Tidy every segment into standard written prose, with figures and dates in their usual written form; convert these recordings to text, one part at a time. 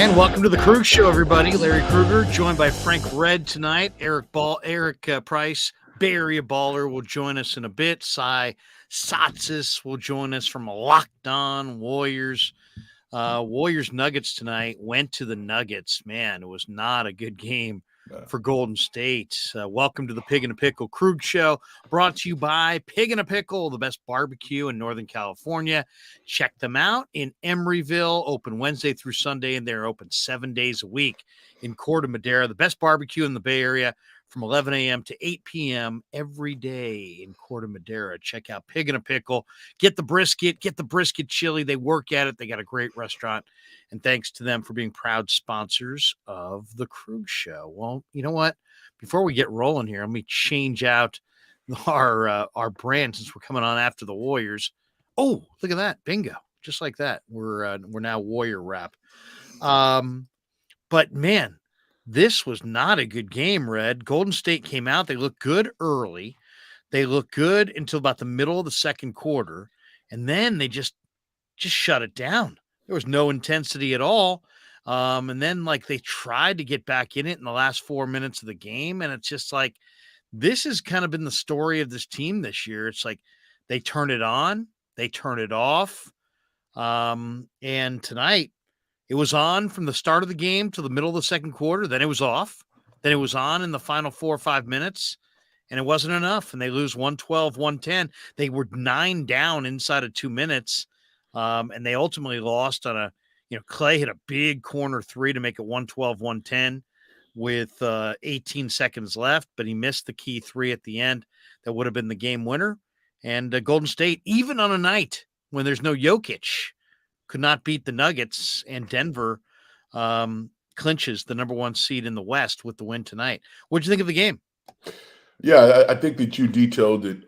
And welcome to the Krueger Show, everybody. Larry Krueger, joined by Frank Red tonight. Eric Price, Bay Area Baller, will join us in a bit. Cy Satsis will join us from Locked On Warriors. Warriors Nuggets tonight. Went to the Nuggets. Man, it was not a good game for Golden State. Welcome to the Pig and a Pickle Krueger Show, brought to you by Pig and a Pickle, the best barbecue in Northern California. Check them out in Emeryville, open Wednesday through Sunday, and they're open 7 days a week in Corte Madera, the best barbecue in the Bay Area from 11 a.m. to 8 p.m. every day in Corte Madera. Check out Pig and a Pickle. Get the brisket chili. They work at it. They got a great restaurant. And thanks to them for being proud sponsors of the Krueger Show. Well, you know what? Before we get rolling here, let me change out our brand since we're coming on after the Warriors. Oh, look at that. Bingo. Just like that. We're now Warrior Wrap. But man, this was not a good game, Red. Golden State came out. They looked good early. They looked good until about the middle of the second quarter. And then they just shut it down. There was no intensity at all. And then they tried to get back in it in the last 4 minutes of the game. And it's just like, this has kind of been the story of this team this year. It's like they turn it on, they turn it off. And tonight it was on from the start of the game to the middle of the second quarter. Then it was off. Then it was on in the final 4 or 5 minutes. And it wasn't enough. And they lose 112-110. They were 9 down inside of 2 minutes. And they ultimately lost on Clay hit a big corner three to make it 112-110 with 18 seconds left, but he missed the key three at the end. That would have been the game winner. And Golden State, even on a night when there's no Jokic, could not beat the Nuggets, and Denver clinches the number 1 seed in the West with the win tonight. What'd you think of the game? Yeah, I think that you detailed it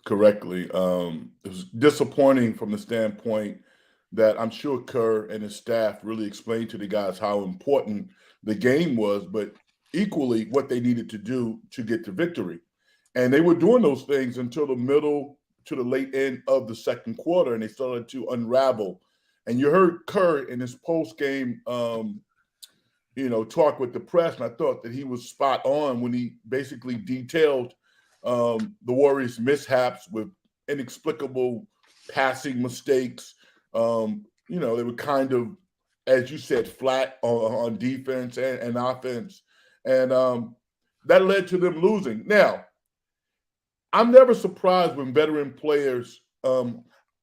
correctly. It was disappointing from the standpoint that I'm sure Kerr and his staff really explained to the guys how important the game was, but equally what they needed to do to get to victory. And they were doing those things until the middle to the late end of the second quarter, and they started to unravel. And you heard Kerr in his post-game talk with the press, and I thought that he was spot on when he basically detailed the Warriors' mishaps with inexplicable passing mistakes. They were kind of, as you said, flat on defense and offense. And that led to them losing. Now, I'm never surprised when veteran players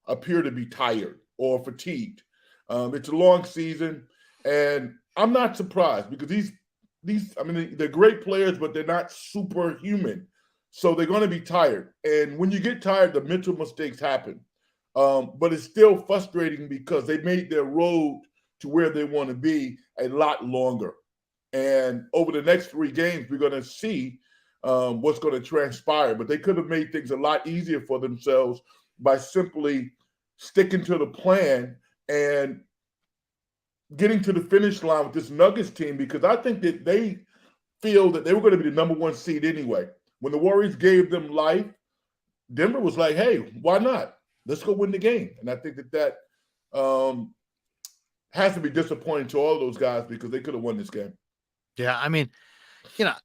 appear to be tired or fatigued. It's a long season, and I'm not surprised because they're great players, but they're not superhuman. So they're going to be tired. And when you get tired, the mental mistakes happen. But it's still frustrating because they made their road to where they want to be a lot longer. And over the next 3 games, we're going to see what's going to transpire. But they could have made things a lot easier for themselves by simply sticking to the plan and getting to the finish line with this Nuggets team, because I think that they feel that they were going to be the number 1 seed anyway. When the Warriors gave them life, Denver was like, hey, why not? Let's go win the game. And I think that has to be disappointing to all those guys because they could have won this game. Yeah, I mean,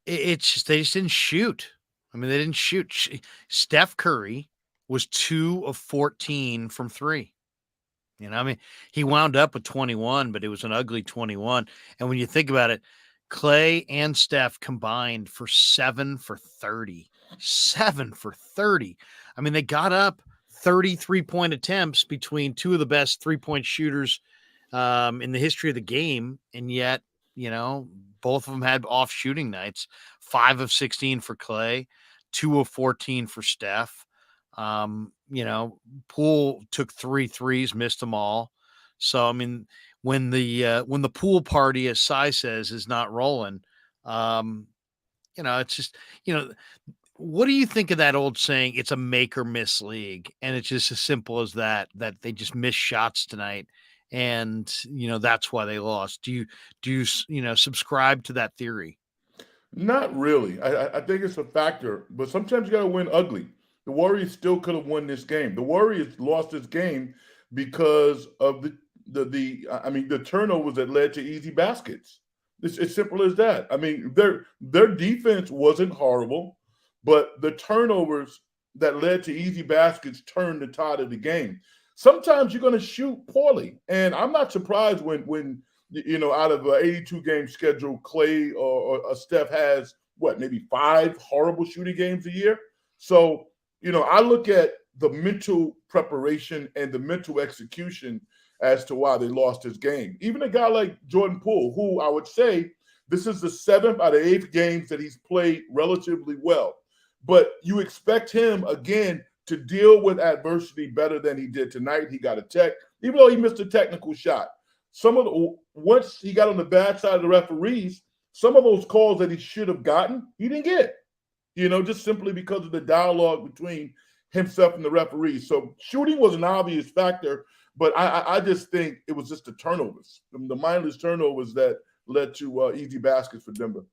it's just they just didn't shoot. I mean, they didn't shoot. Steph Curry was 2 of 14 from 3. He wound up with 21, but it was an ugly 21. And when you think about it, Clay and Steph combined for 7 for 30. 7 for 30. I mean, they got up 30 3-point attempts between 2 of the best 3-point shooters in the history of the game. And yet, both of them had off shooting nights. 5 of 16 for Clay, 2 of 14 for Steph. Poole took 3 threes, missed them all. So, I mean, when the pool party, as Cy says, is not rolling, it's just, what do you think of that old saying? It's a make or miss league. And it's just as simple as that they just missed shots tonight. And, that's why they lost. Do you subscribe to that theory? Not really. I think it's a factor, but sometimes you got to win ugly. The Warriors still could have won this game. The Warriors lost this game because of the turnovers that led to easy baskets. It's as simple as that. I mean, their defense wasn't horrible, but the turnovers that led to easy baskets turned the tide of the game. Sometimes you're going to shoot poorly, and I'm not surprised when out of an 82 game schedule, Clay or Steph has maybe 5 horrible shooting games a year. So I look at the mental preparation and the mental execution as to why they lost this game. Even a guy like Jordan Poole, who I would say this is the 7th out of 8 games that he's played relatively well. But you expect him, again, to deal with adversity better than he did tonight. He got a tech, even though he missed a technical shot. Once he got on the bad side of the referees, some of those calls that he should have gotten, he didn't get, just simply because of the dialogue between himself and the referees. So shooting was an obvious factor, but I just think it was just the turnovers, the mindless turnovers that led to easy baskets for Denver.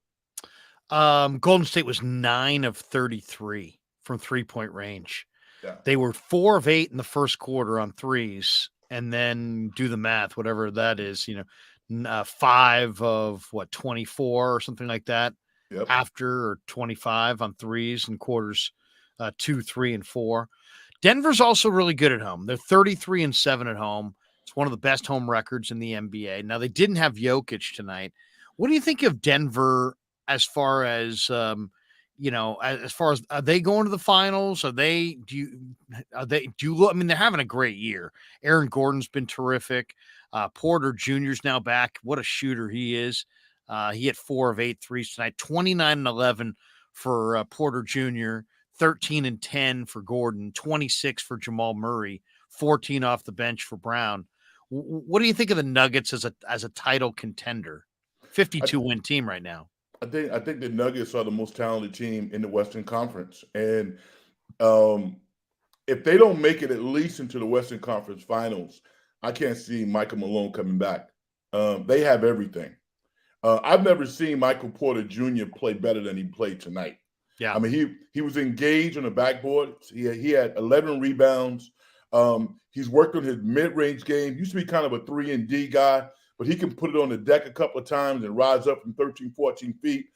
Golden State was 9 of 33 from 3-point range. Yeah. They were 4 of 8 in the first quarter on threes, and then do the math, whatever that is, 5 of 24 or something like that. Yep. After, or 25 on threes in quarters 2, 3, and 4. Denver's also really good at home. They're 33-7 at home. It's one of the best home records in the NBA. Now, they didn't have Jokic tonight. What do you think of Denver as far as are they going to the finals? I mean, they're having a great year. Aaron Gordon's been terrific. Porter Jr.'s now back. What a shooter he is. He had 4 of 8 threes tonight, 29-11 for Porter Jr., 13-10 for Gordon, 26 for Jamal Murray, 14 off the bench for Brown. What do you think of the Nuggets as a title contender? 52-win team right now. I think the Nuggets are the most talented team in the Western Conference. And if they don't make it at least into the Western Conference Finals, I can't see Michael Malone coming back. They have everything. I've never seen Michael Porter Jr. play better than he played tonight. Yeah. I mean, he was engaged on the backboard. He had 11 rebounds. He's worked on his mid-range game. He used to be kind of a 3-and-D guy, but he can put it on the deck a couple of times and rise up from 13, 14 feet.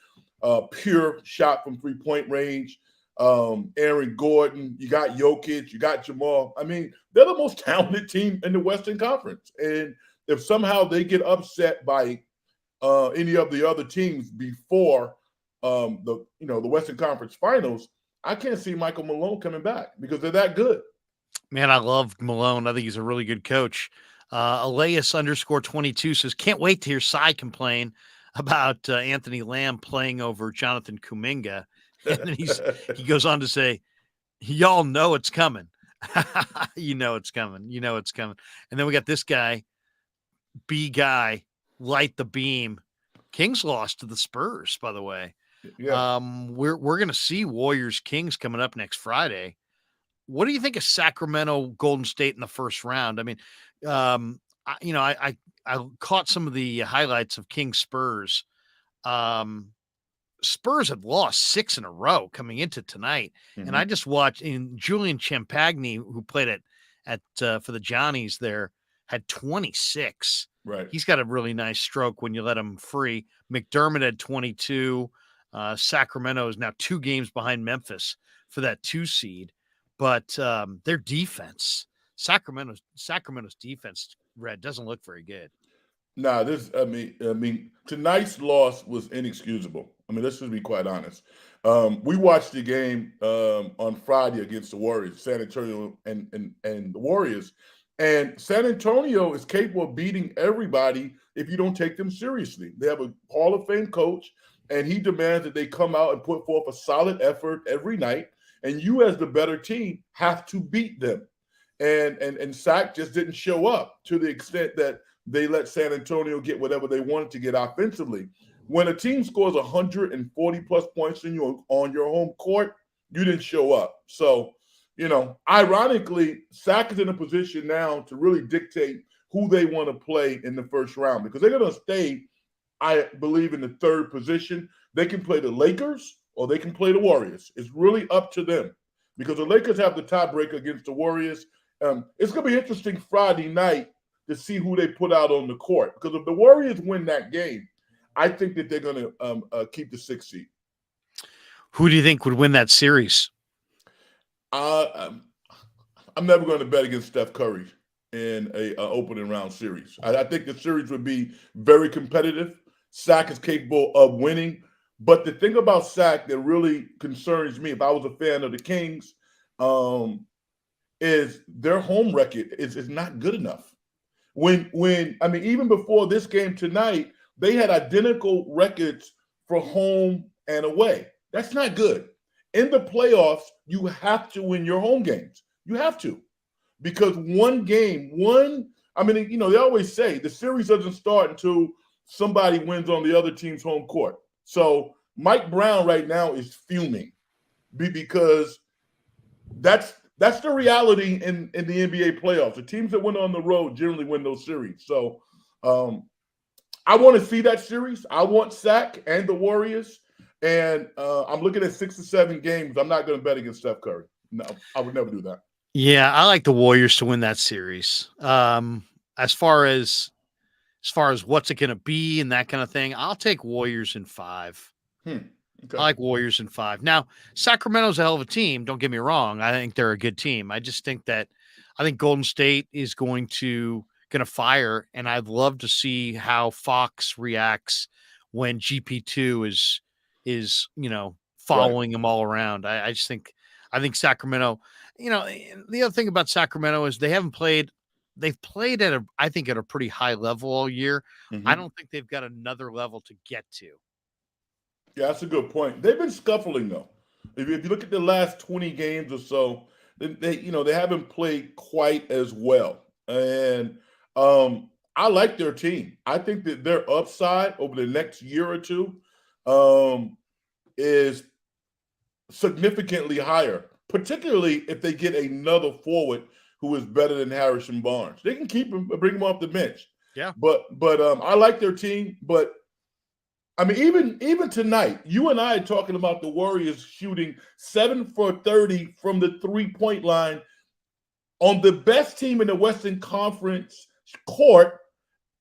Pure shot from three-point range. Aaron Gordon, you got Jokic, you got Jamal. I mean, they're the most talented team in the Western Conference. And if somehow they get upset by any of the other teams before the Western Conference Finals, I can't see Michael Malone coming back because they're that good. Man, I love Malone. I think he's a really good coach. Elias_22 says, can't wait to hear Cy complain about Anthony Lamb playing over Jonathan Kuminga. And then he goes on to say, y'all know it's coming. You know it's coming. And then we got this guy, B guy, light the beam. Kings lost to the Spurs, by the way. Yeah. We're going to see Warriors Kings coming up next Friday. What do you think of Sacramento Golden State in the first round? I mean, I caught some of the highlights of Kings Spurs. Spurs had lost 6 in a row coming into tonight. Mm-hmm. And I just watched Julian Champagny, who played at for the Johnnies there, had 26. Right. He's got a really nice stroke when you let him free. McDermott had 22. Sacramento is now 2 games behind Memphis for that 2 seed. But their defense, Sacramento's defense, Red, doesn't look very good. Nah, I mean, tonight's loss was inexcusable. I mean, let's just be quite honest. We watched the game on Friday against the Warriors, San Antonio and the Warriors. And San Antonio is capable of beating everybody if you don't take them seriously. They have a Hall of Fame coach, and he demands that they come out and put forth a solid effort every night. And you, as the better team, have to beat them. And Sac just didn't show up to the extent that they let San Antonio get whatever they wanted to get offensively. When a team scores 140-plus points on your home court, you didn't show up. So, ironically, Sac is in a position now to really dictate who they want to play in the first round because they're going to stay, I believe, in the 3rd position. They can play the Lakers or they can play the Warriors. It's really up to them because the Lakers have the tiebreaker against the Warriors. It's going to be interesting Friday night to see who they put out on the court. Because if the Warriors win that game, I think that they're going to keep the 6th seed. Who do you think would win that series? I'm never going to bet against Steph Curry in a opening round series. I think the series would be very competitive. Shaq is capable of winning. But the thing about Shaq that really concerns me, if I was a fan of the Kings, is their home record is not good enough. Even before this game tonight, they had identical records for home and away. That's not good. In the playoffs, you have to win your home games. You have to. Because they always say the series doesn't start until somebody wins on the other team's home court. So Mike Brown right now is fuming because that's the reality in the NBA playoffs. The teams that win on the road generally win those series. So I want to see that series. I want Shaq and the Warriors. And I'm looking at 6 or 7 games. I'm not going to bet against Steph Curry. No, I would never do that. Yeah, I like the Warriors to win that series. As far as what's it going to be and that kind of thing, I'll take Warriors in 5. Okay. I like Warriors in 5. Now, Sacramento's a hell of a team. Don't get me wrong. I think they're a good team. I just think Golden State is going to fire, and I'd love to see how Fox reacts when GP2 is following him all around. I think Sacramento. The other thing about Sacramento is they've played at a pretty high level all year. Mm-hmm. I don't think they've got another level to get to. Yeah, that's a good point. They've been scuffling though. If you look at the last 20 games or so, they haven't played quite as well. And I like their team. I think that their upside over the next year or two is significantly higher, particularly if they get another forward who is better than Harrison Barnes. They can keep him, bring him off the bench. Yeah. But I like their team. But even tonight, you and I are talking about the Warriors shooting 7 for 30 from the 3-point line on the best team in the Western Conference court,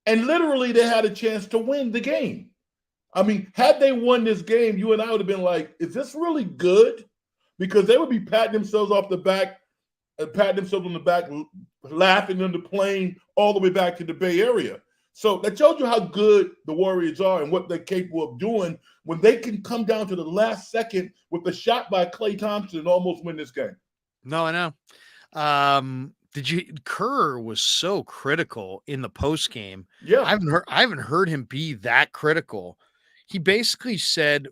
and literally they had a chance to win the game. Had they won this game, you and I would have been like, is this really good? Because they would be patting themselves on the back, laughing on the plane all the way back to the Bay Area. So that shows you how good the Warriors are and what they're capable of doing when they can come down to the last second with a shot by Klay Thompson and almost win this game. No, I know. Kerr was so critical in the post game. Yeah. I haven't heard him be that critical. He basically said,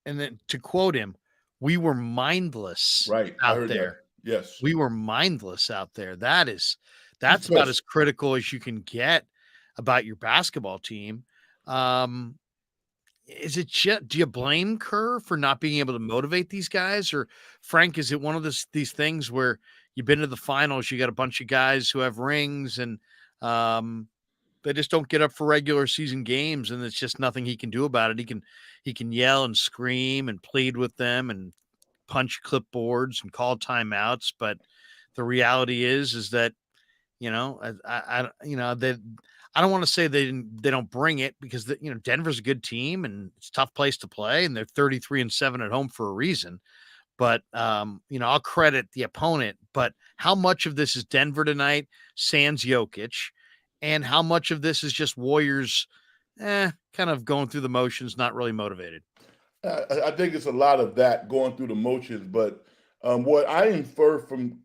and then to quote him, "We were mindless out there." That. Yes. We were mindless out there. That's about as critical as you can get about your basketball team. Is it just, do you blame Kerr for not being able to motivate these guys? Or Frank, is it one of these things where you've been to the finals, you got a bunch of guys who have rings and they just don't get up for regular season games, and it's just nothing he can do about it. He can yell and scream and plead with them and punch clipboards and call timeouts, but the reality is that I don't want to say they don't bring it, because Denver's a good team and it's a tough place to play, and they're 33-7 at home for a reason. But I'll credit the opponent. But how much of this is Denver tonight, sans Jokic, and how much of this is just Warriors kind of going through the motions, not really motivated? I think it's a lot of that, going through the motions. But what I infer from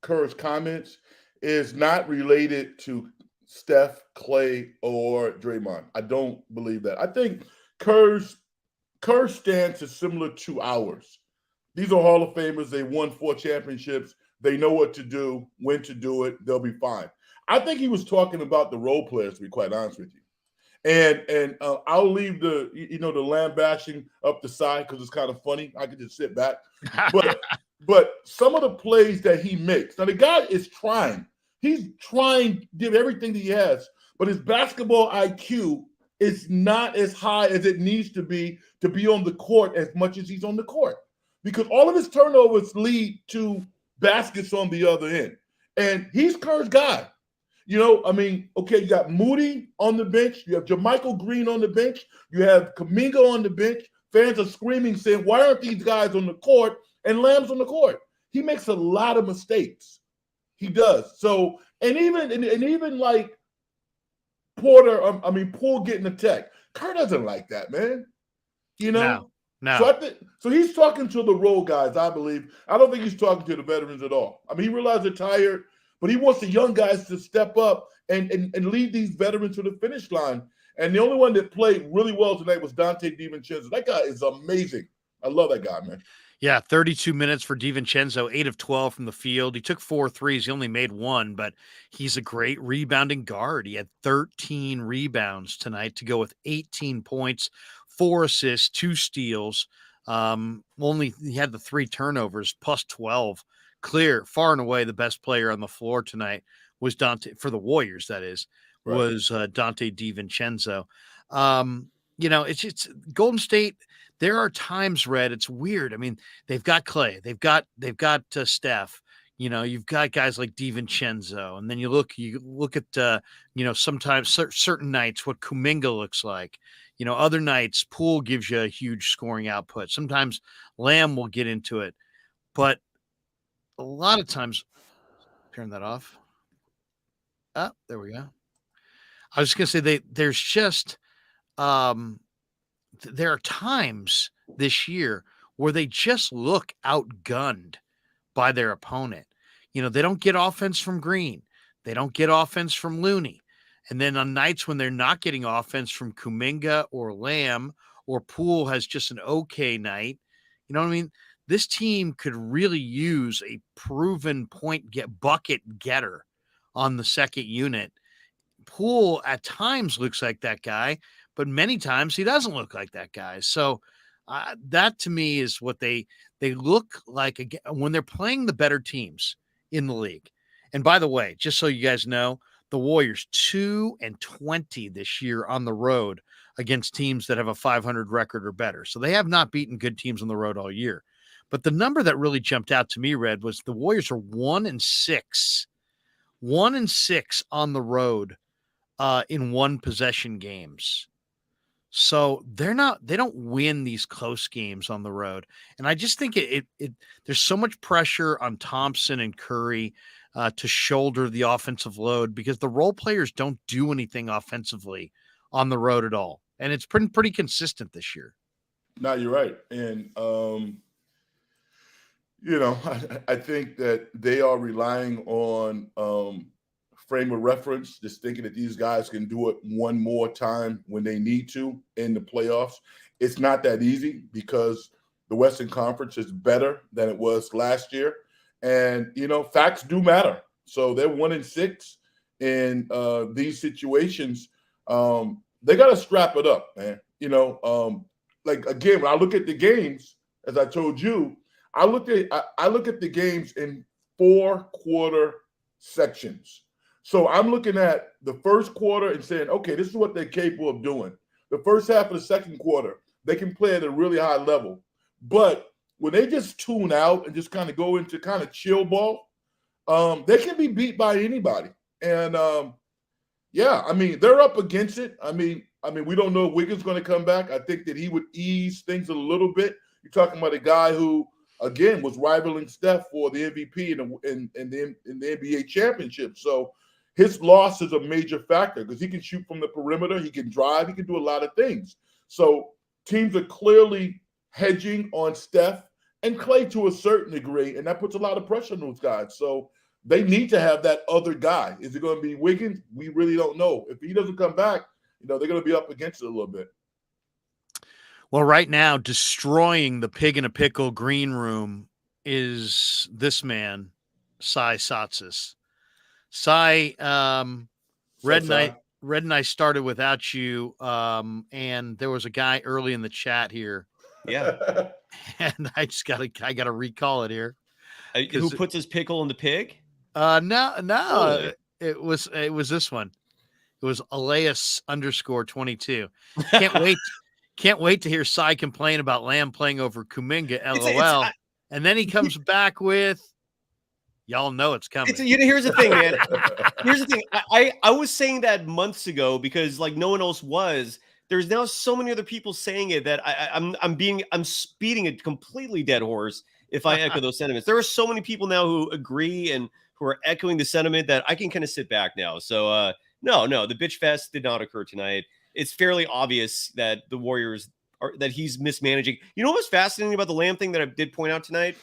Kerr's comments is not related to Steph, Klay, or Draymond. I don't believe that. I think Kerr's stance is similar to ours. These are Hall of Famers. They won 4 championships. They know what to do, when to do it. They'll be fine. I think he was talking about the role players, to be quite honest with you. And I'll leave the lambashing up the side because it's kind of funny. I could just sit back. But some of the plays that he makes. Now, the guy is trying. He's trying to give everything that he has, but his basketball IQ is not as high as it needs to be on the court as much as he's on the court, because all of his turnovers lead to baskets on the other end. And he's Kerr's guy. I mean, okay, you got Moody on the bench. You have Jermichael Green on the bench. You have Kuminga on the bench. Fans are screaming, saying, why aren't these guys on the court? And Lamb's on the court. He makes a lot of mistakes. He does. So, and even like Porter, Poole getting the tech. Kerr doesn't like that, man. No. So he's talking to the role guys, I believe. I don't think he's talking to the veterans at all. I mean, he realizes they're tired, but he wants the young guys to step up and lead these veterans to the finish line. And the only one that played really well tonight was Dante DiVincenzo. That guy is amazing. I love that guy, man. Yeah, 32 minutes for DiVincenzo, 8 of 12 from the field. He took 4 threes. He only made 1, but he's a great rebounding guard. He had 13 rebounds tonight to go with 18 points, 4 assists, 2 steals. Only he had the 3 turnovers, plus 12. Clear, far and away the best player on the floor tonight was Dante, for the Warriors, that is, right, was Dante DiVincenzo. It's Golden State. There are times, Red, it's weird. I mean, they've got Clay, they've got Steph. You've got guys like DiVincenzo, and then you look at sometimes certain nights what Kuminga looks like. Other nights Poole gives you a huge scoring output. Sometimes Lamb will get into it, but a lot of times, turn that off. Oh, there we go. I was going to say there's just there are times this year where they just look outgunned by their opponent. They don't get offense from Green. They don't get offense from Looney. And then on nights when they're not getting offense from Kuminga or Lamb, or Poole has just an okay night, you know what I mean? This team could really use a proven bucket getter on the second unit. Poole at times looks like that guy, but many times he doesn't look like that guy. So that to me is what they look like when they're playing the better teams in the league. And by the way, just so you guys know, the Warriors 2-20 this year on the road against teams that have a 500 record or better. So they have not beaten good teams on the road all year. But the number that really jumped out to me, Red, was the Warriors are 1-6. 1-6 on the road in one possession games. So they don't win these close games on the road. And I just think there's so much pressure on Thompson and Curry to shoulder the offensive load because the role players don't do anything offensively on the road at all. And it's pretty consistent this year. No, you're right. And, I think that they are relying on frame of reference, just thinking that these guys can do it one more time when they need to in the playoffs. It's not that easy because the Western Conference is better than it was last year. And, facts do matter. So they're 1-6 in these situations. They got to strap it up, man. Again, when I look at the games, as I told you, I look at the games in 4-quarter sections. So I'm looking at the first quarter and saying, okay, this is what they're capable of doing. The first half of the second quarter, they can play at a really high level. But when they just tune out and just kind of go into kind of chill ball, they can be beat by anybody. And they're up against it. I mean, we don't know if Wiggins is going to come back. I think that he would ease things a little bit. You're talking about a guy who, again, was rivaling Steph for the MVP in the NBA championship. So his loss is a major factor because he can shoot from the perimeter, he can drive, he can do a lot of things. So teams are clearly hedging on Steph and Clay to a certain degree, and that puts a lot of pressure on those guys. So they need to have that other guy. Is it going to be Wiggins? We really don't know. If he doesn't come back, they're going to be up against it a little bit. Well, right now, destroying the pig in a pickle green room is this man, Sai Satsis. Sai, Red and I started without you, and there was a guy early in the chat here. Yeah, and I gotta recall it here. Who puts his pickle in the pig? No, Really? it was this one. It was Elias _22. Can't wait to hear Sai complain about Lamb playing over Kuminga. LOL. And then he comes back with Y'all know it's coming. Here's the thing, man. Here's the thing. I was saying that months ago because like no one else was. There's now so many other people saying it that I'm speeding a completely dead horse if I echo those sentiments. There are so many people now who agree and who are echoing the sentiment that I can kind of sit back now. So no, the bitch fest did not occur tonight. It's fairly obvious that the Warriors that he's mismanaging. You know what's fascinating about the Lamb thing that I did point out tonight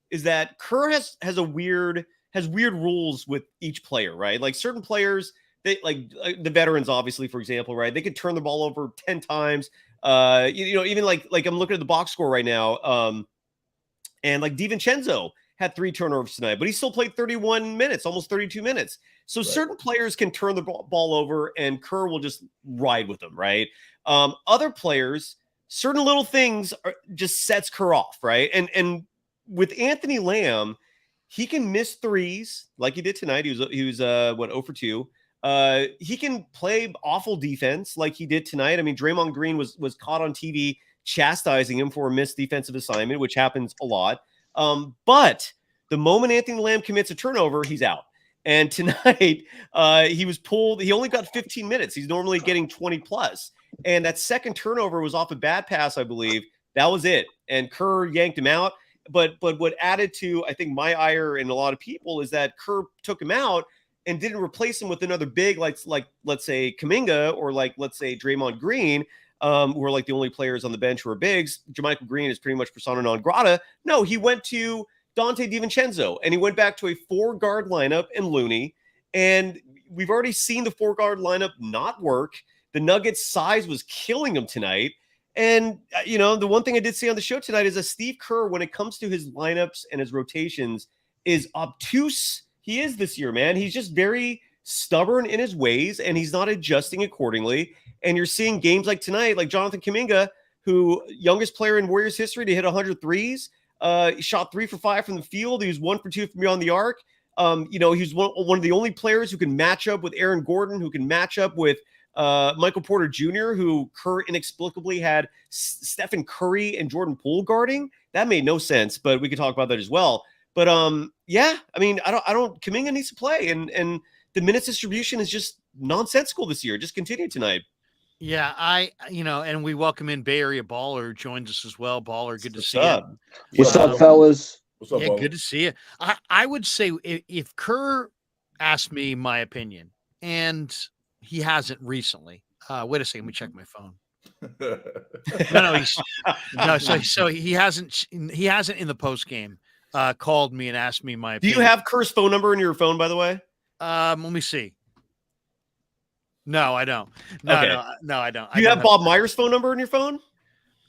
is that Kerr has weird rules with each player, right? Like certain players, they like the veterans, obviously, for example, right? They could turn the ball over 10 times. Even like I'm looking at the box score right now. And like DiVincenzo had 3 turnovers tonight, but he still played 31 minutes, almost 32 minutes. So certain players can turn the ball over and Kerr will just ride with them, right? Other players, certain little things just sets Kerr off, right? And with Anthony Lamb, he can miss threes like he did tonight. He was 0 for 2. He can play awful defense like he did tonight. I mean, Draymond Green was caught on TV chastising him for a missed defensive assignment, which happens a lot. But the moment Anthony Lamb commits a turnover, he's out. And tonight, he was pulled. He only got 15 minutes. He's normally getting 20 plus. And that second turnover was off a bad pass, I believe. That was it. And Kerr yanked him out. But what added to, I think, my ire and a lot of people is that Kerr took him out and didn't replace him with another big, like let's say Kuminga or like let's say Draymond Green, who are like the only players on the bench who are bigs. Jermichael Green is pretty much persona non grata. No, he went to Dante DiVincenzo and he went back to a 4-guard lineup in Looney. And we've already seen the 4-guard lineup not work. The Nuggets' size was killing them tonight. And, the one thing I did see on the show tonight is that Steve Kerr, when it comes to his lineups and his rotations, is obtuse. He is this year, man. He's just very stubborn in his ways, and he's not adjusting accordingly. And you're seeing games like tonight, like Jonathan Kuminga, who youngest player in Warriors history to hit 100 threes. He shot 3 for 5 from the field. He was 1 for 2 from beyond the arc. He's one of the only players who can match up with Aaron Gordon, who can match up with Michael Porter Jr., who Kerr inexplicably had Stephen Curry and Jordan Poole guarding. That made no sense, but we could talk about that as well. But Kuminga needs to play, and the minutes distribution is just nonsensical this year. Just continue tonight. Yeah, and we welcome in Bay Area Baller, who joins us as well. Baller, good to see you. What's up, fellas? What's up, good to see you. I would say if Kerr asked me my opinion, and he hasn't recently. Wait a second, let me check my phone. So he hasn't in the post game called me and asked me my opinion. Do you have Kerr's phone number in your phone, by the way? Let me see. No, I don't. No, I don't. Do you have Bob Meyer's phone number in your phone?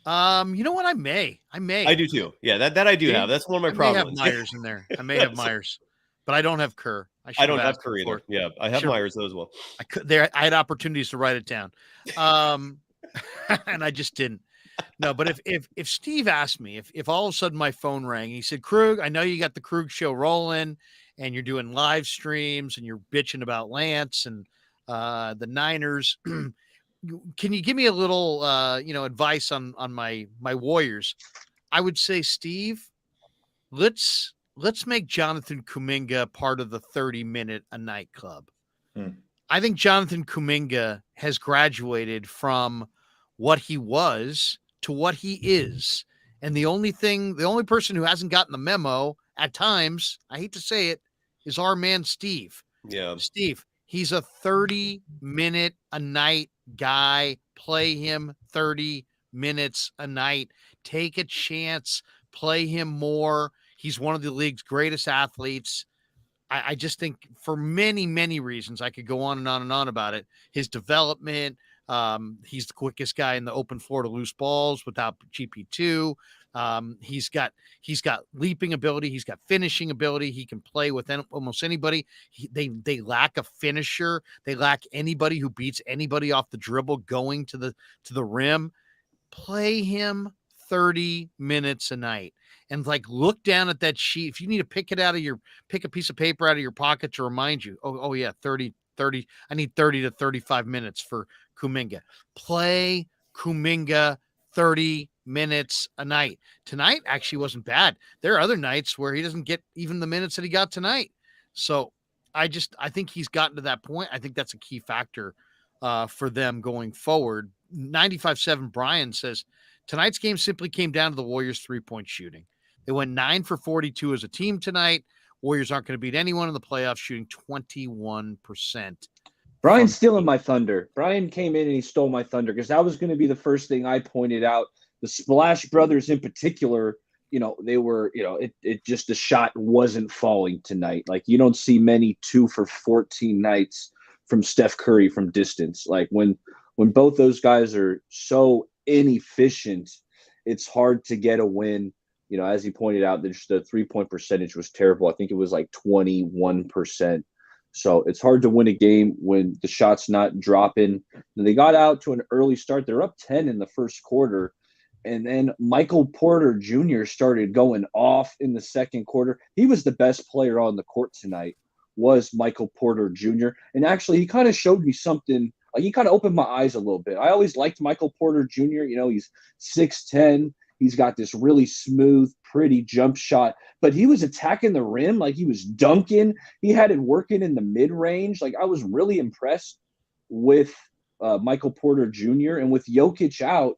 You know what? I may. I do too. Yeah, that I do have. That's one of my problems. I may have Myers in there. I may have Myers, but I don't have Kerr. I don't have Curry either. Yeah, I have Myers though as well. I had opportunities to write it down, and I just didn't. No, but if Steve asked me if all of a sudden my phone rang, he said, "Krug, I know you got the Krug show rolling, and you're doing live streams, and you're bitching about Lance and the Niners. Can you give me a little advice on my Warriors?" I would say, Steve, let's make Jonathan Kuminga part of the 30-minute a night club. I think Jonathan Kuminga has graduated from what he was to what he is. And the only person who hasn't gotten the memo at times, I hate to say it, is our man, Steve. Yeah. Steve, he's a 30-minute a night guy. Play him 30 minutes a night. Take a chance. Play him more. He's one of the league's greatest athletes. I just think for many, many reasons, I could go on and on and on about it. His development, he's the quickest guy in the open floor to loose balls without GP2. He's got leaping ability. He's got finishing ability. He can play with almost anybody. They lack a finisher. They lack anybody who beats anybody off the dribble going to the rim. Play him 30 minutes a night. And look down at that sheet. If you need to pick a piece of paper out of your pocket to remind you, oh yeah, 30, I need 30 to 35 minutes for Kuminga. Play Kuminga 30 minutes a night. Tonight actually wasn't bad. There are other nights where he doesn't get even the minutes that he got tonight. So I think he's gotten to that point. I think that's a key factor for them going forward. 95.7 Brian says tonight's game simply came down to the Warriors 3-point shooting. They went 9 for 42 as a team tonight. Warriors aren't going to beat anyone in the playoffs, shooting 21%. Brian's stealing my thunder. Brian came in and he stole my thunder because that was going to be the first thing I pointed out. The Splash Brothers in particular, they were, it just, the shot wasn't falling tonight. Like, you don't see many 2 for 14 nights from Steph Curry from distance. Like, when both those guys are so inefficient, it's hard to get a win. As he pointed out, the 3-point percentage was terrible. I think it was like 21%. So it's hard to win a game when the shot's not dropping. And they got out to an early start. They're up 10 in the first quarter. And then Michael Porter Jr. started going off in the second quarter. He was the best player on the court tonight, was Michael Porter Jr. And actually, he kind of showed me something. Like, he kind of opened my eyes a little bit. I always liked Michael Porter Jr. He's 6'10". He's got this really smooth, pretty jump shot, but he was attacking the rim like he was dunking. He had it working in the mid-range. Like, I was really impressed with Michael Porter Jr. And with Jokic out,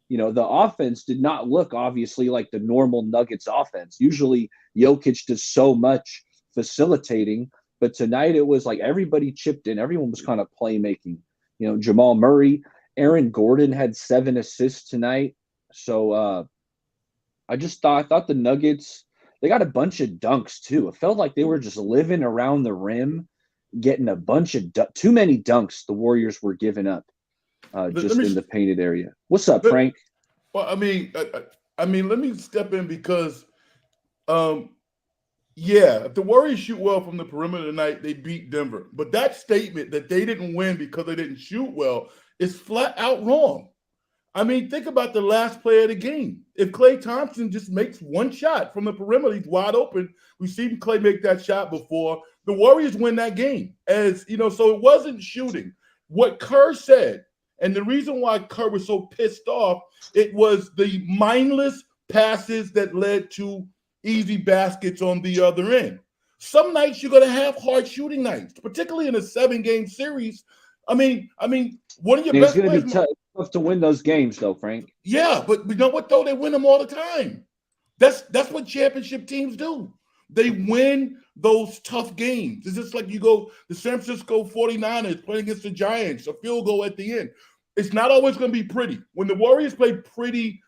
the offense did not look obviously like the normal Nuggets offense. Usually Jokic does so much facilitating, but tonight it was like everybody chipped in. Everyone was kind of playmaking. Jamal Murray, Aaron Gordon had 7 assists tonight. So I thought the Nuggets, they got a bunch of dunks too. It felt like they were just living around the rim, getting a bunch of too many dunks the Warriors were giving up just in the painted area. What's up, Frank? Well, I mean, let me step in because, if the Warriors shoot well from the perimeter tonight, they beat Denver. But that statement that they didn't win because they didn't shoot well is flat out wrong. I mean, think about the last play of the game. If Klay Thompson just makes one shot from the perimeter, he's wide open. We've seen Klay make that shot before. The Warriors win that game. So it wasn't shooting. What Kerr said, and the reason why Kerr was so pissed off, it was the mindless passes that led to easy baskets on the other end. Some nights you're going to have hard shooting nights, particularly in a 7-game series. I mean, one of your best players. It's going to be tough to win those games, though, Frank. Yeah, but you know what, though? They win them all the time. That's what championship teams do. They win those tough games. It's just like the San Francisco 49ers playing against the Giants, a field goal at the end. It's not always going to be pretty. When the Warriors play pretty,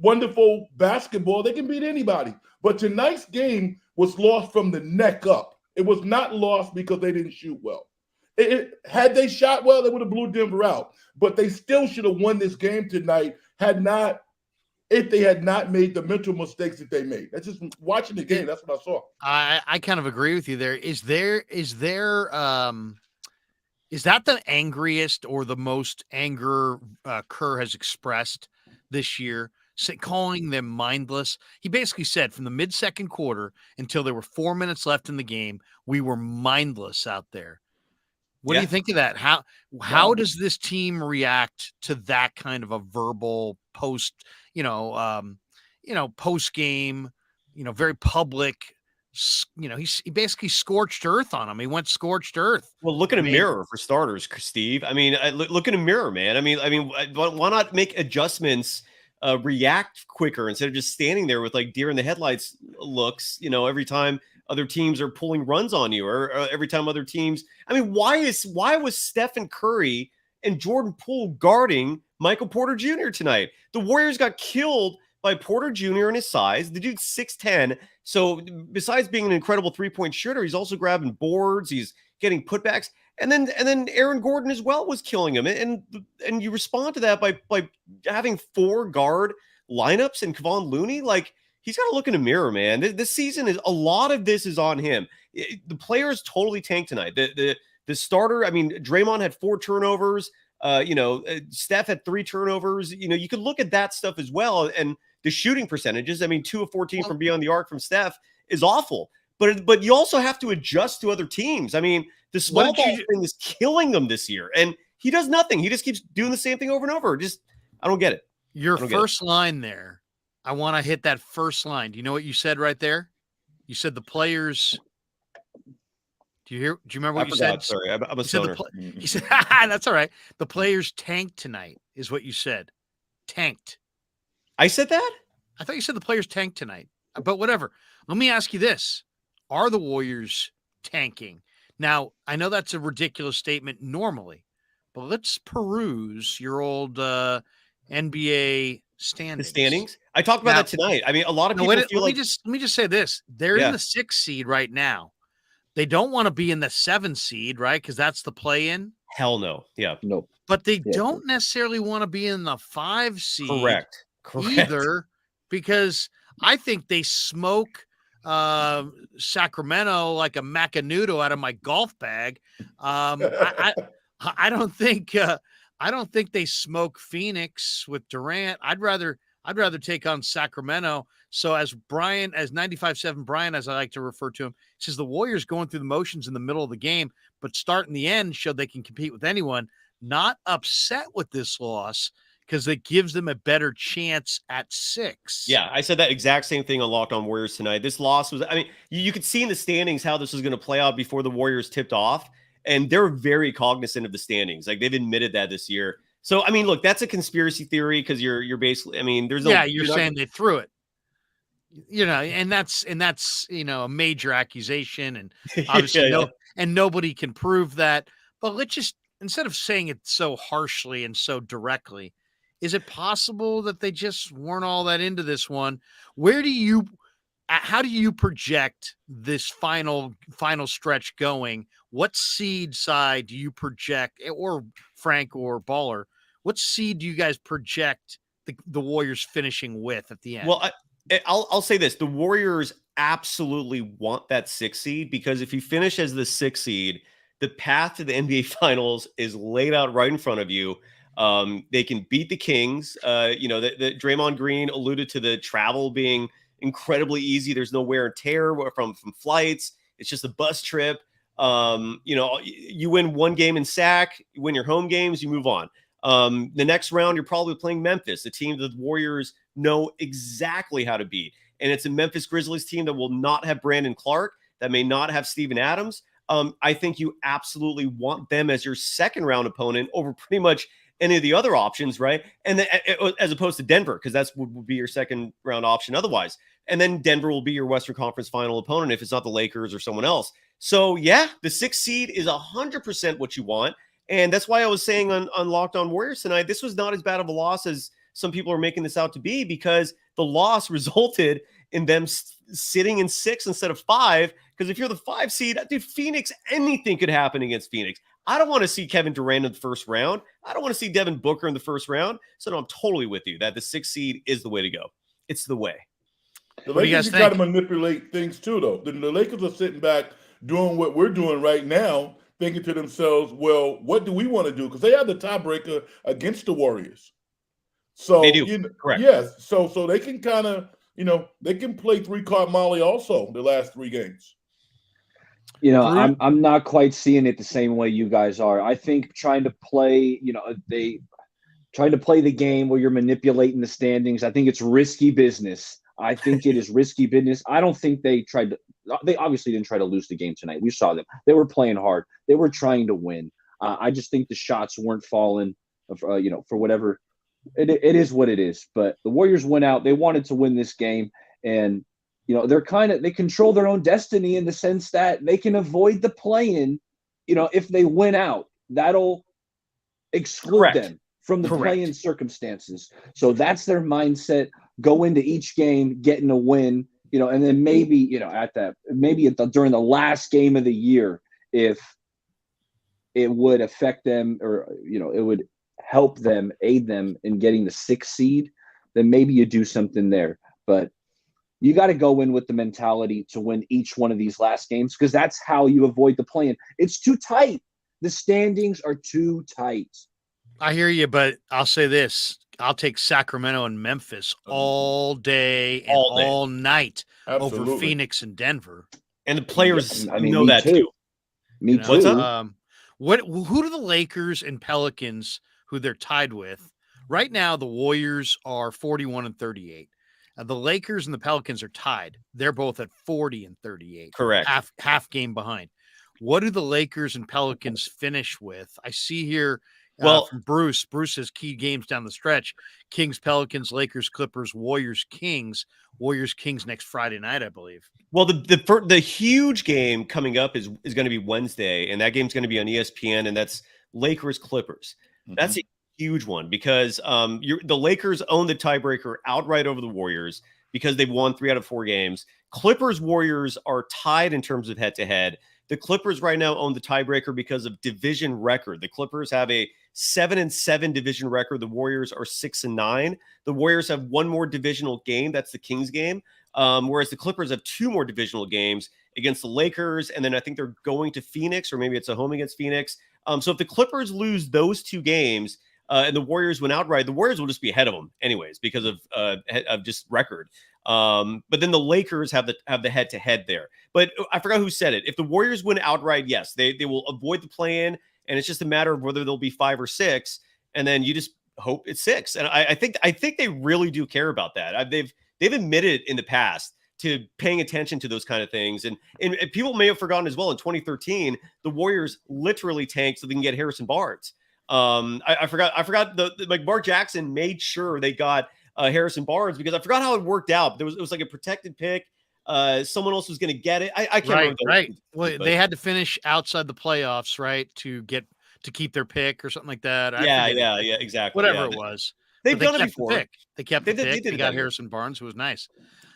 wonderful basketball, they can beat anybody. But tonight's game was lost from the neck up. It was not lost because they didn't shoot well. Had they shot well, they would have blew Denver out. But they still should have won this game tonight if they had not made the mental mistakes that they made. That's just watching the game. That's what I saw. I kind of agree with you there. Is that the angriest or the most anger Kerr has expressed this year, calling them mindless? He basically said from the mid-second quarter until there were 4 minutes left in the game, we were mindless out there. What do you think of that? How does this team react to that kind of a verbal post game, very public? He basically scorched earth on him. He went scorched earth. Well, look at a mirror for starters, Steve. I mean, look at a mirror, man. I mean, why not make adjustments, react quicker instead of just standing there with like deer in the headlights looks, every time other teams are pulling runs on you or every time other teams. I mean, why was Stephen Curry and Jordan Poole guarding Michael Porter Jr. tonight? The Warriors got killed by Porter Jr. and his size. The dude's 6'10". So besides being an incredible 3-point shooter, he's also grabbing boards. He's getting putbacks. And then Aaron Gordon as well was killing him. And you respond to that by having 4 guard lineups and Kevon Looney. Like, he's got to look in the mirror, man. This season a lot of this is on him. The players totally tanked tonight. The starter, I mean, Draymond had 4 turnovers. Steph had 3 turnovers. You could look at that stuff as well. And the shooting percentages, I mean, 2 of 14 from beyond the arc from Steph is awful. But you also have to adjust to other teams. I mean, the small ball thing is killing them this year. And he does nothing. He just keeps doing the same thing over and over. I don't get it. Your I don't get it. first line there, I want to hit that first line. Do you know what you said right there? You said the players. Do you remember what I you forgot. said? Sorry, I'm a You said stoner. he said, that's all right. The players tanked tonight, is what you said. Tanked. I said that? I thought you said the players tanked tonight, but whatever. Let me ask you this. Are the Warriors tanking? Now, I know that's a ridiculous statement normally, but let's peruse your old NBA The standings. standings? I talked about Now- that tonight. I mean, a lot of No, people wait, feel let like me just say this. They're Yeah. in the 6th seed right now. They don't want to be in the 7th seed, right? Because that's the play-in. hell no. Yeah. Nope. But they Yeah. don't necessarily want to be in the 5 seed Correct. either, because I think they smoke Sacramento like a Macanudo out of my golf bag. I don't think they smoke Phoenix with Durant. I'd rather take on Sacramento. So as 95-7 Brian, as I like to refer to him, says the Warriors going through the motions in the middle of the game, but start in the end showed they can compete with anyone. Not upset with this loss because it gives them a better chance at 6. Yeah, I said that exact same thing on Locked On Warriors tonight. This loss was, I mean, you could see in the standings how this was going to play out before the Warriors tipped off, and they're very cognizant of the standings. Like, they've admitted that this year. So, I mean, look, that's a conspiracy theory because you're basically, I mean, there's no. Yeah, you're saying they threw it. And that's a major accusation, and obviously and nobody can prove that. But let's just, instead of saying it so harshly and so directly, is it possible that they just weren't all that into this one? How do you project this final stretch going? What seed side do you project, or Frank or Baller? What seed do you guys project the Warriors finishing with at the end? Well, I'll say this: the Warriors absolutely want that 6th seed, because if you finish as the 6th seed, the path to the NBA Finals is laid out right in front of you. They can beat the Kings. The Draymond Green alluded to the travel being incredibly easy. There's no wear and tear from flights. It's just a bus trip. You win one game in SAC, you win your home games, you move on. The next round, you're probably playing Memphis, a team that the Warriors know exactly how to beat. And it's a Memphis Grizzlies team that will not have Brandon Clark, that may not have Steven Adams. I think you absolutely want them as your second round opponent over pretty much any of the other options, right? And then, as opposed to Denver, because that's would be your second round option otherwise. And then Denver will be your Western Conference final opponent if it's not the Lakers or someone else. So yeah, the 6th seed is 100% what you want. And that's why I was saying on Locked On Warriors tonight, this was not as bad of a loss as some people are making this out to be, because the loss resulted in them sitting in 6 instead of 5. Because if you're the 5 seed, dude, Phoenix, anything could happen against Phoenix. I don't want to see Kevin Durant in the first round. I don't want to see Devin Booker in the first round. So no, I'm totally with you that the 6th seed is the way to go. It's the way. The What do you Lakers guys try to think? manipulate things too, though. The Lakers are sitting back doing what we're doing right now, thinking to themselves, well, what do we want to do? Because they have the tiebreaker against the Warriors. So They do. Correct. Yes. So they can kind of, they can play 3-card Molly also the last 3 games. I'm not quite seeing it the same way you guys are. I think trying to play, they trying to play the game where you're manipulating the standings. I think it's risky business. I think it is risky business. I don't think they obviously didn't try to lose the game tonight. We saw them. They were playing hard. They were trying to win. I just think the shots weren't falling, for whatever. It is what it is. But the Warriors went out. They wanted to win this game. And, they control their own destiny in the sense that they can avoid the play-in. If they win out, that'll exclude them from the play-in circumstances. So that's their mindset. Go into each game getting a win, and then maybe, during the last game of the year, if it would affect them or, it would help them, aid them in getting the 6th seed, then maybe you do something there. But you got to go in with the mentality to win each one of these last games, because that's how you avoid the play-in. It's too tight. The standings are too tight. I hear you, but I'll say this. I'll take Sacramento and Memphis all day and all night over Phoenix and Denver. And the players know me that too. Me too. What's up? Who do the Lakers and Pelicans, who they're tied with, Right now, the Warriors are 41-38. The Lakers and the Pelicans are tied. They're both at 40-38. Correct. Half game behind. What do the Lakers and Pelicans finish with? I see here from Bruce. Bruce says key games down the stretch: Kings, Pelicans, Lakers, Clippers, Warriors, Kings. Warriors, Kings next Friday night, I believe. Well, the huge game coming up is going to be Wednesday, and that game's going to be on ESPN, and that's Lakers Clippers. That's a huge one because the Lakers own the tiebreaker outright over the Warriors because they've won 3 out of 4 games. Clippers Warriors are tied in terms of head-to-head. The Clippers right now own the tiebreaker because of division record. The Clippers have a 7-7 division record. The Warriors are 6-9. The Warriors have one more divisional game. That's the Kings game. Whereas the Clippers have 2 more divisional games against the Lakers. And then I think they're going to Phoenix, or maybe it's a home against Phoenix. So if the Clippers lose those 2 games and the Warriors win outright, the Warriors will just be ahead of them anyways because of just record. But then the Lakers have the head-to-head there. But I forgot who said it. If the Warriors win outright, yes, they will avoid the play-in, and it's just a matter of whether they'll be 5 or 6, and then you just hope it's 6. And I think they really do care about that. They've admitted in the past to paying attention to those kind of things, and people may have forgotten as well. In 2013, the Warriors literally tanked so they can get Harrison Barnes. I forgot like Mark Jackson made sure they got Harrison Barnes because I forgot how it worked out. It was like a protected pick. Someone else was going to get it. I can't remember. Right. Well, they had to finish outside the playoffs, right, to keep their pick or something like that. Yeah, exactly. Whatever it was. They've done it before. They kept the pick. They got Harrison Barnes, who was nice.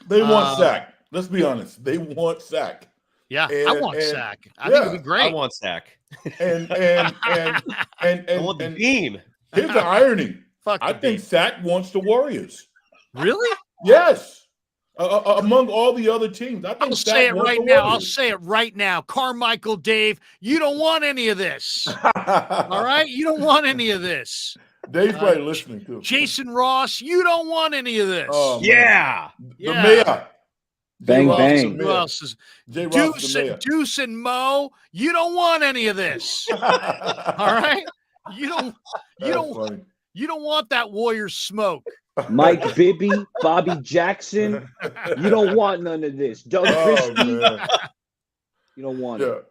They want Sack. Let's be honest. They want Sack. Yeah, I want Sack. I think it'd be great. I want Sack. And I want the beam. Here's the irony. I think Sack wants the Warriors. Really? Yes. Among all the other teams, I think I'll say it right now. I'll say it right now. Carmichael, Dave, you don't want any of this. All right? You don't want any of this. Dave's probably listening too. Jason Ross, you don't want any of this. Oh, yeah. The mayor. Bang, bang. Who else is Deuce and Mo? You don't want any of this. All right? You don't want that Warriors smoke. Mike Bibby, Bobby Jackson, you don't want none of this. Doug Christie, you don't want it.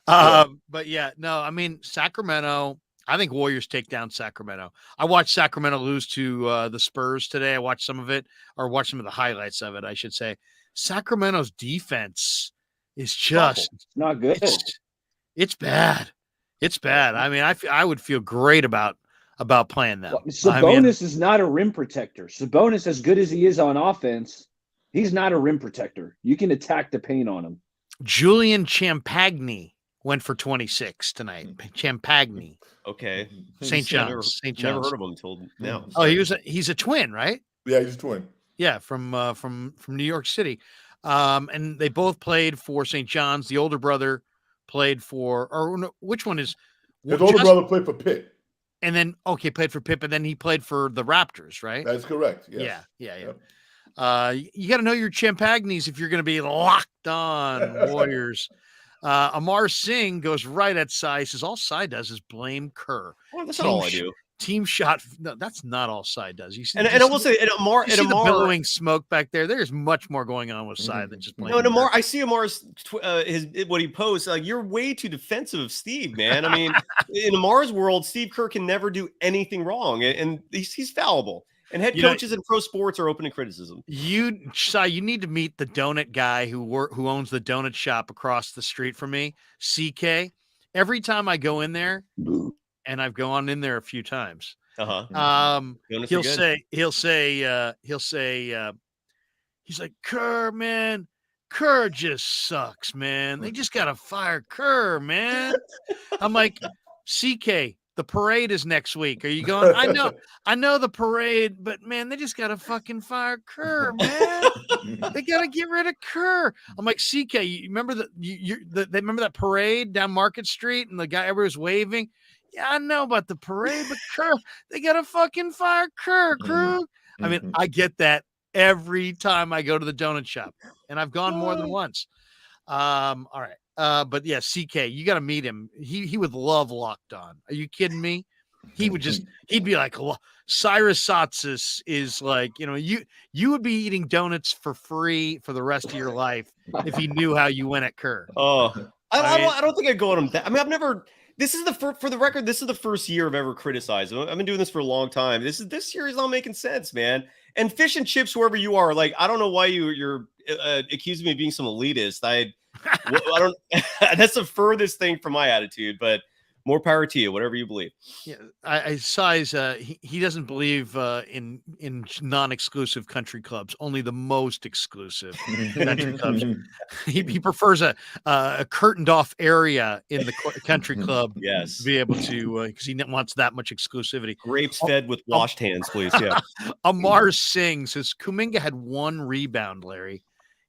But yeah, no, I mean, Sacramento, I think Warriors take down Sacramento. I watched Sacramento lose to the Spurs today. I watched some of it, or watched some of the highlights of it, I should say. Sacramento's defense is just it's not good. It's bad. It's bad. I mean, I would feel great about playing them. Sabonis is not a rim protector. Sabonis, as good as he is on offense, he's not a rim protector. You can attack the paint on him. Julian Champagny went for 26 tonight. Champagny. Okay. St. John's. Never heard of him until now. Oh, he's a twin, right? Yeah, he's a twin. Yeah, from New York City. And they both played for St. John's. The older brother played for, or no, which one is? His older brother played for Pitt. And then, played for Pitt, and then he played for the Raptors, right? That's correct. Yes. Yeah. Yep. You got to know your Champagnies if you're going to be locked on Warriors. Amar Singh goes right at Sai. Says all Sai does is blame Kerr. Well, that's not all I do. Team shot. No, that's not all Sai does. You see, and I will say, Amar, the billowing smoke back there. There's much more going on with Sai than just blaming. No, Amar. I see Amar's what he posts. Like, you're way too defensive of Steve, man. I mean, in Amar's world, Steve Kerr can never do anything wrong, and he's fallible. And head coaches in pro sports are open to criticism. Sai, you need to meet the donut guy who owns the donut shop across the street from me, CK. Every time I go in there, and I've gone in there a few times. He'll say, he's like, Kerr, man, Kerr just sucks, man. They just got to fire Kerr, man. I'm like, CK, the parade is next week. Are you going? I know the parade, but man, they just got to fucking fire Kerr, man. They got to get rid of Kerr. I'm like, CK, you remember they remember that parade down Market Street and the guy everybody was waving? Yeah, I know about the parade, but Kerr, they got to fucking fire Kerr, Krug. I mean, I get that every time I go to the donut shop, and I've gone more than once. All right. But yeah, CK, you got to meet him. He would love Locked On. Are you kidding me? he'd be like, Cyrus Satsis is like, you would be eating donuts for free for the rest of your life if he knew how you went at Kerr. Oh, I don't think I'd go at him. I mean, I've never. This is for the record. This is the first year I've ever criticized him. I've been doing this for a long time. This year is not making sense, man. And fish and chips, whoever you are, like I don't know why you're accusing me of being some elitist. I don't. That's the furthest thing from my attitude, but. More power to you, whatever you believe. Yeah, I saw his. He doesn't believe in non-exclusive country clubs, only the most exclusive country clubs. He prefers a curtained off area in the country club. Yes, to be able to because he wants that much exclusivity. Grapes fed with washed hands, please. Yeah. Amar Singh says Kuminga had 1 rebound. Larry,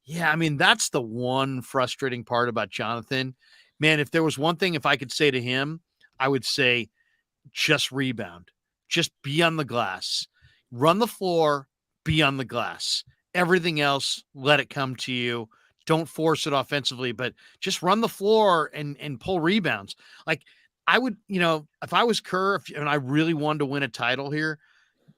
yeah, I mean that's the one frustrating part about Jonathan. Man, if there was one thing, if I could say to him, I would say just rebound, just be on the glass, run the floor, be on the glass. Everything else, let it come to you. Don't force it offensively, but just run the floor and pull rebounds. Like I would, if I was Kerr and I really wanted to win a title here,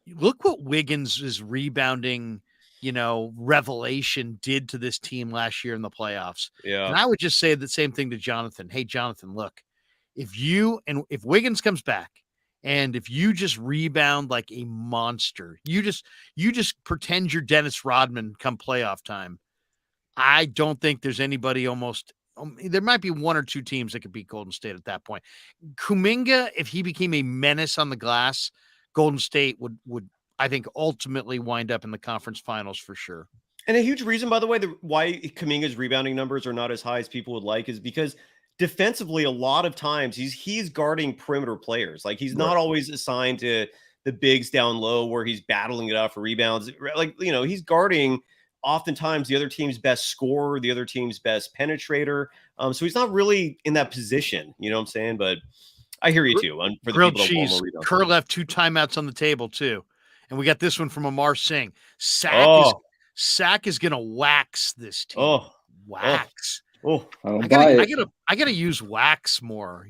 look what Wiggins' rebounding, revelation did to this team last year in the playoffs. Yeah. And I would just say the same thing to Jonathan. Hey, Jonathan, look, if Wiggins comes back and if you just rebound like a monster, you just pretend you're Dennis Rodman come playoff time. I don't think there's anybody there might be 1 or 2 teams that could beat Golden State at that point. Kuminga, if he became a menace on the glass, Golden State would I think ultimately wind up in the conference finals for sure. And a huge reason, by the way, why Kuminga's rebounding numbers are not as high as people would like is because defensively, a lot of times he's guarding perimeter players. Like he's not always assigned to the bigs down low where he's battling it out for rebounds. Like, he's guarding oftentimes the other team's best scorer, the other team's best penetrator. So he's not really in that position. You know what I'm saying? But I hear you too. For the Grilled people cheese. That want more Kerr left 2 timeouts on the table too. And we got this one from Amar Singh. Sack is going to wax this team. Wax. I gotta use wax more.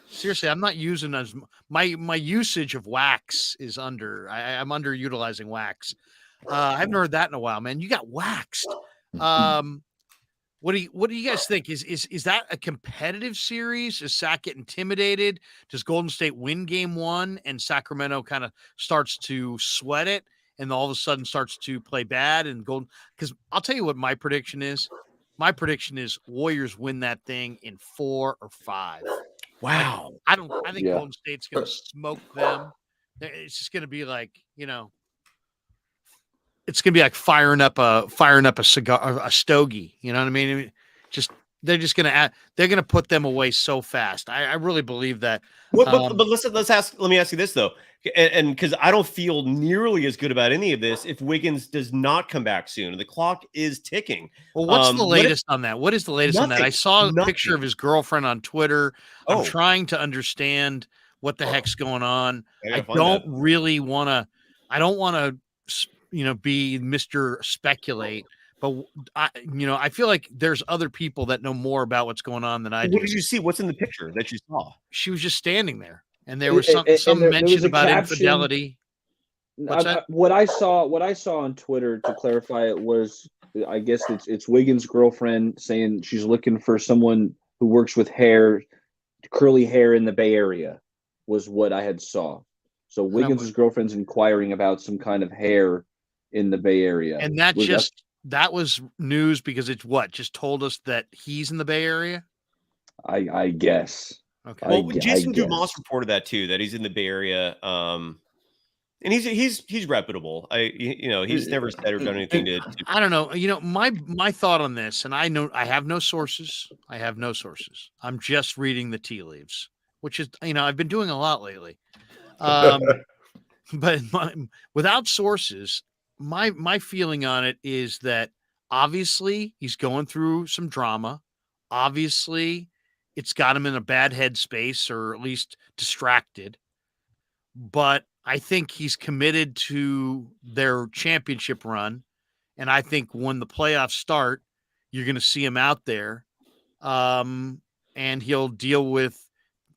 Seriously, I'm not using as my usage of wax is I'm underutilizing wax. I haven't heard that in a while, man. You got waxed. What do you guys think? Is that a competitive series? Is Sac get intimidated? Does Golden State win game 1 and Sacramento kind of starts to sweat it and all of a sudden starts to play bad and because I'll tell you what my prediction is. My prediction is Warriors win that thing in 4 or 5. Wow. I think Golden State's going to smoke them. It's just going to be like, it's going to be like firing up a cigar, a stogie. You know what I mean? They're going to put them away so fast. I really believe that. But listen, let me ask you this though. And because I don't feel nearly as good about any of this if Wiggins does not come back soon. The clock is ticking. Well, what's the latest on that? What is the latest on that? I saw a picture of his girlfriend on Twitter. I'm trying to understand what the heck's going on. I don't want to, be Mr. Speculate, but I feel like there's other people that know more about what's going on than I do. What did you see? What's in the picture that you saw? She was just standing there. And there was some mention about infidelity. What I saw on Twitter, to clarify it, was I guess it's Wiggins' girlfriend saying she's looking for someone who works with curly hair in the Bay Area, was what I had saw. So Wiggins' girlfriend's inquiring about some kind of hair in the Bay Area. And that was news because it's just told us that he's in the Bay Area? I guess. Okay. Well, Jason Dumas reported that too, that he's in the Bay Area, and he's reputable. He's never said or done anything to. I don't know. My thought on this, and I have no sources. I'm just reading the tea leaves, which is I've been doing a lot lately. But without sources, my feeling on it is that obviously he's going through some drama. Obviously, it's got him in a bad headspace or at least distracted. But I think he's committed to their championship run. And I think when the playoffs start, you're going to see him out there. And he'll deal with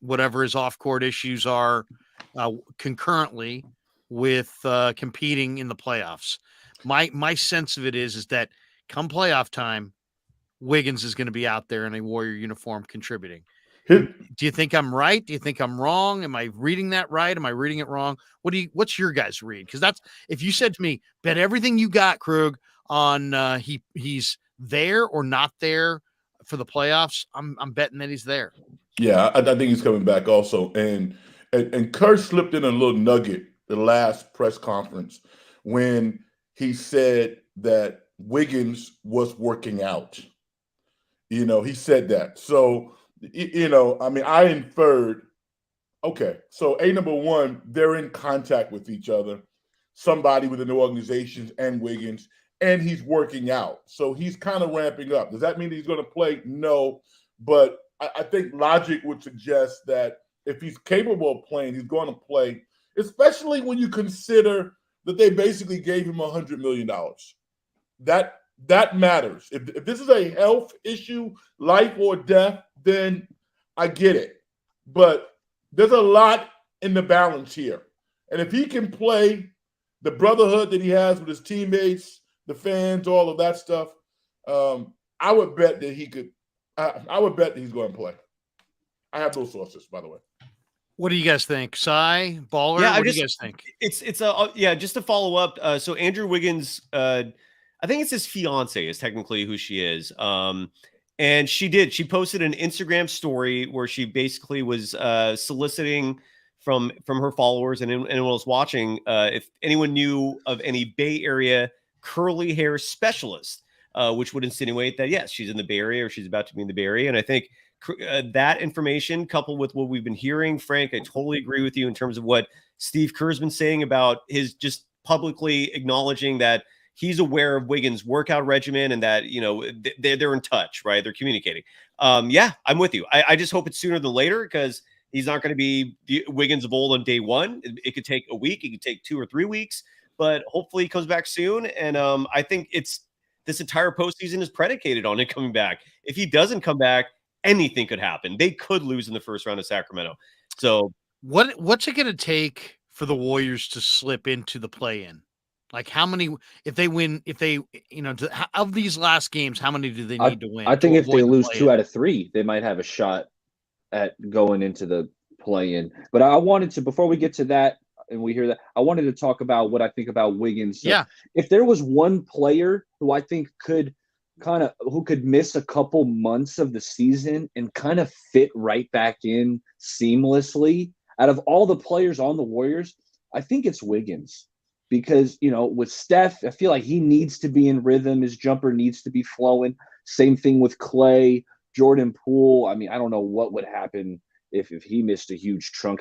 whatever his off-court issues are concurrently with competing in the playoffs. My sense of it is that come playoff time, Wiggins is going to be out there in a Warrior uniform contributing. Do you think I'm right? Do you think I'm wrong? Am I reading that right? Am I reading it wrong? What's your guys' read? Because that's, if you said to me, bet everything you got, Krug, on he's there or not there for the playoffs, I'm betting that he's there. Yeah, I think he's coming back also. And Kerr slipped in a little nugget the last press conference when he said that Wiggins was working out. He said that. So, I mean, I inferred, okay, so number one, they're in contact with each other, somebody within the organizations and Wiggins, and he's working out. So he's kind of ramping up. Does that mean he's going to play? No, but I think logic would suggest that if he's capable of playing, he's going to play, especially when you consider that they basically gave him $100 million. That matters. If this is a health issue, life or death, then I get it. But there's a lot in the balance here. And if he can play the brotherhood that he has with his teammates, the fans, all of that stuff, I would bet that he could. I would bet that he's going to play. I have those sources, by the way. What do you guys think? Cy, Baller, Yeah, what do you guys think? It's just to follow up. So Andrew Wiggins, I think it's his fiance is technically who she is. And she posted an Instagram story where she basically was soliciting from her followers and anyone else watching if anyone knew of any Bay Area curly hair specialist, which would insinuate that, yes, she's in the Bay Area or she's about to be in the Bay Area. And I think that information coupled with what we've been hearing, Frank, I totally agree with you in terms of what Steve Kerr's been saying about his just publicly acknowledging that he's aware of Wiggins' workout regimen and that, they're in touch, right? They're communicating. Yeah, I'm with you. I just hope it's sooner than later because he's not going to be the Wiggins of old on day one. It could take a week. It could take 2 or 3 weeks, but hopefully he comes back soon. And I think this entire postseason is predicated on it coming back. If he doesn't come back, anything could happen. They could lose in the first round of Sacramento. So what's it going to take for the Warriors to slip into the play-in? Like how many, if they win, of these last games, how many do they need to win? I think if they lose 2 out of 3, they might have a shot at going into the play-in. But I wanted to, before we get to that and we hear that, I wanted to talk about what I think about Wiggins. So yeah. If there was one player who I think could miss a couple months of the season and kind of fit right back in seamlessly out of all the players on the Warriors, I think it's Wiggins. Because, with Steph, I feel like he needs to be in rhythm. His jumper needs to be flowing. Same thing with Clay, Jordan Poole. I mean, I don't know what would happen if he missed a huge chunk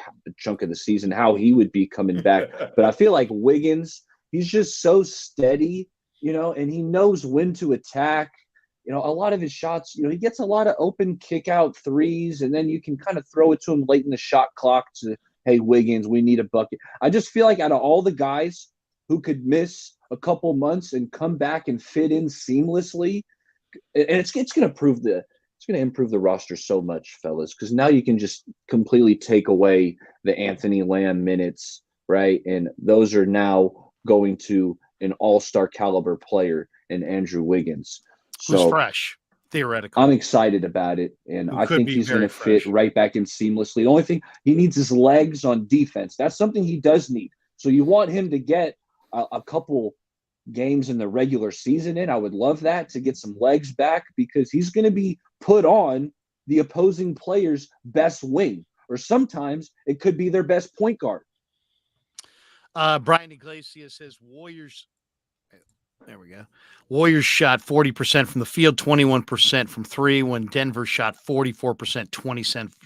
of the season, how he would be coming back. But I feel like Wiggins, he's just so steady, and he knows when to attack. A lot of his shots, he gets a lot of open kick out threes, and then you can kind of throw it to him late in the shot clock to, hey, Wiggins, we need a bucket. I just feel like out of all the guys who could miss a couple months and come back and fit in seamlessly, and it's going to improve the roster so much, fellas, because now you can just completely take away the Anthony Lamb minutes, right? And those are now going to an all-star caliber player in Andrew Wiggins. Who's So fresh, theoretically. I'm excited about it, and Who I could think be he's very going to fit fresh. right back in seamlessly. The only thing he needs is legs on defense. That's something he does need. So you want him to get a couple games in the regular season in. I would love that, to get some legs back, because he's going to be put on the opposing player's best wing, or sometimes it could be their best point guard. Brian Iglesias says Warriors. There we go. Warriors shot 40% from the field, 21% from 3, when Denver shot 44%,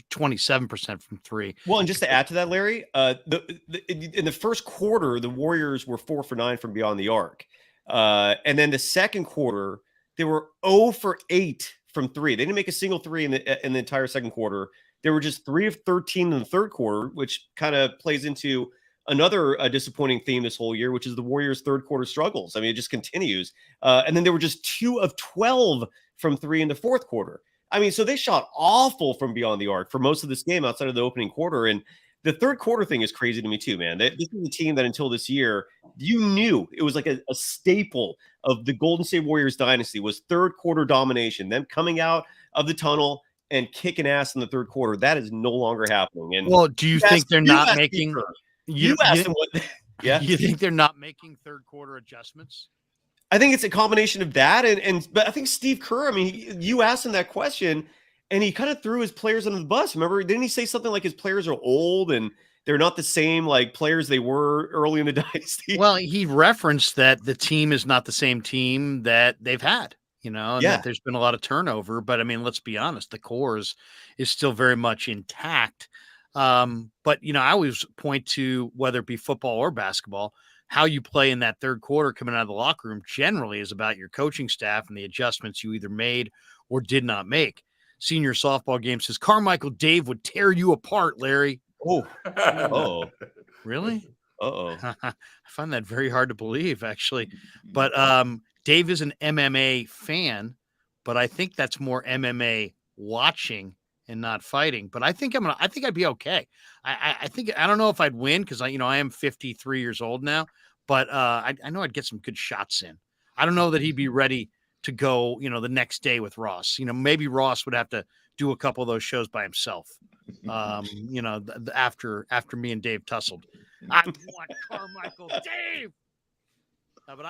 27% from 3. Well, and just to add to that, Larry, in the first quarter, the Warriors were 4 for 9 from beyond the arc. And then the second quarter, they were 0 for 8 from 3. They didn't make a single 3 in the entire second quarter. They were just 3 of 13 in the third quarter, which kind of plays into another disappointing theme this whole year, which is the Warriors' third quarter struggles. I mean, it just continues. And then they were just 2 of 12 from 3 in the fourth quarter. I mean, so they shot awful from beyond the arc for most of this game outside of the opening quarter. And the third quarter thing is crazy to me too, man. This is a team that until this year, you knew it was like a staple of the Golden State Warriors dynasty was third quarter domination, them coming out of the tunnel and kicking ass in the third quarter. That is no longer happening. And well, do you think they're not making? You asked them what? Yeah, you think they're not making third quarter adjustments? I think it's a combination of that but I think Steve Kerr. I mean, you asked him that question, and he kind of threw his players under the bus. Remember, didn't he say something like his players are old and they're not the same like players they were early in the dynasty? Well, he referenced that the team is not the same team that they've had, and that there's been a lot of turnover. But I mean, let's be honest, the core is still very much intact. But I always point to whether it be football or basketball, how you play in that third quarter coming out of the locker room generally is about your coaching staff and the adjustments you either made or did not make. Senior softball game says Carmichael Dave would tear you apart, Larry. Oh, really? Uh-oh. I find that very hard to believe, actually. But Dave is an MMA fan, but I think that's more MMA watching and not fighting. But I think I'd be okay. I think I don't know if I'd win because I am 53 years old now, but I know I'd get some good shots in. I don't know that he'd be ready to go, the next day with Ross. Maybe Ross would have to do a couple of those shows by himself. After me and Dave tussled. I want Carmichael Dave. But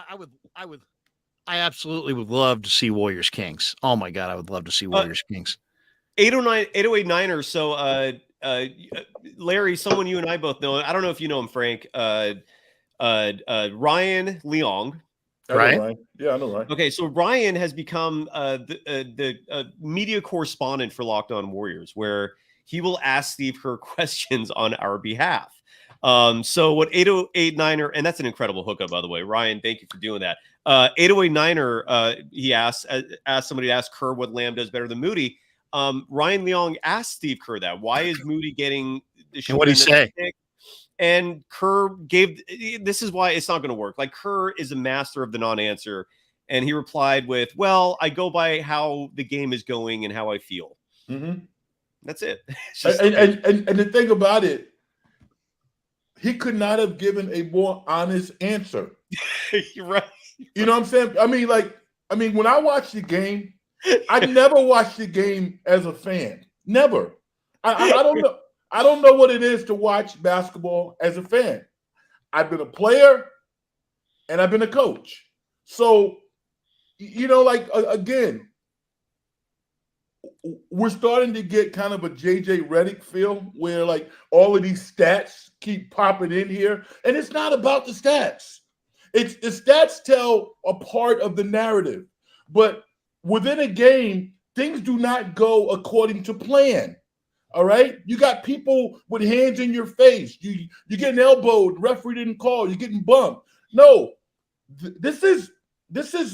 I absolutely would love to see Warriors Kings. Oh my God, I would love to see Warriors Kings. 808 Niners. So Larry, someone you and I both know. I don't know if you know him, Frank. Ryan Leong. Right? Yeah, I know Ryan. Okay, so Ryan has become the media correspondent for Locked On Warriors, where he will ask Steve Kerr questions on our behalf. So what 808 Niner, and that's an incredible hookup, by the way. Ryan, thank you for doing that. 808 Niner, he asked somebody to ask Kerr what Lamb does better than Moody. Ryan Leong asked Steve Kerr that. Why is Moody getting the and what did he say? And Kerr gave, this is why it's not going to work. Like, Kerr is a master of the non-answer. And he replied with, well, I go by how the game is going and how I feel. Mm-hmm. That's it. And the thing about it, he could not have given a more honest answer. You're right. You know what I'm saying? I mean, when I watch the game, I never watched the game as a fan. Never. I don't know. I don't know what it is to watch basketball as a fan. I've been a player and I've been a coach. So, again, we're starting to get kind of a JJ Redick feel where like all of these stats keep popping in here. And it's not about the stats. It's the stats tell a part of the narrative. But within a game, things do not go according to plan. All right, you got people with hands in your face. You're getting elbowed. The referee didn't call. You're getting bumped. No, this is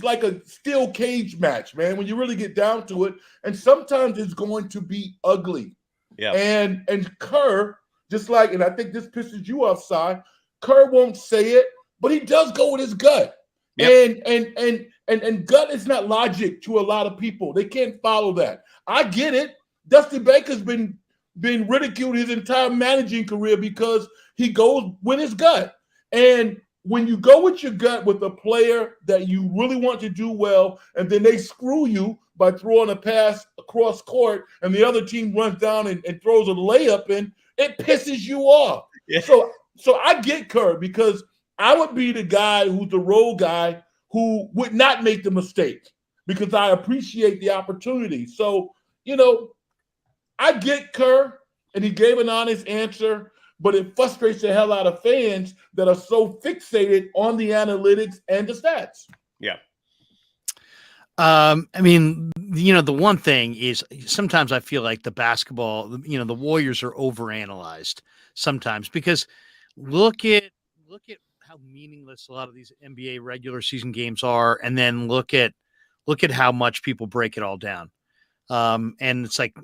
like a steel cage match, man. When you really get down to it, and sometimes it's going to be ugly. Yeah. And Kerr, just like, and I think this pisses you off, Si. Kerr won't say it, but he does go with his gut. Yep. And gut is not logic to a lot of people. They can't follow that. I get it. Dusty Baker's been ridiculed his entire managing career because he goes with his gut. And when you go with your gut with a player that you really want to do well, and then they screw you by throwing a pass across court and the other team runs down and throws a layup in, it pisses you off. Yeah. So I get Kerr because I would be the guy who's the role guy who would not make the mistake because I appreciate the opportunity. So, I get Kerr, and he gave an honest answer, but it frustrates the hell out of fans that are so fixated on the analytics and the stats. Yeah. I mean, the one thing is sometimes I feel like the basketball, the Warriors are overanalyzed sometimes because look at how meaningless a lot of these NBA regular season games are, and then look at how much people break it all down. And it's like,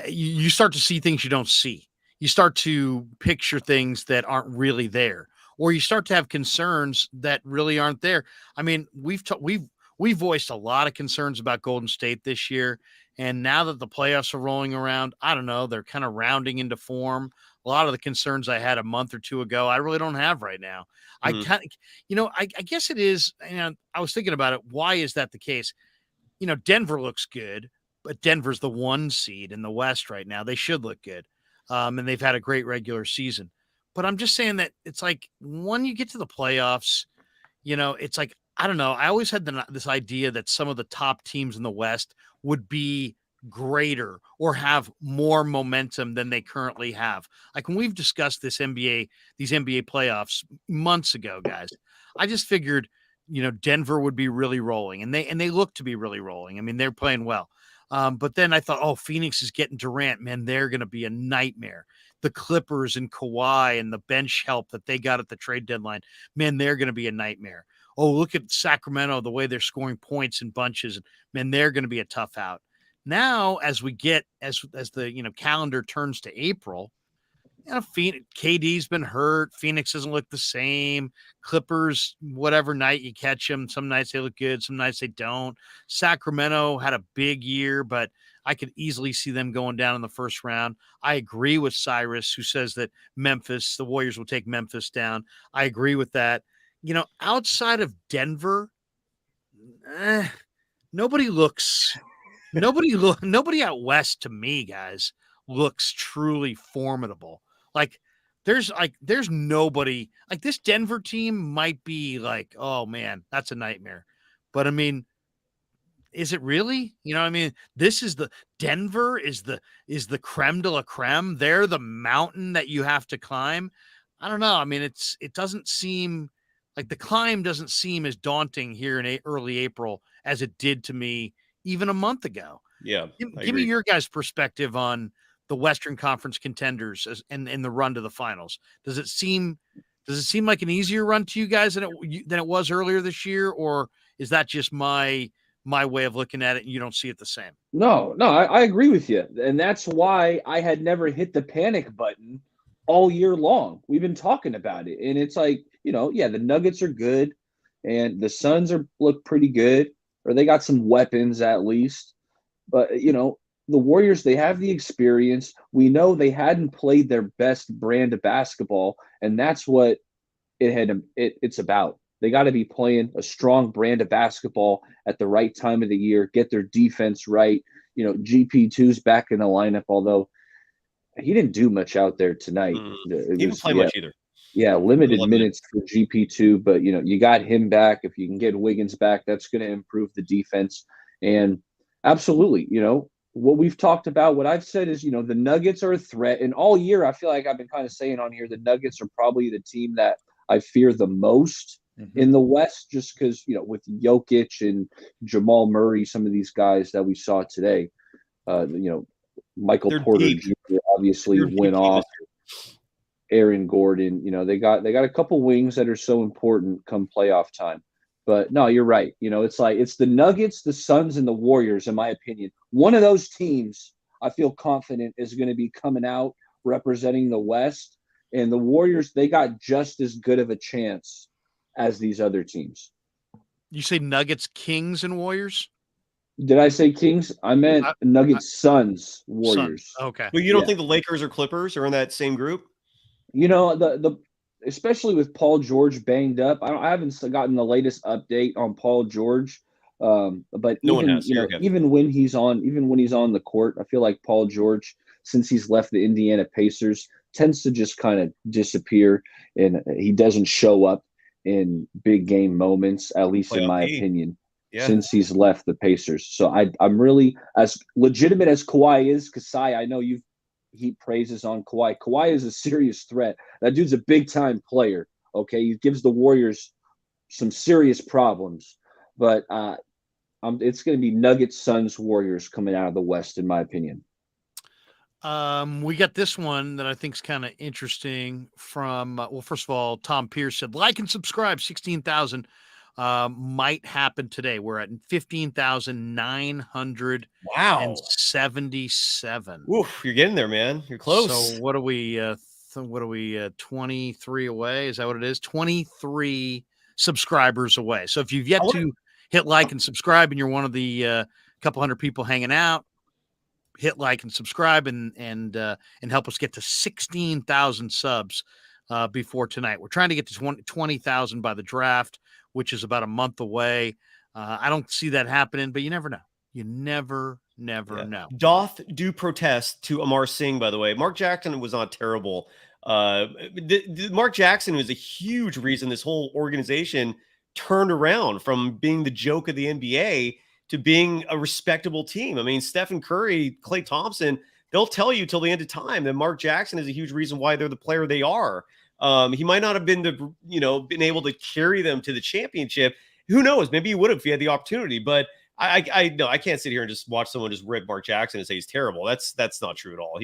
you start to see things you don't see. You start to picture things that aren't really there, or you start to have concerns that really aren't there. I mean, we've voiced a lot of concerns about Golden State this year, And now that the playoffs are rolling around, I don't know, they're kind of rounding into form. A lot of the concerns I had a month or two ago, I really don't have right now. I kind of, I guess it is, I was thinking about it. Why is that the case? Denver looks good, but Denver's the 1 seed in the West right now. They should look good. And they've had a great regular season. But I'm just saying that it's like when you get to the playoffs, it's like, I don't know. I always had this idea that some of the top teams in the West would be greater or have more momentum than they currently have. Like when we've discussed these NBA playoffs months ago, guys, I just figured, Denver would be really rolling, and they look to be really rolling. I mean, they're playing well. But then I thought, oh, Phoenix is getting Durant, man, they're going to be a nightmare. The Clippers and Kawhi and the bench help that they got at the trade deadline, man, they're going to be a nightmare. Oh, look at Sacramento, the way they're scoring points in bunches. Man, they're going to be a tough out. Now, as we get, as the, calendar turns to April, KD's been hurt. Phoenix doesn't look the same. Clippers, whatever night you catch them, some nights they look good, some nights they don't. Sacramento had a big year, but I could easily see them going down in the first round. I agree with Cyrus, who says that the Warriors will take Memphis down. I agree with that. Outside of Denver, nobody out west to me, guys, looks truly formidable. Like there's nobody like this Denver team might be like, oh man, that's a nightmare. But I mean, is it really? This is Denver is the creme de la creme. They're the mountain that you have to climb. I don't know. I mean, it doesn't seem like the climb doesn't seem as daunting here in early April as it did to me even a month ago. Yeah. Give me your guys' perspective on the Western Conference contenders and the run to the finals. Does it seem like an easier run to you guys than it was earlier this year, or is that just my way of looking at it and you don't see it the same? No, I agree with you. And that's why I had never hit the panic button all year long. We've been talking about it. And it's like, the Nuggets are good and the Suns look pretty good, or they got some weapons at least. But, the Warriors, they have the experience. We know they hadn't played their best brand of basketball, and that's what it's about. They got to be playing a strong brand of basketball at the right time of the year, get their defense right. GP2's back in the lineup, although he didn't do much out there tonight. He didn't play much either. Yeah, limited minutes for GP2, but, you got him back. If you can get Wiggins back, that's going to improve the defense. And absolutely, what we've talked about, what I've said is, the Nuggets are a threat. And all year, I feel like I've been kind of saying on here, the Nuggets are probably the team that I fear the most in the West, just because, with Jokic and Jamal Murray, some of these guys that we saw today, Michael Porter deep. Jr. obviously went off. Aaron Gordon, they got a couple wings that are so important come playoff time. But no, you're right. It's the Nuggets, the Suns, and the Warriors, in my opinion. One of those teams I feel confident is going to be coming out representing the West. And the Warriors, they got just as good of a chance as these other teams. You say Nuggets, Kings, and Warriors? Did I say Kings? I meant Nuggets, Suns, Warriors. Suns. Okay. But you don't think the Lakers or Clippers are in that same group? Especially with Paul George banged up. I haven't gotten the latest update on Paul George. But even when he's on the court, I feel like Paul George, since he's left the Indiana Pacers, tends to just kind of disappear, and he doesn't show up in big game moments, at least in my opinion, since he's left the Pacers. So I'm really, as legitimate as Kawhi is, Kasai, I know you've heaped praises on Kawhi. Kawhi is a serious threat. That dude's a big time player. Okay. He gives the Warriors some serious problems, but it's going to be Nuggets, Suns, Warriors coming out of the West, in my opinion. We got this one that I think is kind of interesting from, first of all, Tom Pierce said, like and subscribe, 16,000 might happen today. We're at 15,977. Oof, you're getting there, man. You're close. So what are we, 23 away? Is that what it is? 23 subscribers away. So if you've yet to hit like and subscribe and you're one of the couple hundred people hanging out, hit like and subscribe and help us get to 16,000 subs before tonight. We're trying to get to 20,000 by the draft, which is about a month away. I don't see that happening, but you never know. You never know. Doth do protest to Amar Singh, by the way. Mark Jackson was not terrible. Mark Jackson was a huge reason this whole organization turned around from being the joke of the NBA to being a respectable team. I mean, Stephen Curry, Klay Thompson, they'll tell you till the end of time that Mark Jackson is a huge reason why they're the player they are. He might not have been been able to carry them to the championship. Who knows? Maybe he would have if he had the opportunity, but I can't sit here and just watch someone just rip Mark Jackson and say he's terrible. That's not true at all.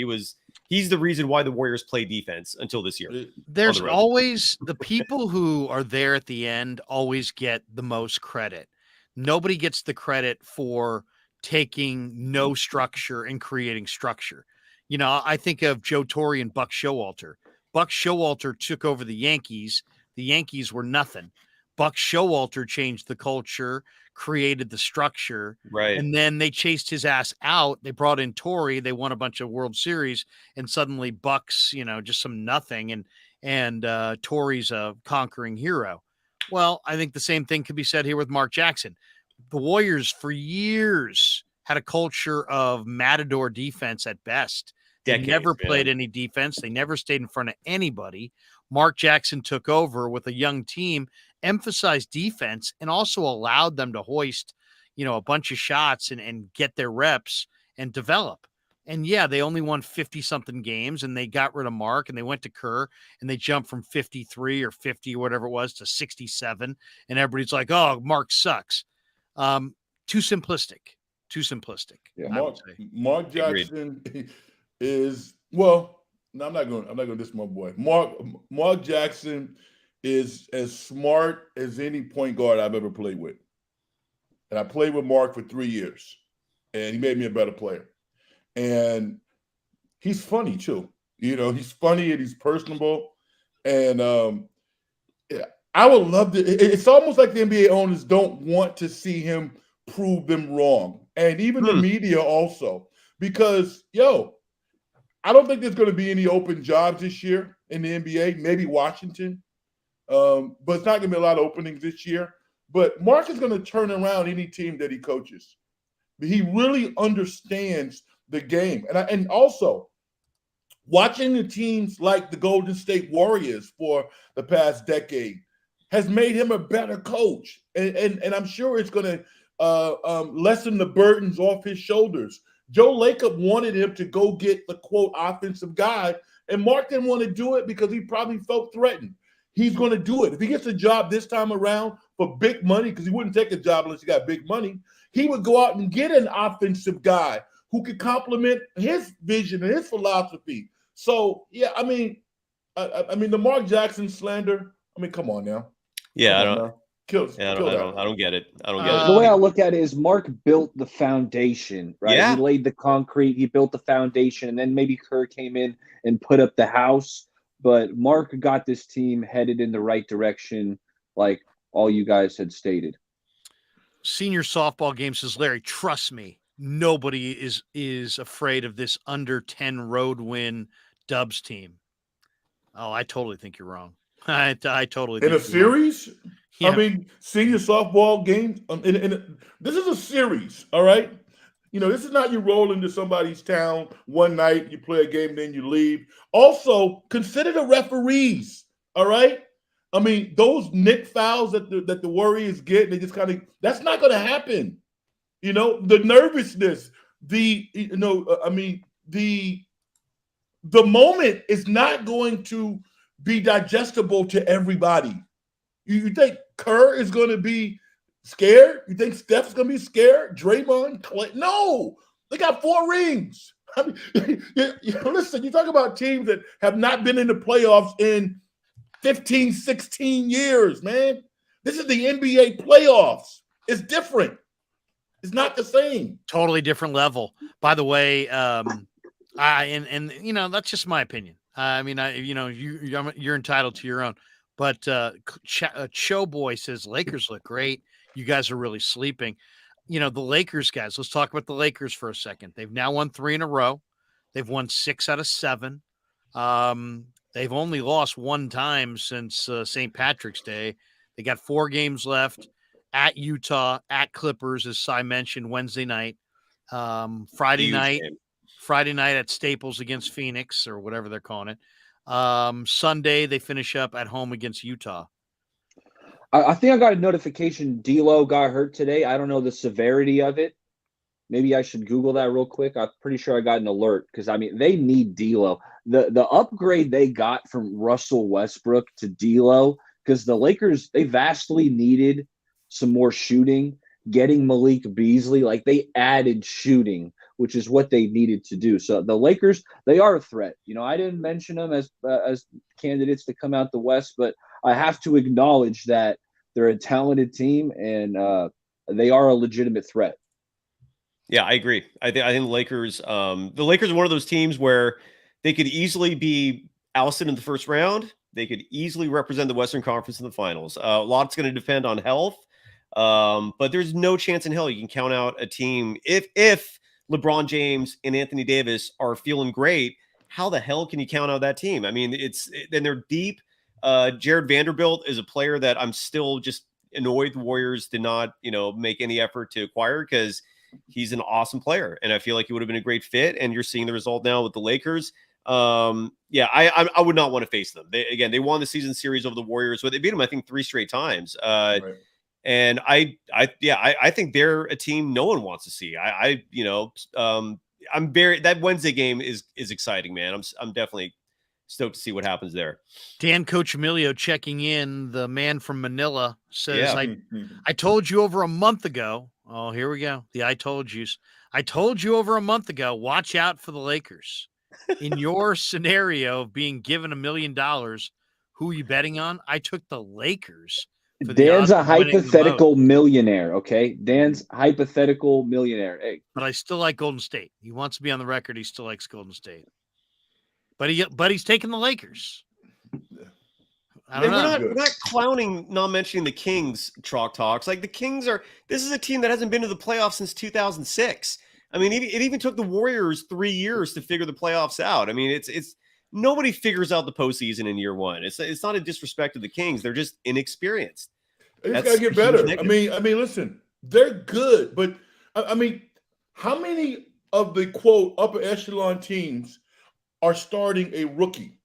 He's the reason why the Warriors play defense until this year. There's always the people who are there at the end always get the most credit. Nobody gets the credit for taking no structure and creating structure. You know, I think of Joe Torre and Buck Showalter. Buck Showalter took over the Yankees. The Yankees were nothing. Buck Showalter changed the culture, created the structure, right? And then they chased his ass out. They brought in Torrey. They won a bunch of World Series, and suddenly Buck's, just some nothing, and Torrey's a conquering hero. Well, I think the same thing could be said here with Mark Jackson. The Warriors for years had a culture of matador defense at best. They never played any defense. They never stayed in front of anybody. Mark Jackson took over with a young team, emphasized defense, and also allowed them to hoist, a bunch of shots and get their reps and develop. And yeah, they only won 50-something games, and they got rid of Mark, and they went to Kerr, and they jumped from 53 or 50 or whatever it was to 67. And everybody's like, oh, Mark sucks. Too simplistic. Yeah. Mark Jackson is, well, no, I'm not going to diss my boy. Mark Jackson is as smart as any point guard I've ever played with. And I played with Mark for 3 years, and he made me a better player. And he's funny too. He's funny and he's personable. And I would love to. It's almost like the NBA owners don't want to see him prove them wrong. And even the media also. Because, I don't think there's going to be any open jobs this year in the NBA, maybe Washington. But it's not going to be a lot of openings this year. But Mark is going to turn around any team that he coaches. He really understands the game. And also, watching the teams like the Golden State Warriors for the past decade has made him a better coach. And I'm sure it's going to lessen the burdens off his shoulders. Joe Lacob wanted him to go get the, quote, offensive guy, and Mark didn't want to do it because he probably felt threatened. He's going to do it. If he gets a job this time around for big money, because he wouldn't take a job unless he got big money, he would go out and get an offensive guy who could complement his vision and his philosophy. So, yeah, I mean, the Mark Jackson slander, come on now. Yeah, I don't get it. I don't get it. The way I look at it is Mark built the foundation, right? Yeah. He laid the concrete, he built the foundation, and then maybe Kerr came in and put up the house. But Mark got this team headed in the right direction, like all you guys had stated. Senior softball game, says Larry, trust me, nobody is afraid of this under 10 road win Dubs team. Oh, I totally think you're wrong. I totally think in a series. Yeah. Senior softball game. This is a series, all right. This is not you roll into somebody's town one night, you play a game, then you leave. Also, consider the referees, all right. Those nick fouls that the Warriors get, they just that's not going to happen. The nervousness, the moment is not going to be digestible to everybody. You think Kerr is going to be scared? You think Steph's going to be scared? Draymond, Clay? No, they got 4 rings. Listen, you talk about teams that have not been in the playoffs in 15, 16 years, man. This is the NBA playoffs. It's different. It's not the same. Totally different level. By the way, that's just my opinion. You're entitled to your own. But Cho Boy says Lakers look great. You guys are really sleeping. the Lakers guys, let's talk about the Lakers for a second. They've now won 3 in a row. They've won 6 out of 7. They've only lost 1 time since St. Patrick's Day. They got 4 games left at Utah, at Clippers, as Cy mentioned, Wednesday night. Friday night at Staples against Phoenix, or whatever they're calling it. Sunday, they finish up at home against Utah. I think I got a notification D'Lo got hurt today. I don't know the severity of it. Maybe I should Google that real quick. I'm pretty sure I got an alert because, I mean, they need D'Lo. The upgrade they got from Russell Westbrook to D'Lo, because the Lakers, they vastly needed some more shooting. Getting Malik Beasley, like, they added shooting, which is what they needed to do. So the Lakers, they are a threat. I didn't mention them as candidates to come out the West, but I have to acknowledge that they're a talented team and they are a legitimate threat. Yeah, I agree. I think the Lakers are one of those teams where they could easily be ousted in the first round. They could easily represent the Western Conference in the finals. A lot's going to depend on health. But there's no chance in hell you can count out a team. If LeBron James and Anthony Davis are feeling great, how the hell can you count out that team? I mean, then they're deep. Jared Vanderbilt is a player that I'm still just annoyed the Warriors did not, make any effort to acquire, because he's an awesome player. And I feel like he would have been a great fit. And you're seeing the result now with the Lakers. Yeah, I would not want to face them. They won the season series over the Warriors, but they beat them, I think, 3 straight times. Right. And I think they're a team no one wants to see. I'm that Wednesday game is exciting, man. I'm definitely stoked to see what happens there. Dan Coach Emilio checking in. The man from Manila says, I told you over a month ago. Oh, here we go. The I told yous. I told you over a month ago, watch out for the Lakers. In your scenario of being given $1 million, who are you betting on? I took the Lakers. Dan's a hypothetical millionaire, okay? Dan's hypothetical millionaire. Hey. But I still like Golden State. He wants to be on the record. He still likes Golden State. But he's taking the Lakers. I don't know. We're not clowning, not mentioning the Kings chalk talks. Like, the Kings this is a team that hasn't been to the playoffs since 2006. I mean, it even took the Warriors 3 years to figure the playoffs out. I mean, it's nobody figures out the postseason in year one. It's not a disrespect to the Kings. They're just inexperienced. It's got to get better. I mean, listen, they're good, but I mean, how many of the quote upper echelon teams are starting a rookie?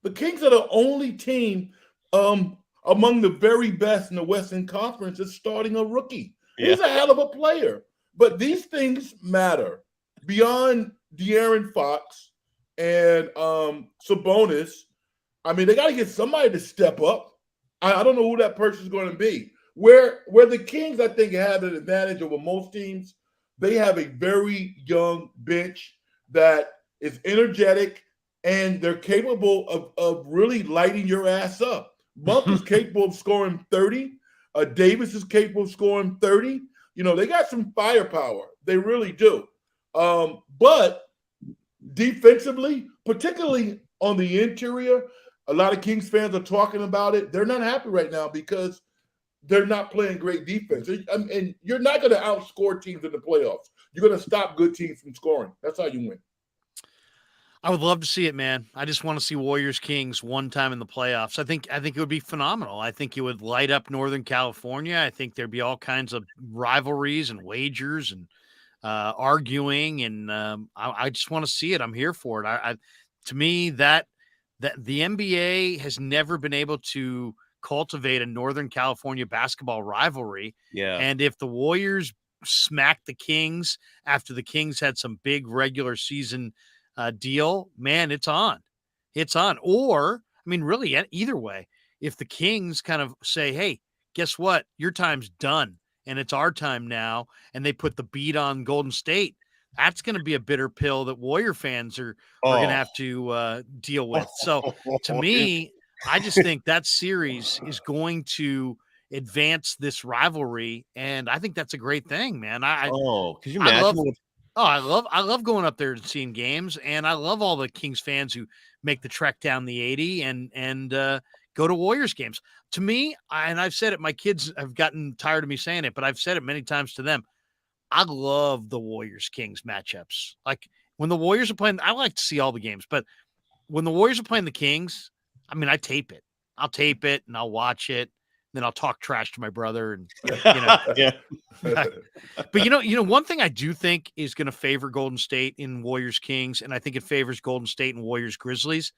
The Kings are the only team among the very best in the Western Conference that's starting a rookie. Yeah. He's a hell of a player, but these things matter beyond De'Aaron Fox and Sabonis. I mean, they got to get somebody to step up. I don't know who that person is going to be. Where the Kings, I think, have an advantage over most teams, they have a very young bench that is energetic, and they're capable of really lighting your ass up. Monk is capable of scoring 30. Davis is capable of scoring 30. They got some firepower. They really do. But defensively, particularly on the interior, a lot of Kings fans are talking about it. They're not happy right now because they're not playing great defense. And you're not going to outscore teams in the playoffs. You're going to stop good teams from scoring. That's how you win. I would love to see it, man. I just want to see Warriors Kings one time in the playoffs. I think it would be phenomenal. I think it would light up Northern California. I think there'd be all kinds of rivalries and wagers and arguing, and I just want to see it. I'm here for it. To me, that the NBA has never been able to cultivate a Northern California basketball rivalry. Yeah. And if the Warriors smacked the Kings after the Kings had some big regular season deal, man, it's on. Or, I mean, really, either way, if the Kings kind of say, hey, guess what? Your time's done and it's our time now, and they put the beat on Golden State, that's going to be a bitter pill that Warrior fans are going to have to deal with. So to me, I just think that series is going to advance this rivalry, and I think that's a great thing, man. Could you imagine? I love going up there and seeing games, and I love all the Kings fans who make the trek down the 80 and go to Warriors games. To me, and I've said it, my kids have gotten tired of me saying it, but I've said it many times to them. I love the Warriors Kings matchups. Like when the Warriors are playing, I like to see all the games, but when the Warriors are playing the Kings, I mean, I tape it. I'll tape it and I'll watch it. Then I'll talk trash to my brother and Yeah. But one thing I do think is going to favor Golden State in Warriors Kings, and I think it favors Golden State and Warriors Grizzlies,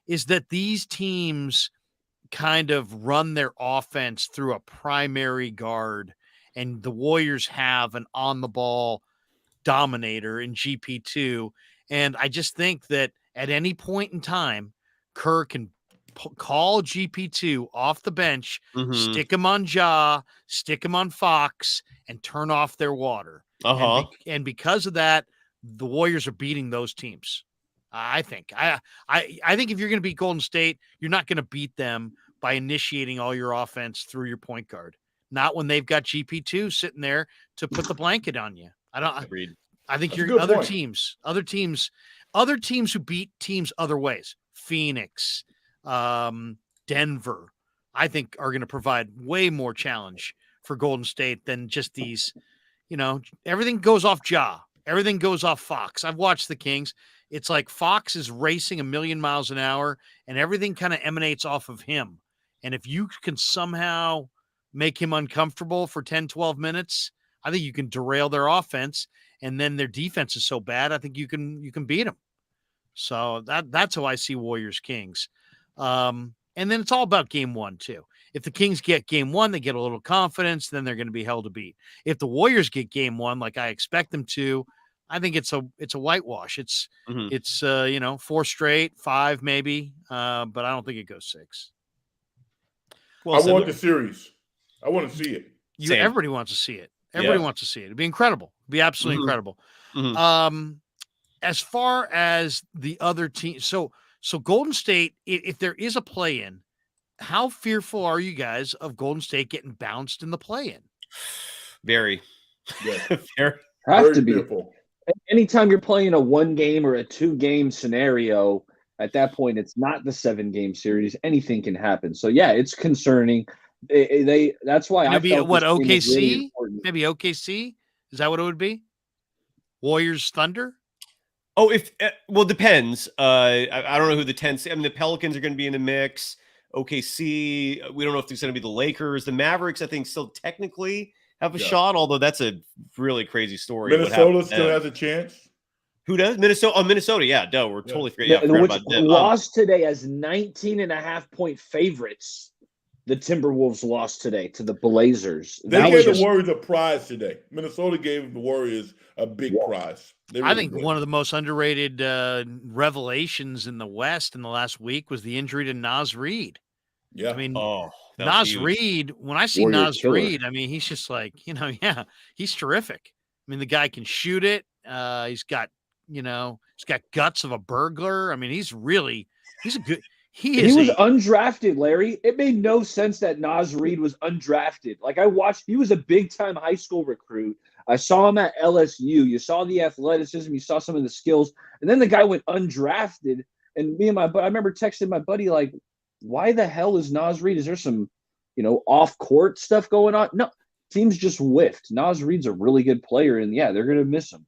is that these teams kind of run their offense through a primary guard, and the Warriors have an on-the-ball dominator in GP2. And I just think that at any point in time, Kerr can call GP2 off the bench, stick him on Ja, stick him on Fox, and turn off their water. And because of that, the Warriors are beating those teams. I think. I think if you're going to beat Golden State, you're not going to beat them by initiating all your offense through your point guard. Not when they've got GP2 sitting there to put the blanket on you. Agreed. I think That's a you're good point. other teams who beat teams other ways. Phoenix, Denver, I think are going to provide way more challenge for Golden State than just these, everything goes off Ja. Everything goes off Fox. I've watched the Kings. It's like Fox is racing a million miles an hour and everything kind of emanates off of him. And if you can somehow make him uncomfortable for 10, 12 minutes, I think you can derail their offense. And then their defense is so bad, I think you can beat them. So that's how I see Warriors Kings. And then it's all about game one too. If the Kings get game one, they get a little confidence, then they're going to be hell to beat. If the Warriors get game one, like I expect them to, I think it's a whitewash. It's 4 straight, 5 maybe, but I don't think it goes 6. Well, I want the series. I want to see it. Everybody wants to see it. Everybody wants to see it. It'd be incredible. It'd be absolutely incredible. As far as the other team, so Golden State, if there is a play-in, how fearful are you guys of Golden State getting bounced in the play-in? Very. Yeah. Have to be. Fearful. Anytime you're playing a 1-game or a 2-game scenario, at that point, it's not the 7-game series. Anything can happen. So yeah, it's concerning. That's why maybe I felt what OKC? Really maybe OKC? Is that what it would be? Warriors Thunder? Oh, depends. I don't know who the 10. I mean, the Pelicans are going to be in the mix. OKC. We don't know if there's going to be the Lakers. The Mavericks, I think, still technically have a shot. Although that's a really crazy story. Minnesota still has a chance. Who does? Minnesota? Oh, Minnesota. Yeah, we're totally forgetting. Which lost today as 19.5-point favorites. The Timberwolves lost today to the Blazers. They gave the Warriors a prize today. Minnesota gave the Warriors a big prize. I think one of the most underrated revelations in the West in the last week was the injury to Naz Reid. Yeah. I mean, Naz Reid, when I see Naz Reid, I mean, he's just like, he's terrific. I mean, the guy can shoot it. He's got guts of a burglar. I mean, he's a good. He was undrafted, Larry. It made no sense that Naz Reid was undrafted. Like he was a big-time high school recruit. I saw him at LSU. You saw the athleticism. You saw some of the skills. And then the guy went undrafted. And I remember texting my buddy, like, why the hell is Naz Reid? Is there some, off-court stuff going on? No, teams just whiffed. Naz Reid's a really good player, and, yeah, they're going to miss him.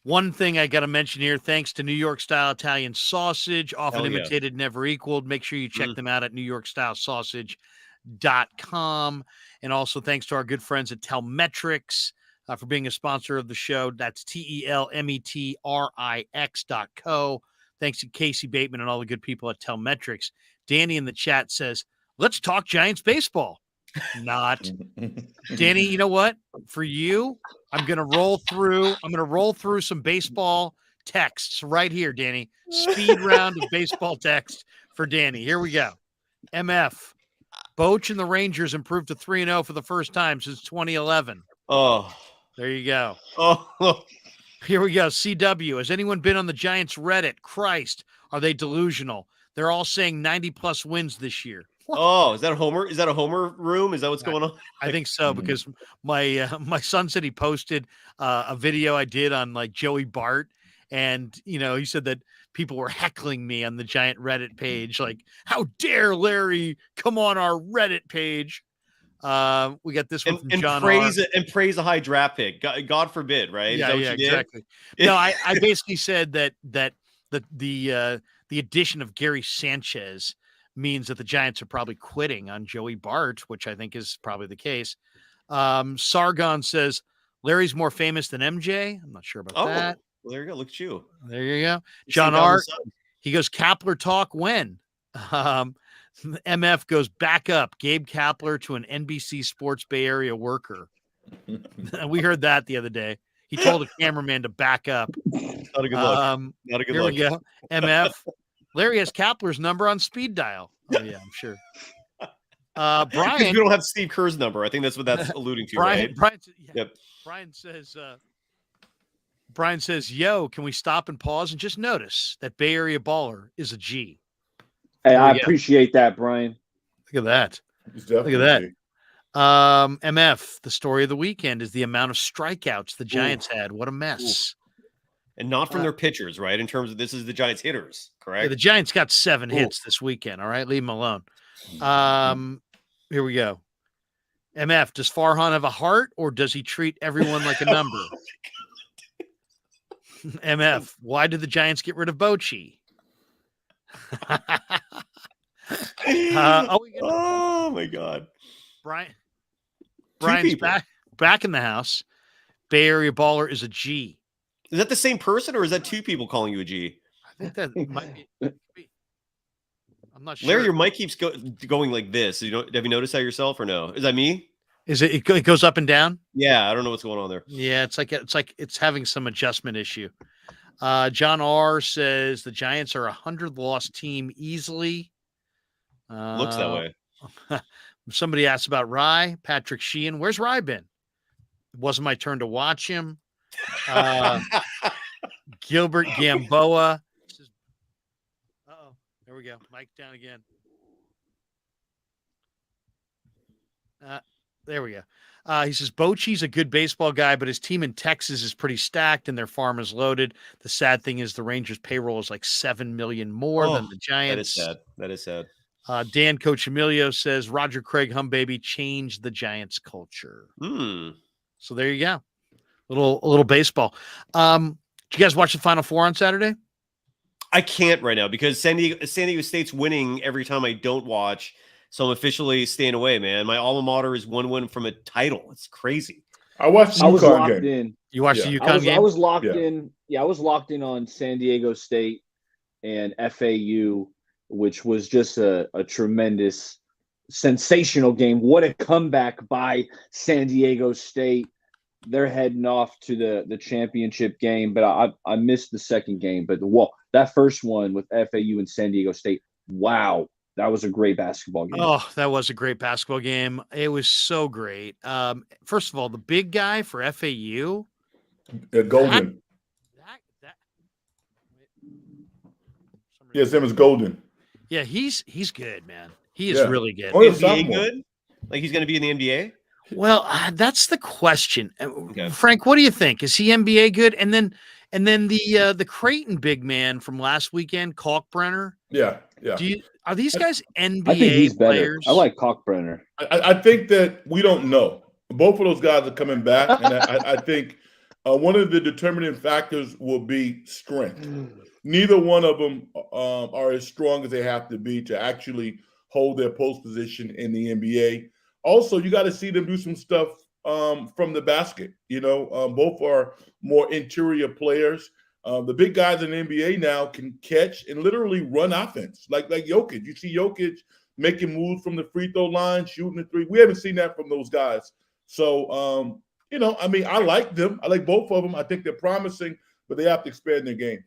One thing I got to mention here, thanks to New York Style Italian Sausage, often imitated, never equaled. Make sure you check them out at NewYorkStyleSausage.com. And also thanks to our good friends at Telmetrics for being a sponsor of the show. That's TELMETRIX.co. Thanks to Casey Bateman and all the good people at Telmetrics. Danny in the chat says, let's talk Giants baseball. Not. Danny, you know what? For you, I'm going to roll through some baseball texts right here, Danny. Speed round of baseball text for Danny. Here we go. MF. Boch and the Rangers improved to 3-0 for the first time since 2011. Oh. There you go. Oh. Here we go. CW. Has anyone been on the Giants Reddit? Christ, are they delusional? They're all saying 90-plus wins this year. What? Oh, is that a homer? Is that a homer room? Is that what's going on? I think so, because my son said he posted a video I did on like Joey Bart, and he said that people were heckling me on the Giant Reddit page, like, "How dare Larry come on our Reddit page?" We got this one from John praise R. and praise a high draft pick. God forbid, right? Is Yeah, that what yeah, you did? exactly. No, I basically said that the addition of Gary Sanchez means that the Giants are probably quitting on Joey Bart, which I think is probably the case. Sargon says Larry's more famous than MJ. I'm not sure about that. Well, there you go. Look at you. There you go. You John see down the R. sun. He goes, Kapler talk when? MF goes, back up. Gabe Kapler to an NBC Sports Bay Area worker. We heard that the other day. He told a cameraman to back up. Not a good look. Not a good Here look. we go. MF. Larry has Kapler's number on speed dial. Oh, yeah, I'm sure. Brian. You don't have Steve Kerr's number. I think that's what that's alluding to, right? Yep. Brian says, yo, can we stop and pause and just notice that Bay Area baller is a G? Hey, I appreciate that, Brian. Look at that. Look at that. MF, the story of the weekend is the amount of strikeouts the Giants had. What a mess. And not from their pitchers, right? In terms of this is the Giants hitters, correct? Yeah, the Giants got 7 hits this weekend. All right, leave them alone. Here we go. MF, does Farhan have a heart or does he treat everyone like a number? MF, why did the Giants get rid of Bochy? Oh my God. Brian's back in the house. Bay Area baller is a G. Is that the same person or is that two people calling you a G? I think that might be. I'm not sure. Larry, your mic keeps going like this. Have you noticed that yourself or no? Is that me? Is it goes up and down? Yeah, I don't know what's going on there. Yeah, it's like it's having some adjustment issue. John R says the Giants are a 100-loss team easily. Looks that way. Somebody asked about Rye. Patrick Sheehan. Where's Rye been? It wasn't my turn to watch him. Gilbert Gamboa. Uh-oh. There we go. Mike down again. There we go. He says, Bochy's a good baseball guy, but his team in Texas is pretty stacked and their farm is loaded. The sad thing is the Rangers payroll is like $7 million more than the Giants. That is sad. Dan Coach Emilio says, Roger Craig Humbaby changed the Giants culture. So there you go. A little baseball. Did you guys watch the Final Four on Saturday? I can't right now because San Diego State's winning every time I don't watch. So I'm officially staying away, man. My alma mater is one win from a title. It's crazy. I watched the UConn game. You watched the UConn game? I was locked in. Yeah, I was locked in on San Diego State and FAU, which was just a tremendous, sensational game. What a comeback by San Diego State. They're heading off to the championship game, but I missed the second game. But that first one with FAU and San Diego State, wow. That was a great basketball game. Oh, that was a great basketball game. It was so great. First of all, the big guy for FAU. Golden. His name is Golden. Yeah, he's good, man. He is really good. Is he good? Like he's going to be in the NBA? Well, that's the question. Okay. Frank, what do you think? Is he NBA good? And then the Creighton big man from last weekend, Kalkbrenner. Yeah. Are these guys NBA I think he's players? Better. I like Kalkbrenner. I think that we don't know. Both of those guys are coming back, and I think one of the determining factors will be strength. Neither one of them are as strong as they have to be to actually hold their post position in the NBA. Also, you got to see them do some stuff from the basket. Both are more interior players. The big guys in the NBA now can catch and literally run offense, like Jokic. You see Jokic making moves from the free throw line, shooting the three. We haven't seen that from those guys. So, I like them. I like both of them. I think they're promising, but they have to expand their games.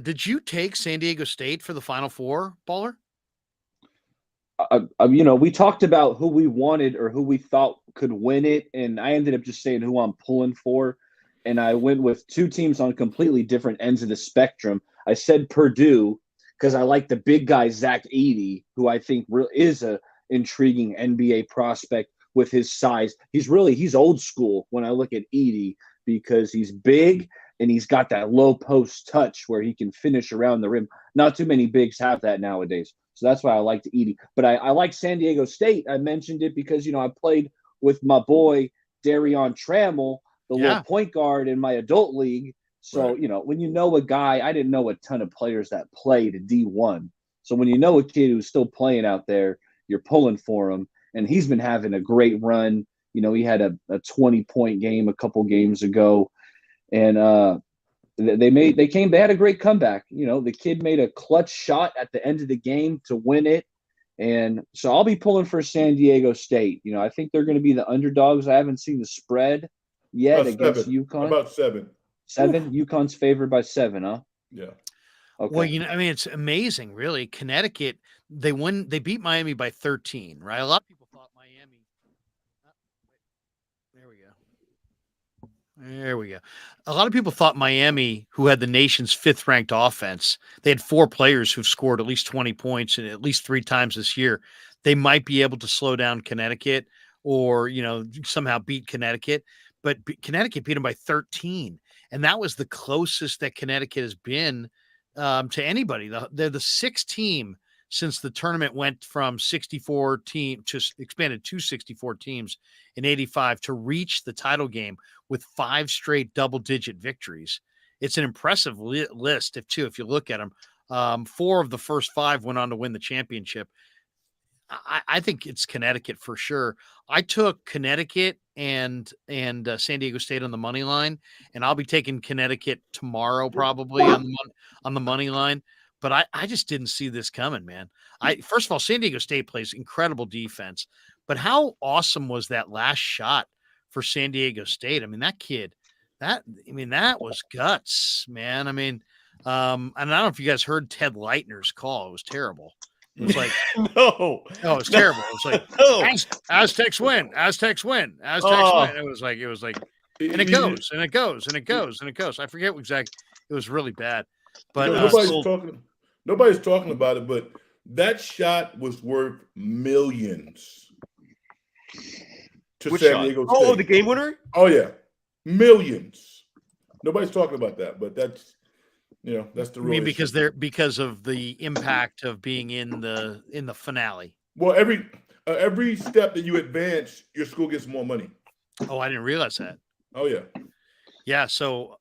Did you take San Diego State for the Final Four, Baller? We talked about who we wanted or who we thought could win it, and I ended up just saying who I'm pulling for. And I went with two teams on completely different ends of the spectrum. I said Purdue because I like the big guy, Zach Edey, who I think is a intriguing NBA prospect with his size. He's old school when I look at Edey because he's big and he's got that low post touch where he can finish around the rim. Not too many bigs have that nowadays. So that's why I like Edey. But I like San Diego State. I mentioned it because, I played with my boy Darion Trammell, the little point guard in my adult league. So, right. When you know a guy, I didn't know a ton of players that played D1. So when you know a kid who's still playing out there, you're pulling for him. And he's been having a great run. He had a 20-point game a couple games ago. And they had a great comeback. The kid made a clutch shot at the end of the game to win it. And so I'll be pulling for San Diego State. I think they're going to be the underdogs. I haven't seen the spread yet against UConn. About 7. 7? UConn's favored by 7, huh? Yeah. Okay. Well, it's amazing, really. Connecticut, they beat Miami by 13, right? A lot of people thought Miami. There we go. A lot of people thought Miami, who had the nation's 5th ranked offense, they had 4 players who've scored at least 20 points and at least 3 times this year. They might be able to slow down Connecticut or, somehow beat Connecticut. But Connecticut beat them by 13. And that was the closest that Connecticut has been to anybody. They're the 6th team since the tournament went from 64 team to expanded to 64 teams in 85 to reach the title game with 5 straight double-digit victories. It's an impressive list if you look at them. 4 of the first 5 went on to win the championship. I think it's Connecticut for sure. I took Connecticut and San Diego State on the money line, and I'll be taking Connecticut tomorrow probably on the money line. But I just didn't see this coming, man. First of all, San Diego State plays incredible defense, but how awesome was that last shot for San Diego State? I mean, that kid, that was guts, man. And I don't know if you guys heard Ted Leitner's call. It was terrible. It was like, no, it was terrible. It was like, no. Aztecs win. Aztecs win. Aztecs win. It was like, and it goes, and it goes, and it goes, and it goes. I forget exactly. It was really bad. But nobody's talking about it, but that shot was worth millions to San Diego State. Oh, the game winner? Oh yeah. Millions. Nobody's talking about that, but that's that's the real issue. because of the impact of being in the finale. Well, every step that you advance, your school gets more money. Oh, I didn't realize that. Oh yeah. Yeah, so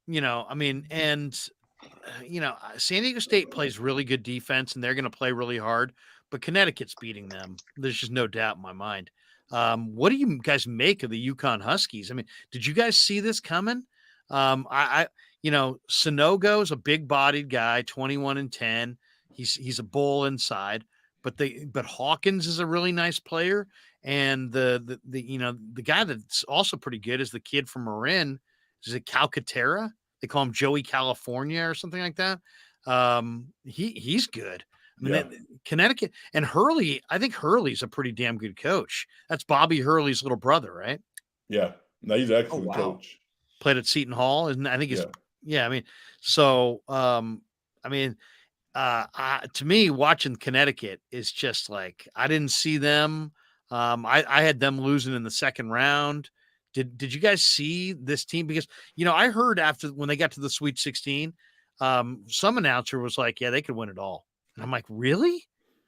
San Diego State plays really good defense, and they're going to play really hard. But Connecticut's beating them. There's just no doubt in my mind. What do you guys make of the UConn Huskies? I mean, did you guys see this coming? Sanogo's a big-bodied guy, 21-10. He's a bull inside, but Hawkins is a really nice player, and the guy that's also pretty good is the kid from Marin. Is it Calcaterra? They call him Joey California or something like that. He's good. Connecticut and Hurley. I think Hurley's a pretty damn good coach. That's Bobby Hurley's little brother, right? Yeah. No, he's actually a coach. Played at Seton Hall, and I think he's to me, watching Connecticut is just like, I didn't see them. I had them losing in the second round. Did you guys see this team? Because, I heard after when they got to the Sweet 16, some announcer was like, yeah, they could win it all. And I'm like, really?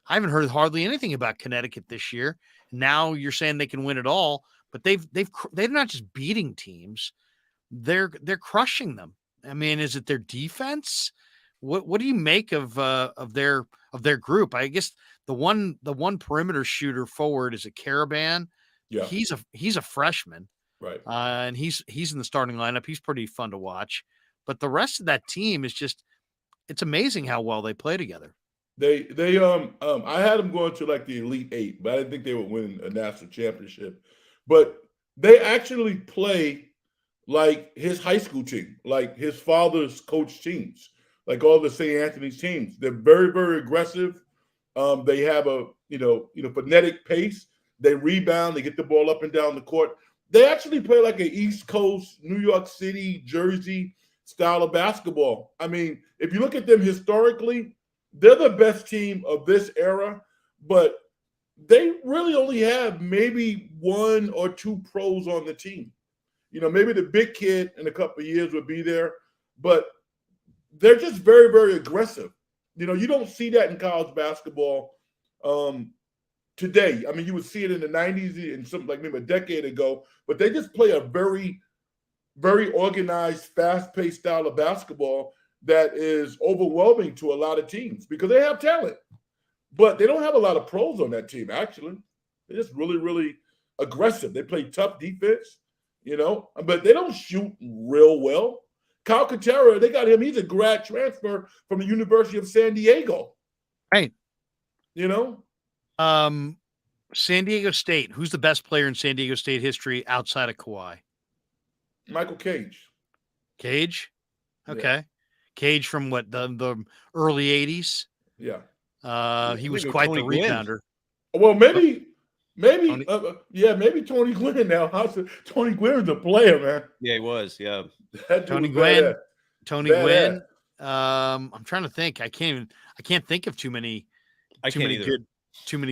I haven't heard hardly anything about Connecticut this year. Now you're saying they can win it all, but they're not just beating teams. They're crushing them. I mean, is it their defense? What do you make of their group? I guess the one perimeter shooter forward is a Caravan. Yeah, he's a freshman, right? And he's in the starting lineup. He's pretty fun to watch. But the rest of that team is it's amazing how well they play together. They I had them going to like the Elite 8, but I didn't think they would win a national championship. But they actually play like his high school team, like his father's coach teams, like all the St. Anthony's teams. They're very, very aggressive. They have a phonetic pace. They rebound. They get the ball up and down the court. They actually play like an East Coast, New York City, Jersey style of basketball. I mean, if you look at them historically, they're the best team of this era, but they really only have maybe 1 or 2 pros on the team. Maybe the big kid in a couple of years would be there. but they're just very, very aggressive. You know, you don't see that in college basketball today. I mean, you would see it in the 90s and something like maybe a decade ago, but they just play a very, very organized, fast-paced style of basketball that is overwhelming to a lot of teams because they have talent. But they don't have a lot of pros on that team, actually. They're just really, really aggressive. They play tough defense, you know, but they don't shoot real well. Kyle Kutera, they got him. He's a grad transfer from the University of San Diego. Right. You know? San Diego State. Who's the best player in San Diego State history outside of Kawhi? Michael Cage. Cage? Okay. Yeah. Cage from what, the early 80s? Yeah. He was quite the rebounder. Well, maybe Tony Gwynn now. Tony Gwynn's a player, man. Yeah, he was. Yeah. Tony Gwynn. I'm trying to think. I can't think of too many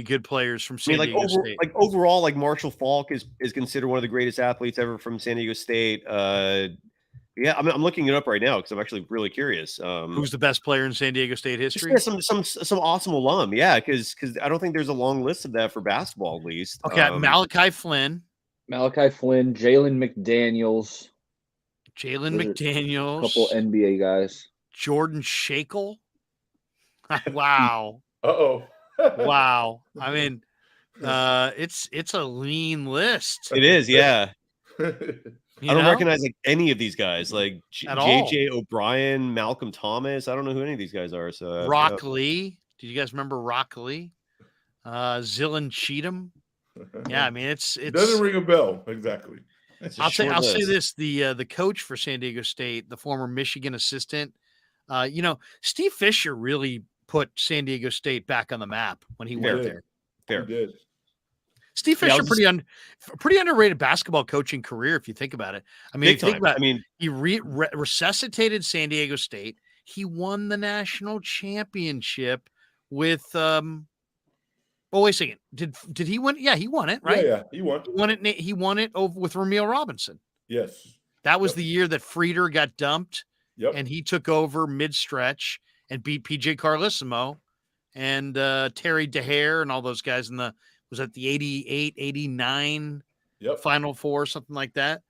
good players from San Diego State. Like overall, like Marshall Faulk is considered one of the greatest athletes ever from San Diego State. Yeah, I'm looking it up right now because I'm actually really curious. Who's the best player in San Diego State history? Yeah, some awesome alum. Yeah, because I don't think there's a long list of that for basketball, at least. Okay, Malachi Flynn, Jalen McDaniels, a couple NBA guys, Jordan Shackle. Wow. Uh-oh. Wow. I mean, it's a lean list. It is, yeah. I don't recognize like any of these guys, like JJ O'Brien, Malcolm Thomas. I don't know who any of these guys are. So Rock Lee. Did you guys remember Rock Lee? Zillin Cheatham. Yeah, I mean it doesn't ring a bell exactly. I'll say this: the coach for San Diego State, the former Michigan assistant, Steve Fisher really put San Diego State back on the map when he went there. Fair. He did. Steve Fisher, pretty underrated basketball coaching career, if you think about it. I mean, he resuscitated San Diego State. He won the national championship with. Oh, wait a second. Did he win? Yeah, he won it, right? Yeah, he won. He won it over with Ramil Robinson. Yes, that was the year that Frieder got dumped, and he took over mid-stretch and beat PJ Carlissimo and Terry DeHare and all those guys in the. Was that the 88, 89 Final Four, something like that?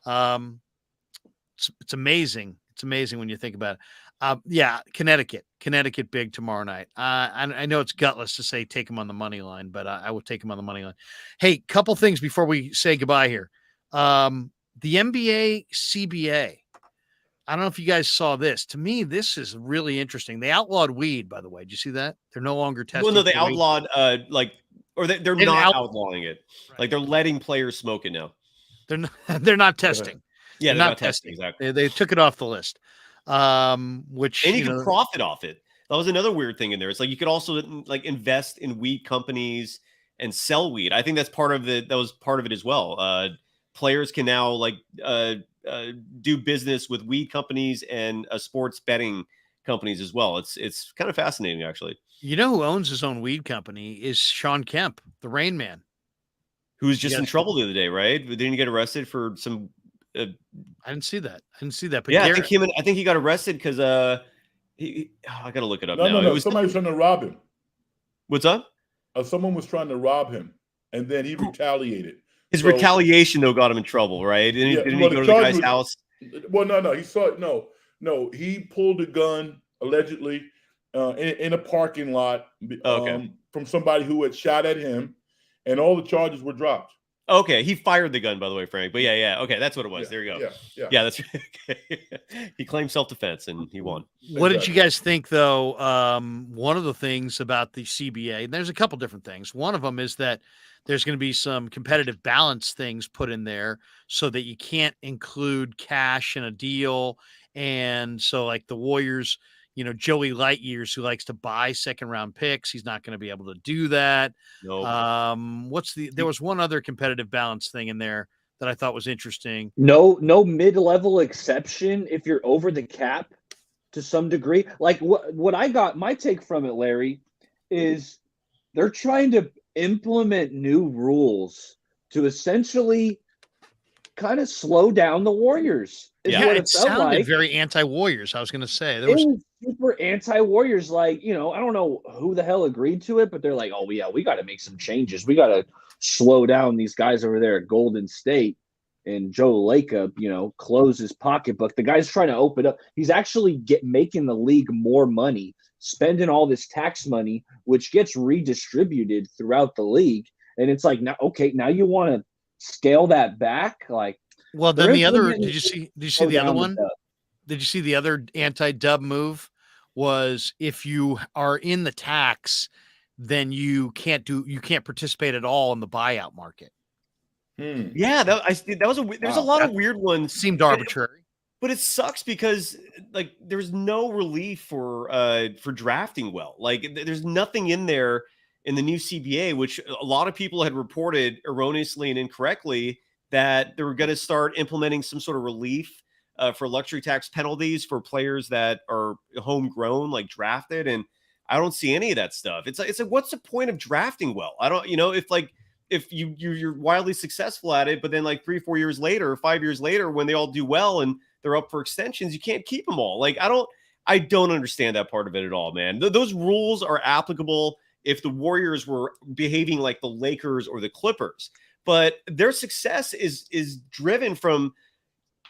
It's amazing. It's amazing when you think about it. Connecticut big tomorrow night. I know it's gutless to say take them on the money line, but I will take them on the money line. Hey, couple things before we say goodbye here. The NBA CBA. I don't know if you guys saw this. To me, this is really interesting. They outlawed weed, by the way. Did you see that? They're no longer testing. Well, no, they outlawed or they're not outlawing it. Right. Like they're letting players smoke it now. They're not testing. Yeah, they're not testing. Exactly. They took it off the list. Which and you can profit off it. That was another weird thing in there. It's like you could also like invest in weed companies and sell weed. I think that's part of that was part of it as well. Players can now do business with weed companies and sports betting companies as well. It's kind of fascinating, actually. You know who owns his own weed company is Sean Kemp, the Rain Man, who's just in trouble the other day, right? Didn't he get arrested for some? I didn't see that. But yeah, I think he got arrested because I got to look it up now. No. Somebody was trying to rob him. What's up? Someone was trying to rob him, and then he retaliated. His retaliation though got him in trouble, right? Didn't he go to the guy's house? Well, no. He saw no. He pulled a gun allegedly in a parking lot from somebody who had shot at him, and all the charges were dropped. Okay, he fired the gun, by the way, Frank. But yeah. Okay, that's what it was. There you go. Yeah, that's okay. He claimed self-defense and he won. What did you guys think, though? One of the things about the CBA, and there's a couple different things. One of them is that there's going to be some competitive balance things put in there so that you can't include cash in a deal. And so, like the Warriors, Joey Lightyears, who likes to buy second-round picks, he's not going to be able to do that. No. There was one other competitive balance thing in there that I thought was interesting. No mid-level exception if you're over the cap to some degree. Like what I got, my take from it, Larry, is they're trying to implement new rules to essentially kind of slow down the Warriors. is Yeah, what it it felt sounded like. very anti-Warriors. I was going to say there It was was super anti-Warriors. Like, you know, I don't know who the hell agreed to it, but they're like, oh, yeah, we got to make some changes. We got to slow down these guys over there at Golden State. And Joe Lacob, you know, close his pocketbook. The guy's trying to open up. He's actually making the league more money, spending all this tax money, which gets redistributed throughout the league. And it's like, now, okay, now you want to scale that back? Like, well. they're Then the other, implementing did you see slow the other down the one? dub. Did you see the other anti-dub move? Was if you are in the tax, then you can't participate at all in the buyout market. Yeah, that was there's a Wow. lot of weird ones. Seemed arbitrary. But it sucks because like there's no relief for drafting well. Like there's nothing in there in the new CBA, which a lot of people had reported erroneously and incorrectly that they were going to start implementing some sort of relief for luxury tax penalties for players that are homegrown, like drafted. And I don't see any of that stuff. It's like what's the point of drafting well? I don't, you know, if you're wildly successful at it, but then like 3-4 years later, 5 years later, when they all do well and they're up for extensions, you can't keep them all. Like I don't understand that part of it at all, man. Those rules are applicable if the Warriors were behaving like the Lakers or the Clippers, but their success is driven from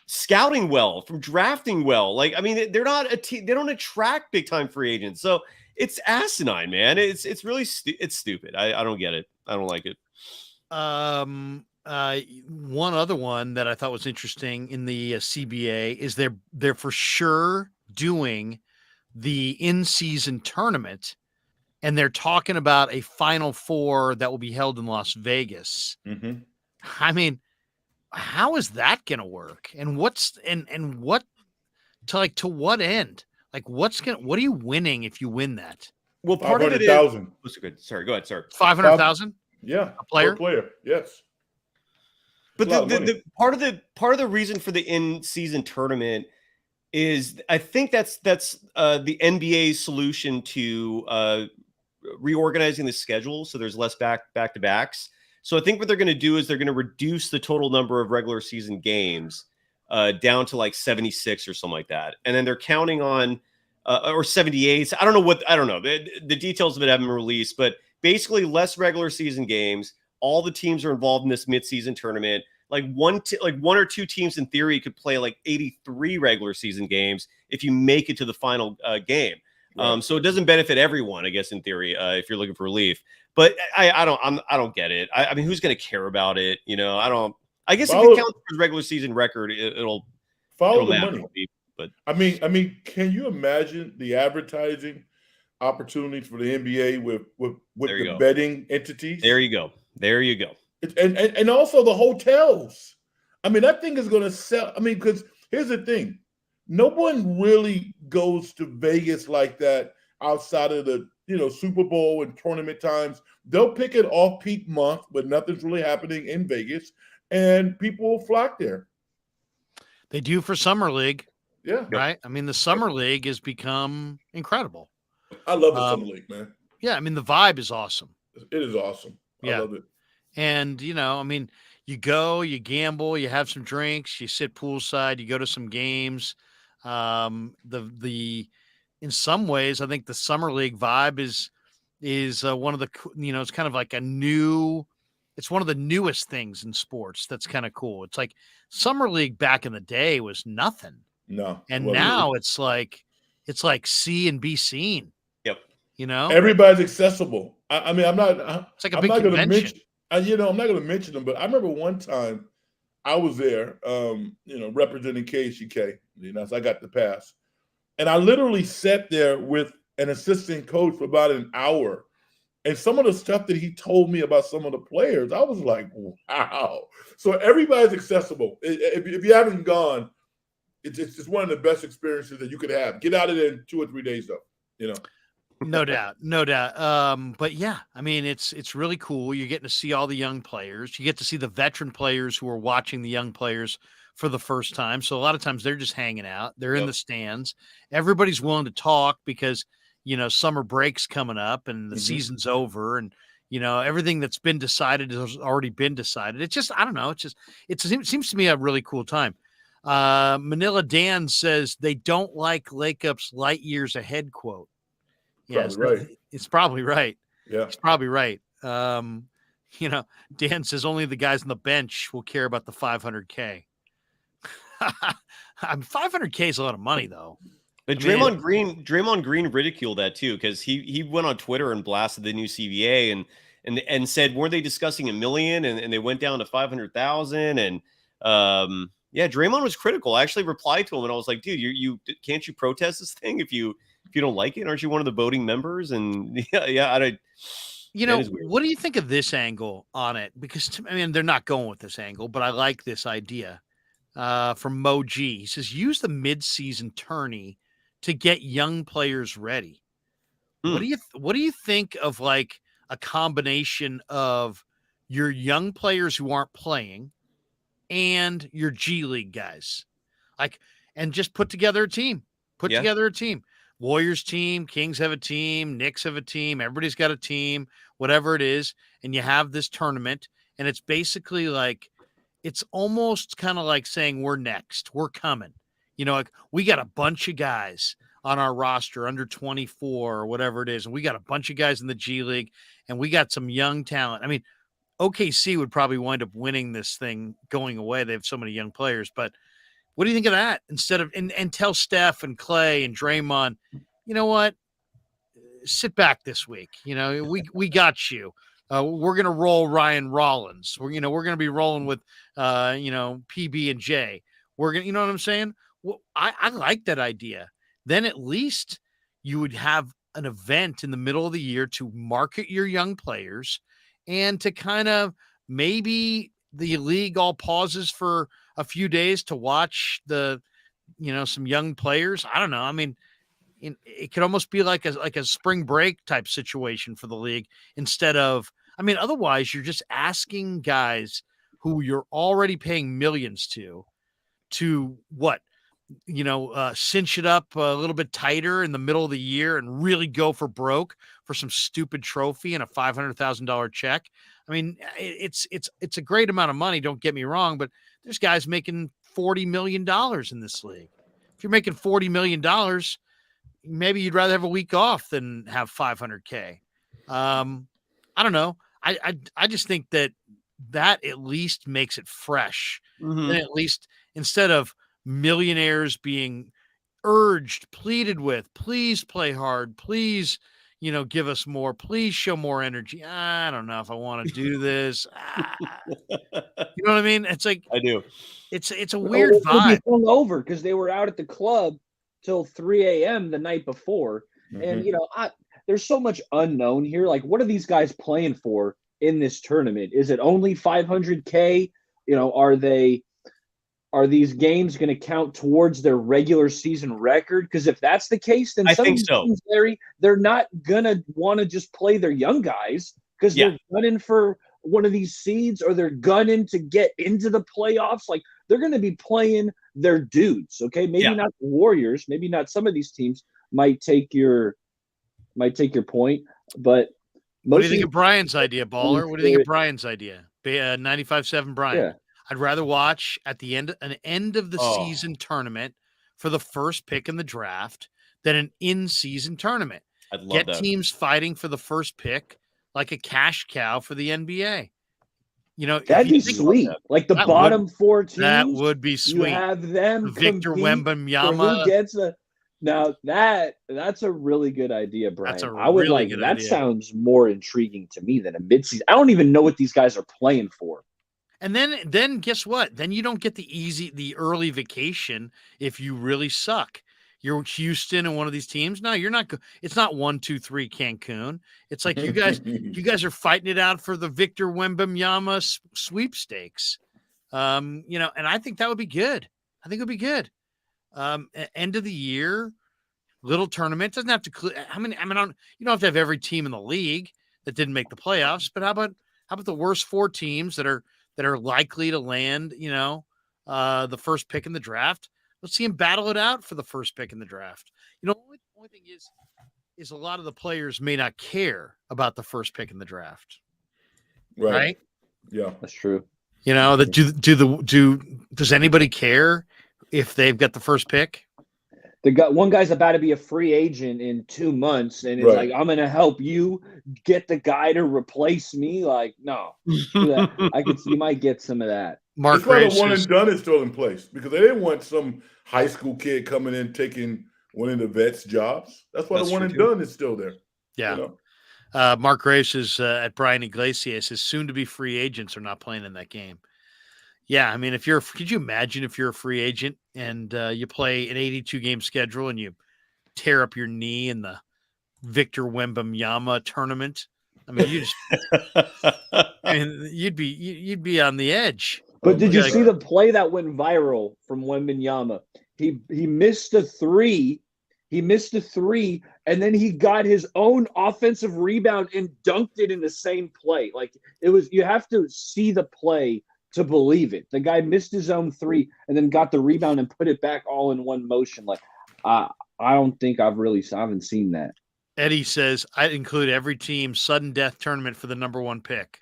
scouting well, from drafting well. Like, I mean, they're not a team. They don't attract big time free agents. So it's asinine, man. It's really it's stupid. I don't get it. I don't like it. One other one that I thought was interesting in the CBA is they're for sure doing the in-season tournament, and they're talking about a Final Four that will be held in Las Vegas. Mm-hmm. I mean, how is that going to work? And what to what end? Like, what are you winning if you win that? Well, part of it is 500,000. That's good. Sorry, go ahead. Sorry. 500,000? Yeah, A player? per player. Yes. But It's a lot of the part of the reason for the in-season tournament is I think that's the NBA's solution to reorganizing the schedule so there's less back-to-backs. So I think what they're going to do is they're going to reduce the total number of regular season games down to like 76 or something like that, and then they're counting on or 78. I don't know. The details of it haven't been released, but basically less regular season games. All the teams are involved in this midseason tournament. Like one or two teams in theory could play like 83 regular season games if you make it to the final game. Right. So it doesn't benefit everyone, I guess, in theory, if you're looking for relief. But I don't get it. I mean, who's going to care about it? You know, I don't. I guess if it counts for regular season record, it'll follow the matter. money. But I mean, can you imagine the advertising opportunities for the NBA with the betting entities? There you go. And also the hotels. I mean, that thing is going to sell. I mean, because here's the thing. No one really goes to Vegas like that outside of the, Super Bowl and tournament times. They'll pick an off-peak month, but nothing's really happening in Vegas, and people will flock there. They do for Summer League. Yeah. Right? I mean, the Summer League has become incredible. I love the Summer League, man. Yeah, I mean, the vibe is awesome. It is awesome. I love it. And, I mean, you go, you gamble, you have some drinks, you sit poolside, you go to some games. In some ways, I think the Summer League vibe is one of the, it's kind of like it's one of the newest things in sports. That's kind of cool. It's like Summer League back in the day was nothing. No. And now it's like see and be seen. Yep. Everybody's accessible. I mean, I'm not. It's like a I'm big not going to convention. mention. I'm not going to mention them, but I remember one time I was there, representing KCK. So I got the pass, and I literally sat there with an assistant coach for about an hour. And some of the stuff that he told me about some of the players, I was like, wow. So everybody's accessible. If you haven't gone, it's one of the best experiences that you could have. Get out of there in 2 or 3 days, though. No doubt. But yeah, I mean, it's really cool. You're getting to see all the young players. You get to see the veteran players who are watching the young players for the first time. So a lot of times they're just hanging out. They're in the stands. Everybody's willing to talk because, summer break's coming up and the season's over, and, everything that's been decided has already been decided. It's just, I don't know. It seems to me a really cool time. Manila Dan says they don't like Lakeup's light years ahead quote. Yes, Probably right. it's probably right. Yeah. He's probably right. Dan says only the guys on the bench will care about the 500K. 500K is a lot of money, though. But Draymond Green ridiculed that too, because he went on Twitter and blasted the new CBA and said, weren't they discussing $1 million and they went down to 500,000 and Draymond was critical. I actually replied to him and I was like, dude, you can't you protest this thing if you don't like it? Aren't you one of the voting members? And what do you think of this angle on it? Because they're not going with this angle, but I like this idea. From Mo G. He says, use the mid-season tourney to get young players ready. What do you think of like a combination of your young players who aren't playing and your G League guys? And just put together a team. Together a team. Warriors team, Kings have a team, Knicks have a team, everybody's got a team, whatever it is, and you have this tournament, and it's basically like it's almost kind of like saying we're next, we're coming. We got a bunch of guys on our roster under 24 or whatever it is, and we got a bunch of guys in the G League, and we got some young talent. OKC would probably wind up winning this thing going away. They have so many young players, but what do you think of that? Instead of and tell Steph and Clay and Draymond, you know what? Sit back this week. We got you. We're gonna roll Ryan Rollins. We're gonna be rolling with PB and J. We're gonna, you know what I'm saying? Well, I like that idea. Then at least you would have an event in the middle of the year to market your young players and to kind of maybe the league all pauses for a few days to watch some young players. I don't know. It could almost be like a spring break type situation for the league instead of, otherwise you're just asking guys who you're already paying millions to what, cinch it up a little bit tighter in the middle of the year and really go for broke for some stupid trophy and a $500,000 check. It's a great amount of money. Don't get me wrong, but there's guys making $40 million in this league. If you're making $40 million, maybe you'd rather have a week off than have 500K. I don't know. I just think that at least makes it fresh. Mm-hmm. And at least instead of millionaires being pleaded with, please play hard, please, give us more, please show more energy. I don't know if I want to do this. You know what I mean? It's like, I do. It's a weird vibe. Hung over because they were out at the club till 3 a.m. the night before. Mm-hmm. And, there's so much unknown here. Like, what are these guys playing for in this tournament? Is it only 500K? Are these games going to count towards their regular season record? Because if that's the case, then I think so. Teams, Larry, they're not going to want to just play their young guys because they're gunning for one of these seeds or they're gunning to get into the playoffs. Like, they're going to be playing their dudes, okay? Maybe not the Warriors. Maybe not some of these teams might take your point. But what do you think of Brian's idea, Baller? What do you think of Brian's idea? 95.7 Brian. Yeah. I'd rather watch at the end of the season tournament for the first pick in the draft than an in-season tournament. I'd love that. Teams fighting for the first pick like a cash cow for the NBA. That'd be sweet. Like the bottom four teams. That would be sweet. You have them Victor Wembanyama. Who gets now that's a really good idea, Brian. That's that sounds more intriguing to me than a midseason. I don't even know what these guys are playing for. And then guess what? Then you don't get the early vacation if you really suck. You're Houston and one of these teams. No, you're not. It's not 1, 2, 3 Cancun. It's like you guys are fighting it out for the Victor Wembanyama sweepstakes. And I think that would be good. I think it would be good. End of the year, little tournament doesn't have to. You don't have to have every team in the league that didn't make the playoffs. But how about the worst 4 teams that are likely to land, the first pick in the draft? Let's see them battle it out for the first pick in the draft. The only thing is a lot of the players may not care about the first pick in the draft. Right? Yeah, that's true. Does anybody care if they've got the first pick. One guy's about to be a free agent in 2 months, and it's like, I'm going to help you get the guy to replace me. Like, no, you might get some of that. That's why the one and done is still in place, because they didn't want some high school kid coming in taking one of the vets' jobs. That's why the one and done is still there. Yeah. You know? Mark Grace is at Brian Iglesias. His soon-to-be free agents are not playing in that game. Yeah, I mean, could you imagine if you're a free agent and you play an 82-game schedule and you tear up your knee in the Victor Wembanyama tournament? I mean, you'd be on the edge. But did you see the play that went viral from Wembanyama? He missed a three. And then he got his own offensive rebound and dunked it in the same play. Like, you have to see the play to believe it. The guy missed his own three and then got the rebound and put it back all in one motion. Like, I don't think I haven't seen that. Eddie says, I'd include every team sudden death tournament for the number one pick.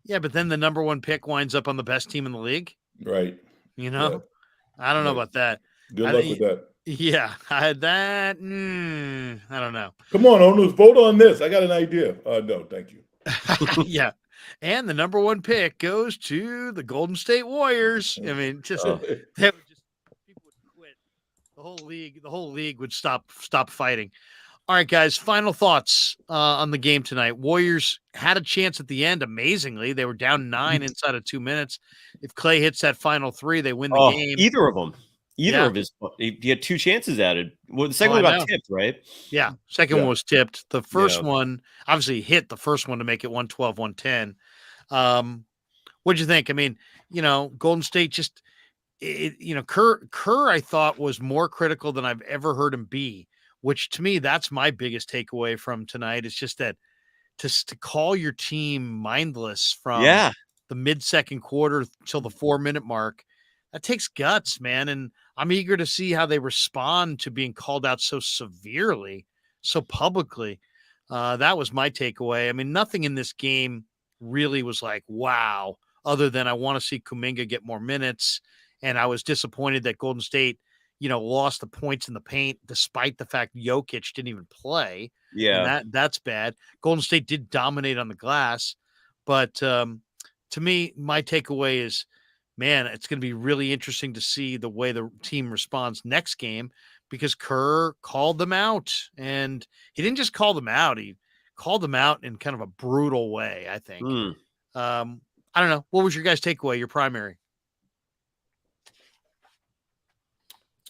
Yeah, but then the number one pick winds up on the best team in the league. Right. You know, yeah. I don't know about that. Good luck with that. Yeah, I had that. I don't know. Come on, owners, vote on this. I got an idea. No, thank you. Yeah. And the number one pick goes to the Golden State Warriors. I mean, people would quit. The whole league would stop fighting. All right, guys, final thoughts on the game tonight. Warriors had a chance at the end, amazingly. They were down 9 inside of 2 minutes. If Clay hits that final three, they win the game. Either of them. Of his, he had 2 chances added. Well, the second one got tipped, right? Yeah, second one was tipped. The first one, obviously, hit the first one to make it 112-110. What'd you think? I mean, Golden State just, Kerr, I thought was more critical than I've ever heard him be, which to me, that's my biggest takeaway from tonight. It's just that to call your team mindless from the mid-second quarter till the 4-minute mark, that takes guts, man. And I'm eager to see how they respond to being called out so severely, so publicly. That was my takeaway. I mean, nothing in this game really was like, wow, other than I want to see Kuminga get more minutes. And I was disappointed that Golden State, lost the points in the paint, despite the fact Jokic didn't even play. Yeah. And that's bad. Golden State did dominate on the glass. But to me, my takeaway is, man, it's going to be really interesting to see the way the team responds next game, because Kerr called them out, and he didn't just call them out. He called them out in kind of a brutal way, I think. I don't know. What was your guys' takeaway, your primary?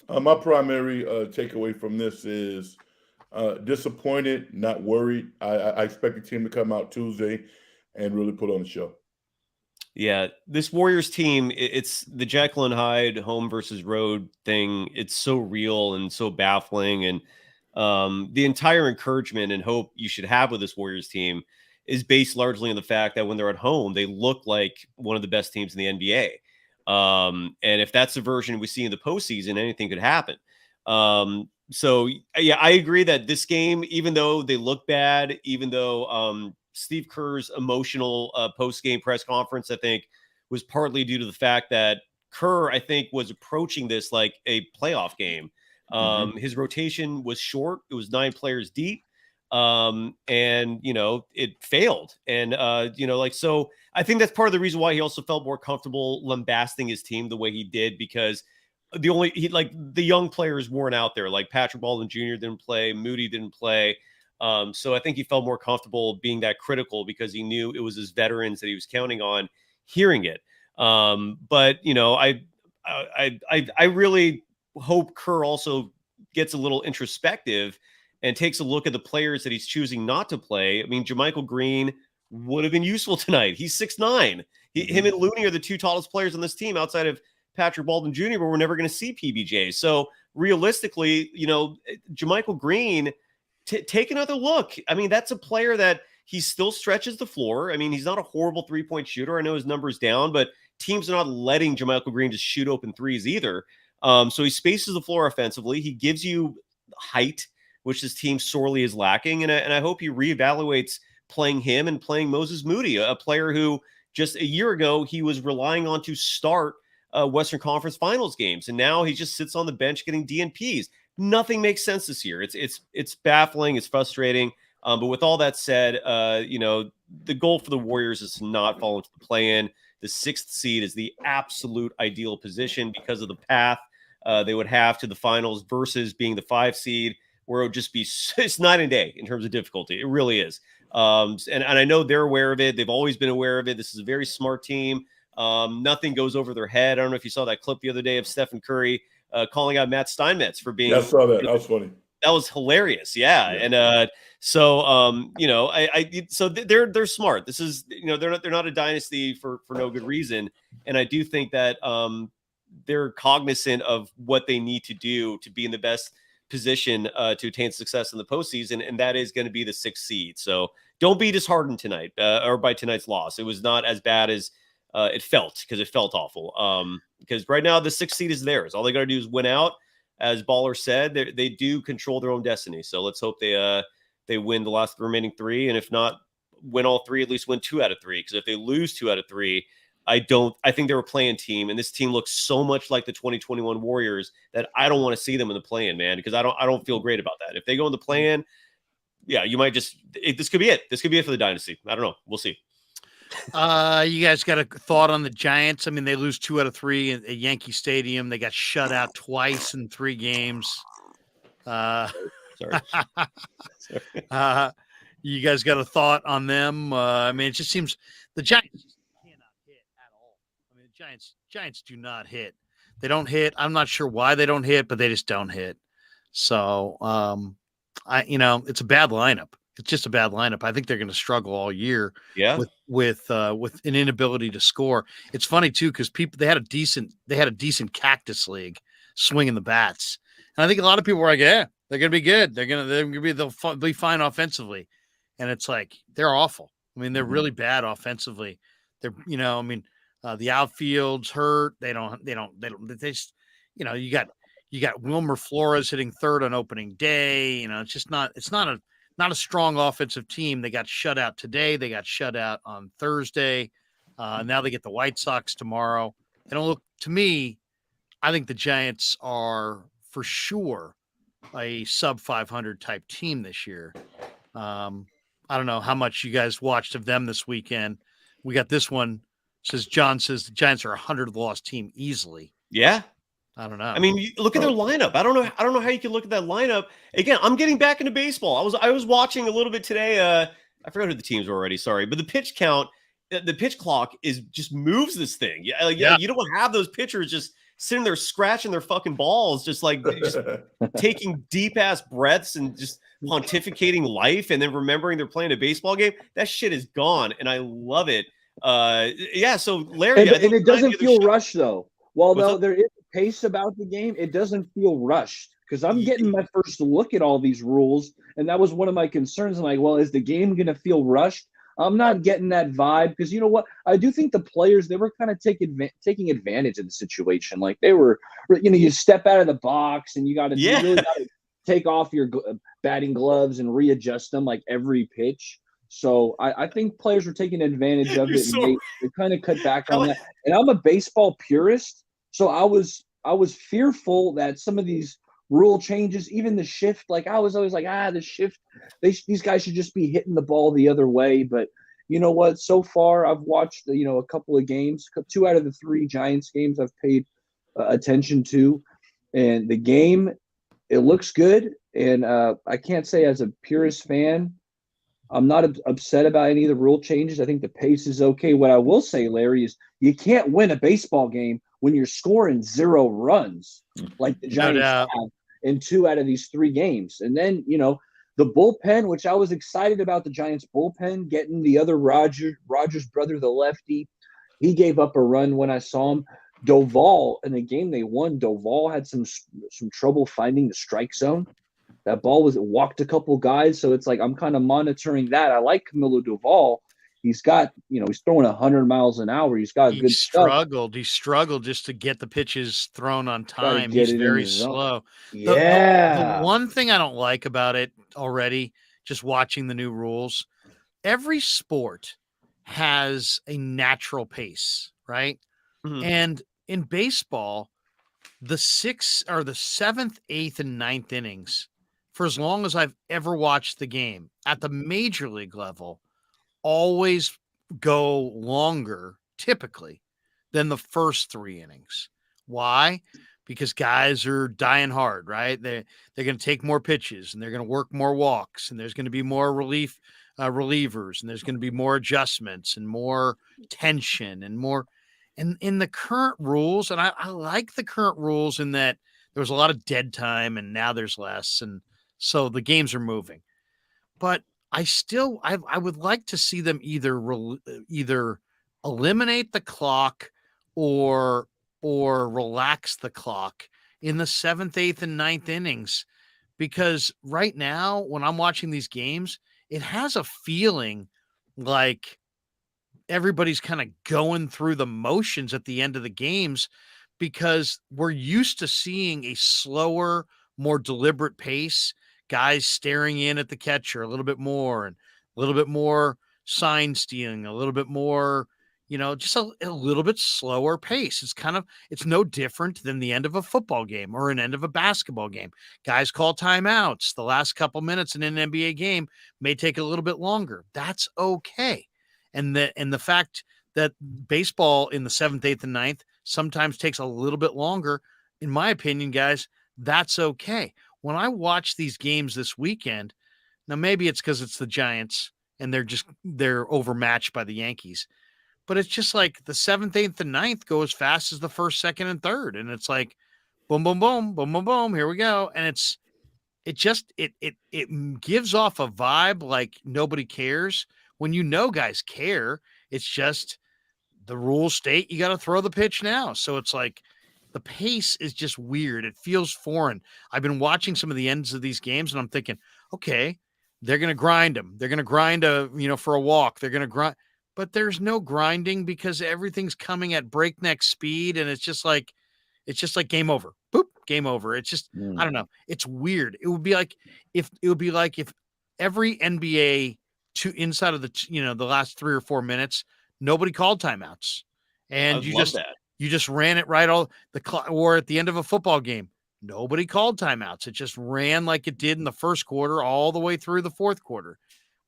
My primary takeaway from this is disappointed, not worried. I expect the team to come out Tuesday and really put on the show. Yeah, this Warriors team, it's the Jekyll and Hyde home versus road thing. It's so real and so baffling. And the entire encouragement and hope you should have with this Warriors team is based largely on the fact that when they're at home, they look like one of the best teams in the NBA. And if that's the version we see in the postseason, anything could happen. So, yeah, I agree that this game, even though they look bad, even though Steve Kerr's emotional post-game press conference, I think, was partly due to the fact that Kerr, I think, was approaching this like a playoff game. His rotation was short. It was 9 players deep. And, it failed. And, so I think that's part of the reason why he also felt more comfortable lambasting his team the way he did, because the young players weren't out there. Like Patrick Baldwin Jr. didn't play. Moody didn't play. So I think he felt more comfortable being that critical because he knew it was his veterans that he was counting on hearing it. But I really hope Kerr also gets a little introspective and takes a look at the players that he's choosing not to play. I mean, JaMychal Green would have been useful tonight. He's 6'9". Him and Looney are the 2 tallest players on this team outside of Patrick Baldwin Jr., but we're never going to see PBJ. So realistically, JaMychal Green, take another look. I mean, that's a player that he still stretches the floor. I mean, he's not a horrible 3-point shooter. I know his number's down, but teams are not letting JaMychal Green just shoot open threes either. So he spaces the floor offensively. He gives you height, which this team sorely is lacking. And I hope he reevaluates playing him and playing Moses Moody, a player who just a year ago he was relying on to start Western Conference Finals games, and now he just sits on the bench getting DNPs. Nothing makes sense this year. It's baffling. It's frustrating. But with all that said, the goal for the Warriors is to not fall into the play-in. The 6th seed is the absolute ideal position because of the path they would have to the finals versus being the 5 seed, where it would just be it's night and day in terms of difficulty. It really is. And I know they're aware of it. They've always been aware of it. This is a very smart team. Nothing goes over their head. I don't know if you saw that clip the other day of Stephen Curry calling out Matt Steinmetz for being. Yeah, I saw that. That was funny. That was hilarious. Yeah. And so they're smart. This is, they're not a dynasty for no good reason. And I do think that they're cognizant of what they need to do to be in the best position to attain success in the postseason, and that is going to be the 6th seed. So don't be disheartened tonight or by tonight's loss. It was not as bad as it felt, because it felt awful. Because right now the 6th seed is theirs. All they got to do is win out. As Baller said, they do control their own destiny. So let's hope they win the remaining 3, and if not win all 3, at least win 2 out of 3. Because if they lose 2 out of 3, I think they're a play-in team, and this team looks so much like the 2021 Warriors that I don't want to see them in the play-in, man, because I don't feel great about that. If they go in the play-in, yeah, you might this could be it. This could be it for the dynasty. I don't know. We'll see. You guys got a thought on the Giants? I mean, they lose 2 out of 3 at Yankee Stadium. They got shut out twice in 3 games. Sorry. You guys got a thought on them? I mean, it just seems the Giants cannot hit at all. I mean, the Giants do not hit. They don't hit. I'm not sure why they don't hit, but they just don't hit. So, it's a bad lineup. It's just a bad lineup. I think they're going to struggle all year. Yeah. With an inability to score. It's funny too, because they had a decent cactus league swinging the bats, and I think a lot of people were like, "Yeah, they're going to be good. They'll be fine offensively," and it's like they're awful. I mean, they're really bad offensively. They're the outfield's hurt. They just you got Wilmer Flores hitting 3rd on opening day. It's not a strong offensive team. They got shut out today. They got shut out on Thursday. Now they get the White Sox tomorrow. They don't look, to me, I think the Giants are for sure a sub 500 type team this year. I don't know how much you guys watched of them this weekend. We got this one. John says the Giants are a 100-loss team easily. Yeah. I don't know. I mean, look at their lineup. I don't know how you can look at that lineup. Again, I'm getting back into baseball. I was watching a little bit today. I forgot who the teams were already. Sorry, but the pitch count, the pitch clock just moves this thing. Yeah. You don't have those pitchers just sitting there scratching their fucking balls, just taking deep ass breaths and just pontificating life, and then remembering they're playing a baseball game. That shit is gone, and I love it. So Larry, and it doesn't feel rushed though. While there is pace about the game, it doesn't feel rushed, because I'm getting my first look at all these rules, and that was one of my concerns. I'm like, well, is the game going to feel rushed? I'm not getting that vibe, because you know what? I do think the players, they were kind of taking advantage of the situation. Like they were, you step out of the box and you got to really gotta take off your batting gloves and readjust them like every pitch. So I think players were taking advantage of it. And they kind of cut back on that. And I'm a baseball purist, so I was fearful that some of these rule changes, even the shift, like I was always like, the shift, these guys should just be hitting the ball the other way. But you know what? So far, I've watched a couple of games, 2 out of the 3 Giants games I've paid attention to, and the game, it looks good. And I can't say as a purist fan, I'm not upset about any of the rule changes. I think the pace is okay. What I will say, Larry, is you can't win a baseball game when you're scoring 0 runs like the Giants have in 2 out of these 3 games. And then, the bullpen, which I was excited about, the Giants bullpen getting the other Rogers brother, the lefty. He gave up a run when I saw him. Doval, in the game they won, Doval had some trouble finding the strike zone. That ball walked a couple guys, so it's like I'm kind of monitoring that. I like Camilo Doval. He's got, he's throwing 100 miles an hour. He's got good stuff. He struggled just to get the pitches thrown on time. He's very slow. Yeah. The one thing I don't like about it already, just watching the new rules, every sport has a natural pace, right? Mm-hmm. And in baseball, the seventh, eighth, and ninth innings, for as long as I've ever watched the game at the major league level, always go longer, typically, than the first 3 innings. Why? Because guys are dying hard, right? They're going to take more pitches and they're going to work more walks, and there's going to be more relievers, and there's going to be more adjustments and more tension and more. And in the current rules, and I like the current rules in that there was a lot of dead time and now there's less, and so the games are moving. But I would like to see them either eliminate the clock or relax the clock in the seventh, eighth, and ninth innings, because right now when I'm watching these games, it has a feeling like everybody's kind of going through the motions at the end of the games, because we're used to seeing a slower, more deliberate pace, guys staring in at the catcher a little bit more, and a little bit more sign stealing, a little bit more, just a little bit slower pace. It's no different than the end of a football game or an end of a basketball game. Guys call timeouts. The last couple minutes in an NBA game may take a little bit longer. That's okay. And the fact that baseball in the seventh, eighth, and ninth sometimes takes a little bit longer, in my opinion, guys, that's okay. When I watch these games this weekend, now maybe it's because it's the Giants and they're overmatched by the Yankees, but it's just like the seventh, eighth, and ninth go as fast as the first, second, and third. And it's like, boom, boom, boom, boom, boom, boom, here we go. And it gives off a vibe like nobody cares. When guys care, it's just the rules state you got to throw the pitch now. So it's like the pace is just weird. It feels foreign. I've been watching some of the ends of these games and I'm thinking, okay, they're going to grind them. They're going to grind for a walk. They're going to grind, but there's no grinding because everything's coming at breakneck speed. And it's just like game over. Boop, game over. It's just, I don't know. It's weird. It would be like if every NBA inside of the last 3 or 4 minutes, nobody called timeouts, and you just ran it right all the clock. Or at the end of a football game, nobody called timeouts. It just ran like it did in the first quarter all the way through the fourth quarter.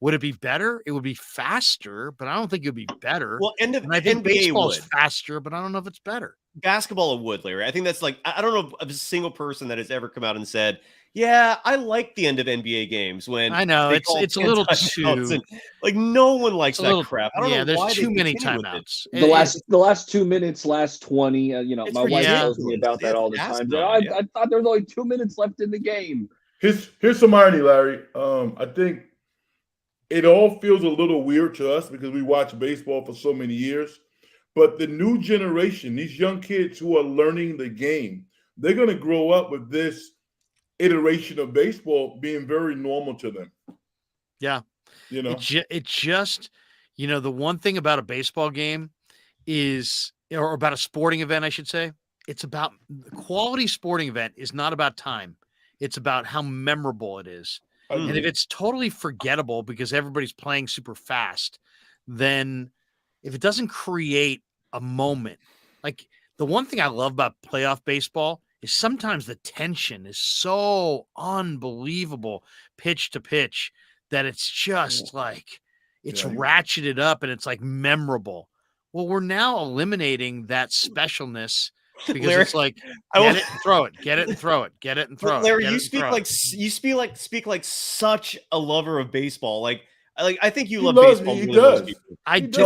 Would it be better? It would be faster, but I don't think it would be better. Well, and I think baseball is faster, but I don't know if it's better. Basketball would, Larry. I think that's like, I don't know of a single person that has ever come out and said, yeah, I like the end of NBA games when I know it's a little too like no one likes that crap. I don't know there's why too many timeouts. The last 2 minutes, last 20. My wife tells me about that all the time. I thought there was only 2 minutes left in the game. Here's some irony, Larry. I think it all feels a little weird to us because we watch baseball for so many years. But the new generation, these young kids who are learning the game, they're going to grow up with this iteration of baseball being very normal to them. Yeah. It just, the one thing about a baseball game or about a sporting event, I should say, it's about the quality sporting event is not about time. It's about how memorable it is. And if it's totally forgettable because everybody's playing super fast, then if it doesn't create a moment, like the one thing I love about playoff baseball is sometimes the tension is so unbelievable pitch to pitch that it's just like it's ratcheted up and it's like memorable. Well, we're now eliminating that specialness because Larry, it's like get it and throw it, get it and throw it, get it and throw it. Larry, you speak like such a lover of baseball. Like I think you love baseball. He does. It's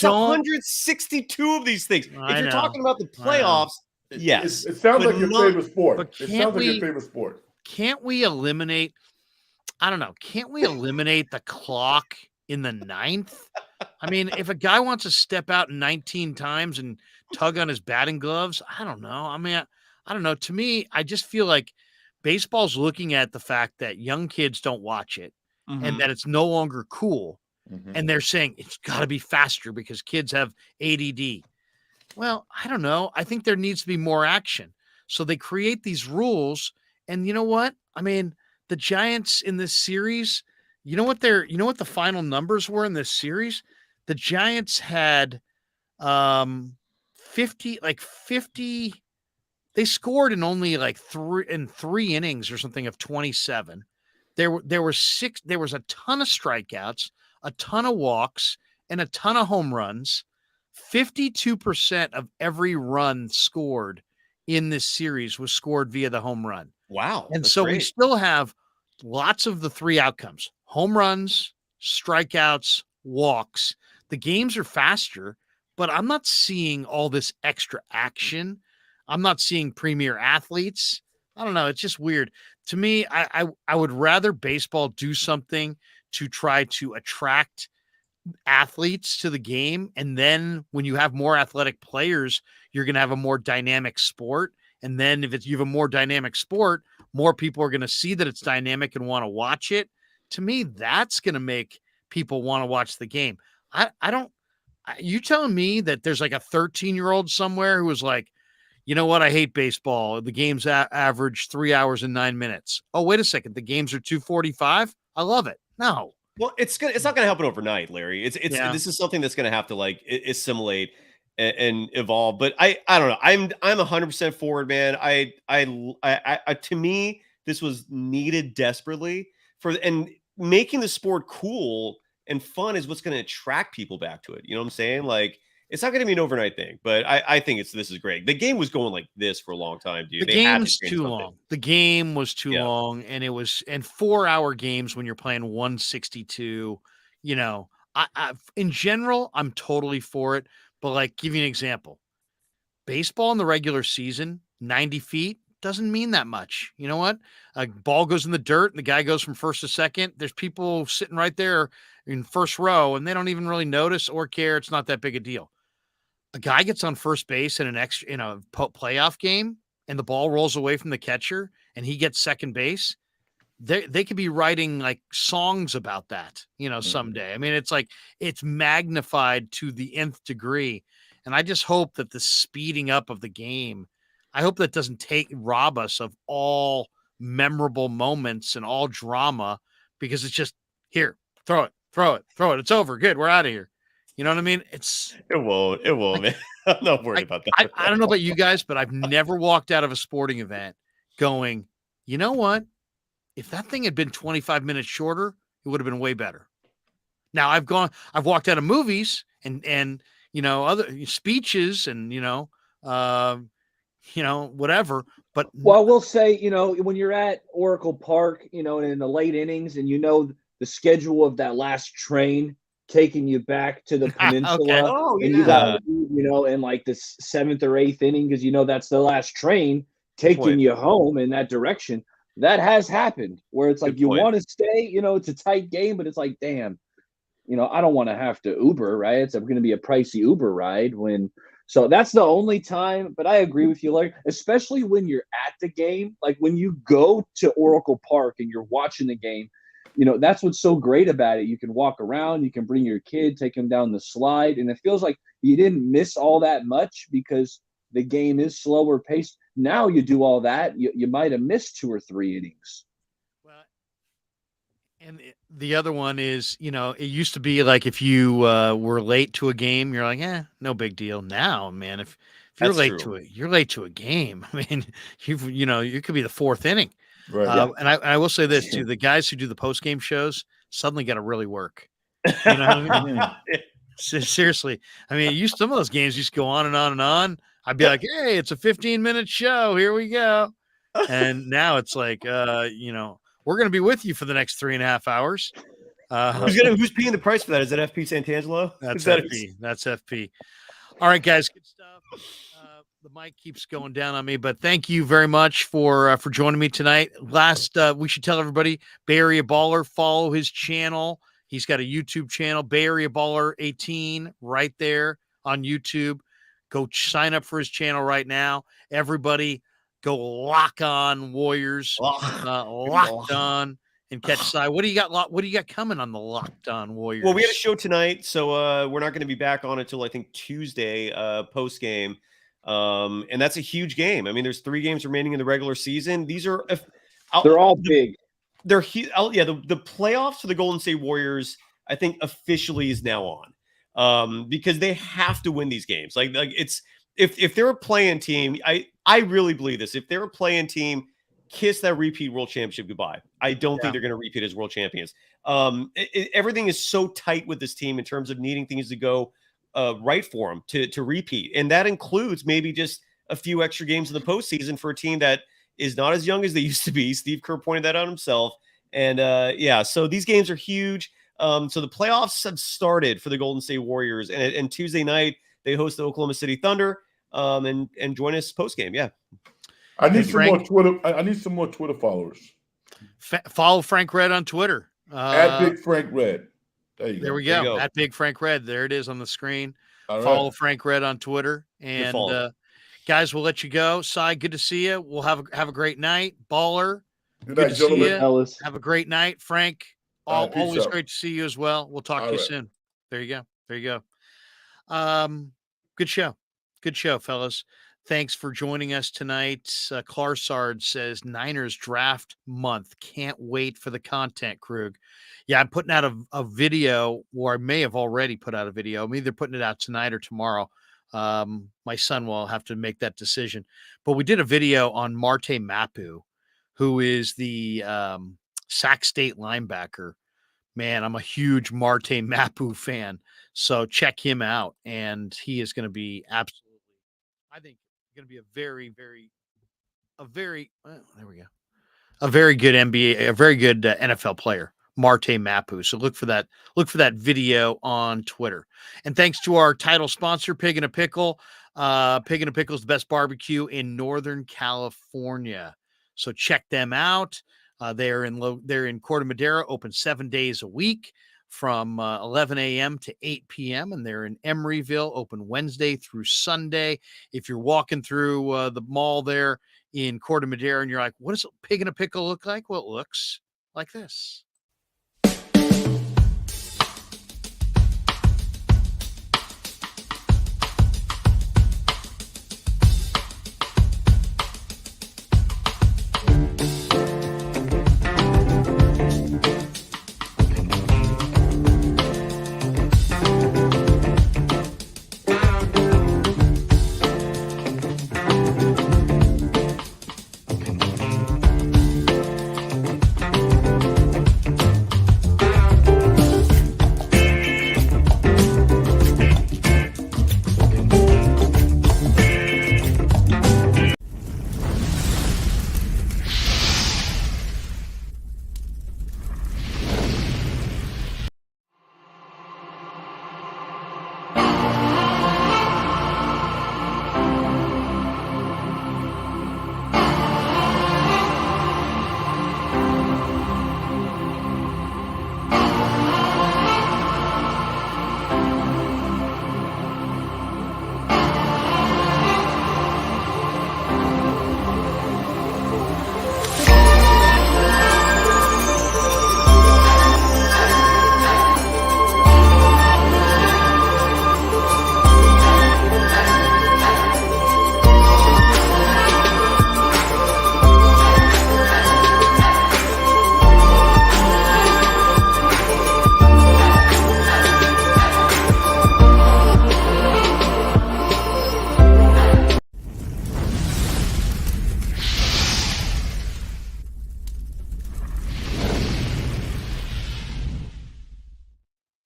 162 of these things. If you're talking about the playoffs, yes. It sounds like your favorite sport. It sounds like your favorite sport. Can't we eliminate? I don't know. Can't we eliminate the clock in the ninth? I mean, if a guy wants to step out 19 times and tug on his batting gloves, I don't know. I mean, I don't know. To me, I just feel like baseball's looking at the fact that young kids don't watch it and that it's no longer cool. And they're saying it's got to be faster because kids have ADD. Well, I don't know. I think there needs to be more action. So they create these rules. And you know what? I mean, the Giants in this series, you know what the final numbers were in this series? The Giants had 50. They scored in only like three innings or something of 27. There was a ton of strikeouts, a ton of walks, and a ton of home runs. 52% of every run scored in this series was scored via the home run. Wow. And that's so great. we still have lots of the three outcomes: home runs, strikeouts, walks. The games are faster, but I'm not seeing all this extra action. I'm not seeing premier athletes. I don't know. It's just weird. To me, I would rather baseball do something to try to attract athletes to the game. And then when you have more athletic players, you're going to have a more dynamic sport. And then if you have a more dynamic sport, more people are going to see that it's dynamic and want to watch it. To me, that's going to make people want to watch the game. You telling me that there's like a 13-year-old somewhere who was like, you know what? I hate baseball. The game's average 3 hours and 9 minutes. Oh, wait a second. The games are 2:45. I love it. No. Well, it's not gonna happen overnight, Larry. Yeah. This is something that's gonna have to like assimilate and evolve. But I don't know. I'm 100% forward, man. I to me, this was needed desperately and making the sport cool and fun is what's going to attract people back to it. You know what I'm saying? Like, it's not going to be an overnight thing, but I think this is great. The game was going like this for a long time, dude. The game was too long. The game was too Yeah. long, and it was 4-hour games when you're playing 162. You know, in general, I'm totally for it. But like, give you an example. Baseball in the regular season, 90 feet doesn't mean that much. You know what? A ball goes in the dirt and the guy goes from first to second. There's people sitting right there in first row and they don't even really notice or care. It's not that big a deal. A guy gets on first base in a playoff game and the ball rolls away from the catcher and he gets second base. They could be writing like songs about that, someday. I mean, it's like it's magnified to the nth degree. And I just hope that the speeding up of the game, I hope that doesn't rob us of all memorable moments and all drama, because it's just here, throw it. It's over. Good. We're out of here. You know what I mean? It won't, man. I'm not worried about that. I don't know about you guys, but I've never walked out of a sporting event going, you know what? If that thing had been 25 minutes shorter, it would have been way better. Now I've walked out of movies and other speeches and, whatever. But well, I will say, when you're at Oracle Park, and in the late innings and the schedule of that last train taking you back to the peninsula, okay. Oh, and you got, in like the 7th or 8th inning, because that's the last train taking you home in that direction. That has happened where it's like you want to stay, it's a tight game, but it's like, damn, I don't want to have to Uber, right? It's going to be a pricey Uber ride so that's the only time. But I agree with you, Larry, especially when you're at the game, like when you go to Oracle Park and you're watching the game, that's what's so great about it. You can walk around, you can bring your kid, take him down the slide, and it feels like you didn't miss all that much because the game is slower paced. Now you do all that, you might have missed 2 or 3 innings. Well, and the other one is, it used to be like if you were late to a game, you're like, no big deal. Now, man, if you're late you're late to a game. I mean, you could be the 4th inning. Right. And I will say this too: the guys who do the post game shows suddenly got to really work. You know what I mean? Seriously, I mean, some of those games used to go on and on and on. I'd be like, hey, it's a 15-minute show. Here we go. And now it's like, we're going to be with you for the next 3.5 hours. Who's paying the price for that? Is that FP Santangelo? That's FP. That's FP. All right, guys. Good stuff. The mic keeps going down on me, but thank you very much for joining me tonight. We should tell everybody, Bay Area Baller, follow his channel. He's got a YouTube channel, Bay Area Baller 18, right there on YouTube. Go sign up for his channel right now. Everybody, go lock on Warriors, locked on, and catch side. What do you got? What do you got coming on the Locked On Warriors? Well, we had a show tonight, so we're not going to be back on until I think Tuesday post game. And that's a huge game. I mean, there's 3 games remaining in the regular season. These are they're all big. They're huge. The playoffs for the Golden State Warriors, I think officially is now on, because they have to win these games. Like if they're a play-in team, I really believe this. If they're a play-in team, kiss that repeat world championship goodbye. I don't think they're going to repeat as world champions. Everything is so tight with this team in terms of needing things to go right for them to repeat, and that includes maybe just a few extra games in the postseason for a team that is not as young as they used to be. Steve Kerr pointed that out himself, and so these games are huge. So the playoffs have started for the Golden State Warriors, and Tuesday night they host the Oklahoma City Thunder. And join us post game. Yeah, I need some more Twitter. I need some more Twitter followers. Follow Frank Red on Twitter. At Big Frank Red. There we go. At Big Frank Red. There it is on the screen. All right. Follow Frank Red on Twitter. And guys, we'll let you go. Cy, good to see you. We'll have a great night. Baller. Good night, gentlemen. Have a great night. Frank, always great to see you as well. We'll talk to you soon. There you go. Good show. Good show, fellas. Thanks for joining us tonight. Clarsard says Niners draft month. Can't wait for the content, Krug. Yeah, I'm putting out a video, or I may have already put out a video. I'm either putting it out tonight or tomorrow. My son will have to make that decision. But we did a video on Marte Mapu, who is the Sac State linebacker. Man, I'm a huge Marte Mapu fan. So check him out. And he is going to be absolutely, I think, going to be a very good NBA, a very good NFL player, Marte Mapu. So look for that video on Twitter. And thanks to our title sponsor, Pig and a Pickle. Pig and a Pickle is the best barbecue in Northern California. So check them out. They're in Corte Madera, open 7 days a week from 11 a.m. to 8 p.m. And they're in Emeryville, open Wednesday through Sunday. If you're walking through the mall there in Corte Madera and you're like, what does a Pig and a Pickle look like? Well, it looks like this.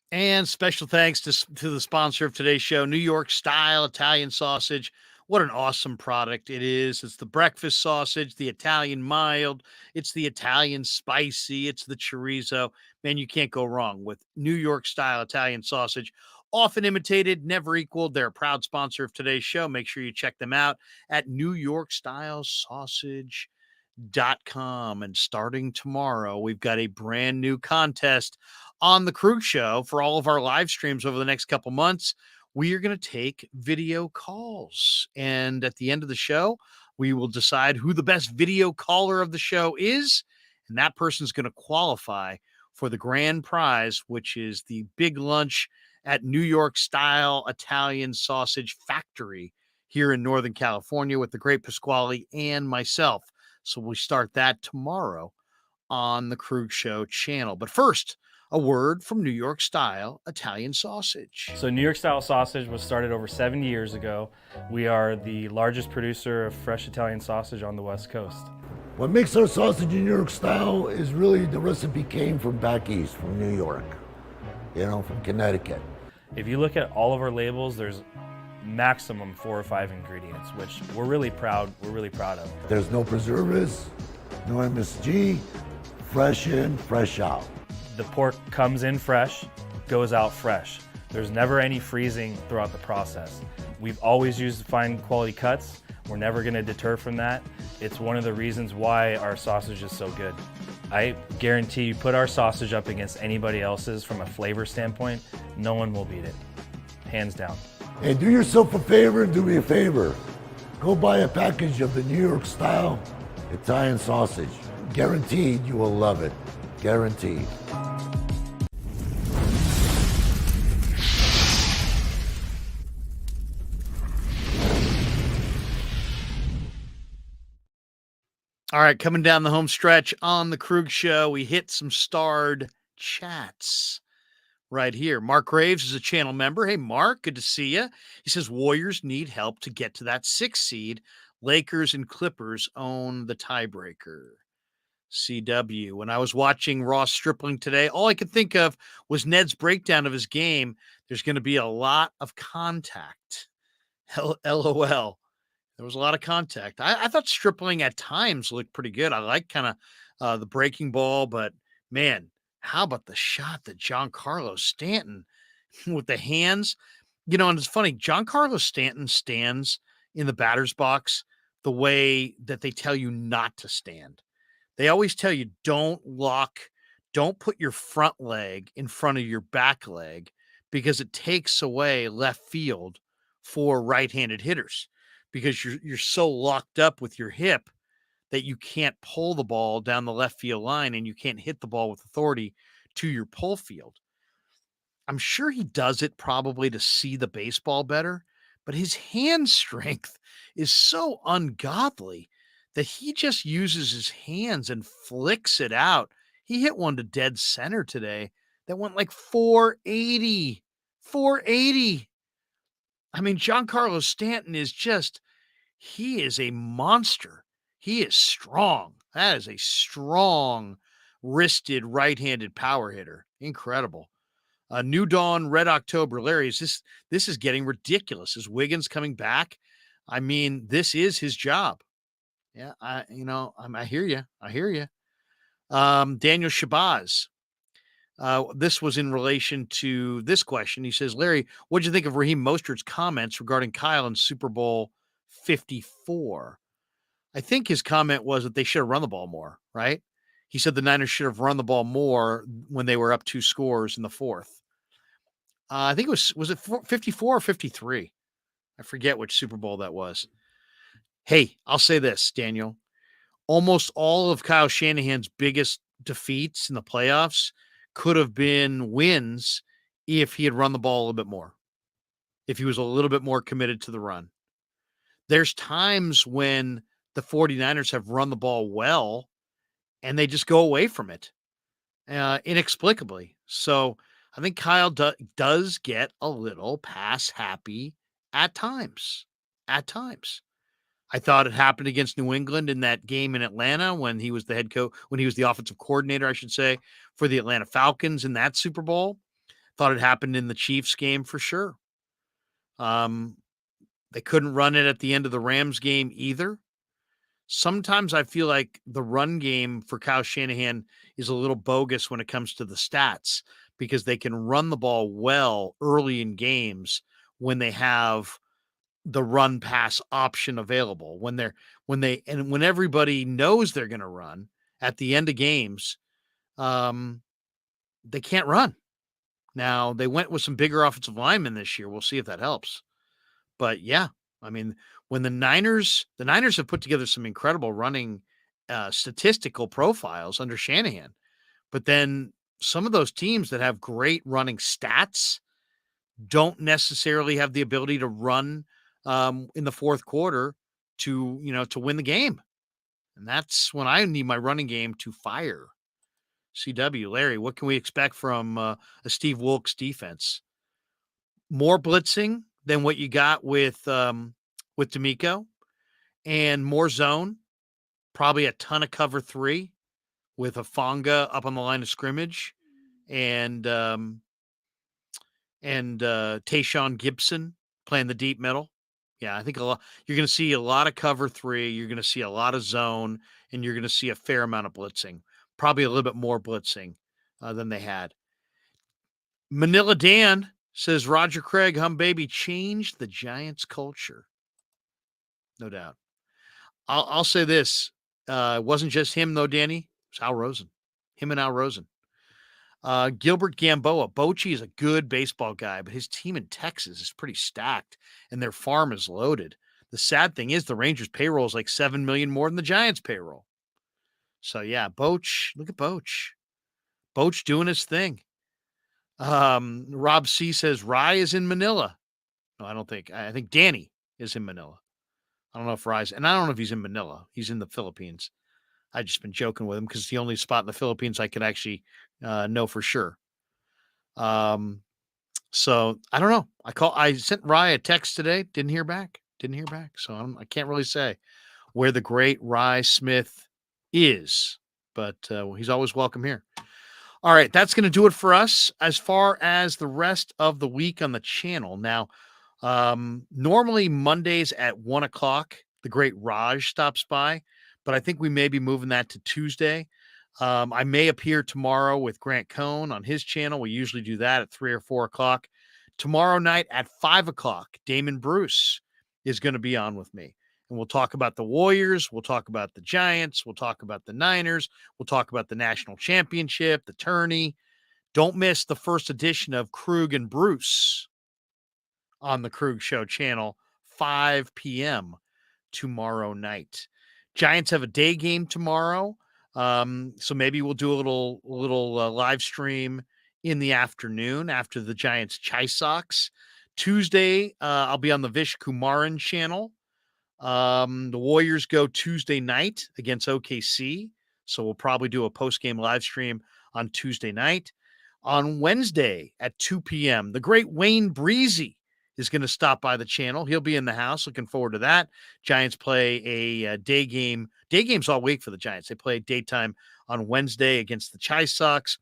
And special thanks to the sponsor of today's show, New York Style Italian Sausage. What an awesome product it is. It's the breakfast sausage, the Italian mild, it's the Italian spicy, it's the chorizo. Man, you can't go wrong with New York Style Italian Sausage. Often imitated, never equaled. They're a proud sponsor of today's show. Make sure you check them out at NewYorkStyleSausage.com. And starting tomorrow, we've got a brand new contest on the Krug Show for all of our live streams over the next couple months. We are going to take video calls. And at the end of the show, we will decide who the best video caller of the show is. And that person's going to qualify for the grand prize, which is the big lunch at New York Style Italian Sausage Factory here in Northern California with the great Pasquale and myself. So we start that tomorrow on the Krug Show channel. But first, a word from New York style Italian sausage. So New York style sausage was started over 70 years ago. We are the largest producer of fresh Italian sausage on the West Coast. What makes our sausage in New York style is really the recipe came from back east, from New York, from Connecticut. If you look at all of our labels, there's maximum 4 or 5 ingredients, which we're really proud of. There's no preservatives, no MSG, fresh in, fresh out. The pork comes in fresh, goes out fresh. There's never any freezing throughout the process. We've always used fine quality cuts. We're never gonna deter from that. It's one of the reasons why our sausage is so good. I guarantee you put our sausage up against anybody else's from a flavor standpoint, no one will beat it, hands down. And do yourself a favor and do me a favor. Go buy a package of the New York style Italian sausage. Guaranteed you will love it. Guaranteed. All right, coming down the home stretch on the Krug Show, we hit some starred chats right here. Mark Graves is a channel member. Hey, Mark, good to see you. He says Warriors need help to get to that 6th seed. Lakers and Clippers own the tiebreaker. CW. When I was watching Ross Stripling today, all I could think of was Ned's breakdown of his game. There's going to be a lot of contact. LOL. There was a lot of contact. I thought Stripling at times looked pretty good. I like kind of the breaking ball, but man, how about the shot that Giancarlo Stanton with the hands? And it's funny, Giancarlo Stanton stands in the batter's box the way that they tell you not to stand. They always tell you don't put your front leg in front of your back leg because it takes away left field for right-handed hitters. Because you're so locked up with your hip that you can't pull the ball down the left field line and you can't hit the ball with authority to your pull field. I'm sure he does it probably to see the baseball better, but his hand strength is so ungodly that he just uses his hands and flicks it out. He hit one to dead center today that went like 480. 480. I mean, Giancarlo Stanton he is a monster. He is strong. That is a strong wristed right-handed power hitter. Incredible. New Dawn, Red October. Larry, this is getting ridiculous. Is Wiggins coming back? I mean, this is his job. Yeah, I hear you. I hear you. Daniel Shabazz. This was in relation to this question. He says, Larry, what did you think of Raheem Mostert's comments regarding Kyle in Super Bowl 54? I think his comment was that they should have run the ball more, right? He said the Niners should have run the ball more when they were up 2 scores in the 4th. I think it was it 54 or 53? I forget which Super Bowl that was. Hey, I'll say this, Daniel. Almost all of Kyle Shanahan's biggest defeats in the playoffs could have been wins if he had run the ball a little bit more, if he was a little bit more committed to the run. There's times when the 49ers have run the ball well and they just go away from it inexplicably. So I think Kyle does get a little pass happy at times. At times. I thought it happened against New England in that game in Atlanta when he was the head coach, when he was the offensive coordinator, I should say, for the Atlanta Falcons in that Super Bowl. Thought it happened in the Chiefs game for sure. They couldn't run it at the end of the Rams game either. Sometimes I feel like the run game for Kyle Shanahan is a little bogus when it comes to the stats because they can run the ball well early in games when they have the run pass option available. When everybody knows they're going to run at the end of games, they can't run. Now they went with some bigger offensive linemen this year. We'll see if that helps. But yeah, I mean, when the Niners have put together some incredible running statistical profiles under Shanahan, but then some of those teams that have great running stats don't necessarily have the ability to run in the 4th quarter to win the game. And that's when I need my running game to fire. CW. Larry, what can we expect from a Steve Wilkes defense? More blitzing than what you got with D'Amico, and more zone. Probably a ton of cover 3 with Afonga up on the line of scrimmage, and Tayshaun Gibson playing the deep middle. Yeah, I think you're going to see a lot of cover 3. You're going to see a lot of zone, and you're going to see a fair amount of blitzing. Probably a little bit more blitzing than they had. Manila Dan says Roger Craig, baby, changed the Giants culture. No doubt. I'll say this. It wasn't just him, though, Danny. It was Al Rosen. Him and Al Rosen. Gilbert Gamboa. Bochy is a good baseball guy, but his team in Texas is pretty stacked, and their farm is loaded. The sad thing is the Rangers' payroll is like $7 million more than the Giants' payroll. So, yeah, Boch. Look at Boch. Boch doing his thing. Rob C. says Rye is in Manila. No, I don't think. I think Danny is in Manila. I don't know if Rye's, and I don't know if he's in Manila. He's in the Philippines. I've just been joking with him because it's the only spot in the Philippines I could actually know for sure. So I don't know. I sent Rye a text today. Didn't hear back. So I can't really say where the great Rye Smith is, but he's always welcome here. All right, that's going to do it for us as far as the rest of the week on the channel. Now, normally Mondays at 1:00, the great Raj stops by, but I think we may be moving that to Tuesday. I may appear tomorrow with Grant Cohn on his channel. We usually do that at 3 or 4 o'clock. Tomorrow night at 5 o'clock, Damon Bruce is going to be on with me. And we'll talk about the Warriors. We'll talk about the Giants. We'll talk about the Niners. We'll talk about the national championship, the tourney. Don't miss the first edition of Krug and Bruce on the Krug Show channel, 5 p.m. tomorrow night. Giants have a day game tomorrow. So maybe we'll do a little live stream in the afternoon after the Giants Chi Sox. Tuesday, I'll be on the Vish Kumaran channel. The Warriors go Tuesday night against OKC. So we'll probably do a post-game live stream on Tuesday night. On Wednesday at 2 p.m., the great Wayne Breezy is going to stop by the channel. He'll be in the house. Looking forward to that. Giants play a day game. Day games all week for the Giants. They play daytime on Wednesday against the Chi Sox.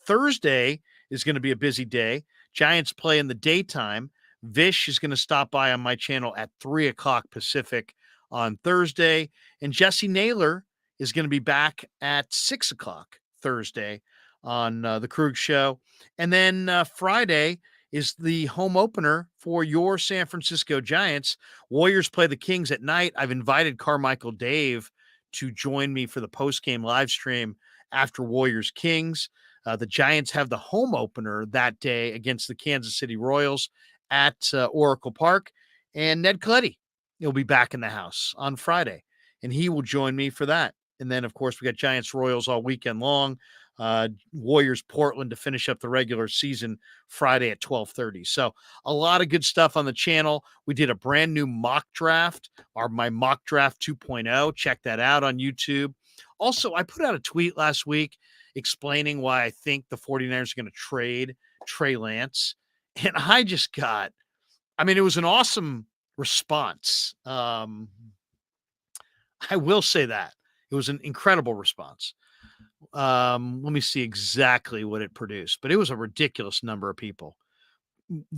Thursday is going to be a busy day. Giants play in the daytime. Vish is going to stop by on my channel at 3 o'clock Pacific on Thursday. And Jesse Naylor is going to be back at 6 o'clock Thursday on the Krug Show. And then Friday is the home opener for your San Francisco Giants. Warriors play the Kings at night. I've invited Carmichael Dave to join me for the post-game live stream after Warriors Kings. The Giants have the home opener that day against the Kansas City Royals at Oracle Park. And Ned Coletti will be back in the house on Friday, and he will join me for that. And then, of course, we got Giants Royals all weekend long. Warriors Portland to finish up the regular season Friday at 12:30. So a lot of good stuff on the channel. We did a brand new mock draft, my mock draft 2.0. Check that out on YouTube. Also, I put out a tweet last week explaining why I think the 49ers are going to trade Trey Lance. And I just got, it was an awesome response. I will say that. It was an incredible response. Let me see exactly what it produced, but it was a ridiculous number of people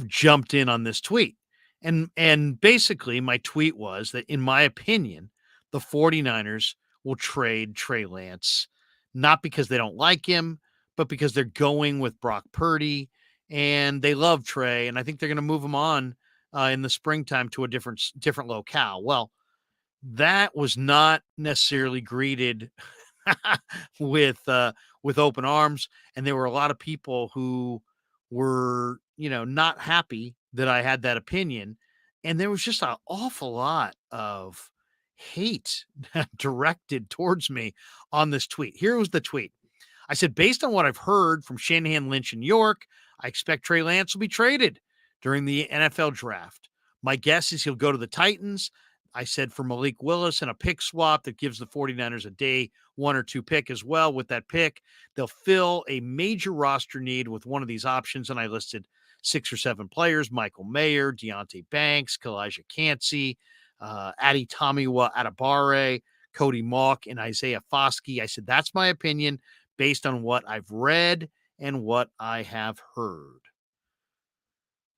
jumped in on this tweet. And basically my tweet was that, in my opinion, the 49ers will trade Trey Lance, not because they don't like him, but because they're going with Brock Purdy and they love Trey. And I think they're going to move him on in the springtime to a different locale. Well, that was not necessarily greeted with open arms. And there were a lot of people who were, not happy that I had that opinion. And there was just an awful lot of hate directed towards me on this tweet. Here was the tweet. I said, based on what I've heard from Shanahan, Lynch, and York, I expect Trey Lance will be traded during the NFL draft. My guess is he'll go to the Titans. I said for Malik Willis and a pick swap that gives the 49ers a day 1 or 2 pick as well. With that pick, they'll fill a major roster need with one of these options. And I listed 6 or 7 players: Michael Mayer, Deontay Banks, Kalijah Cansey, Adi Tamiwa Atabare, Cody Mauck, and Isaiah Foskey. I said, that's my opinion based on what I've read and what I have heard.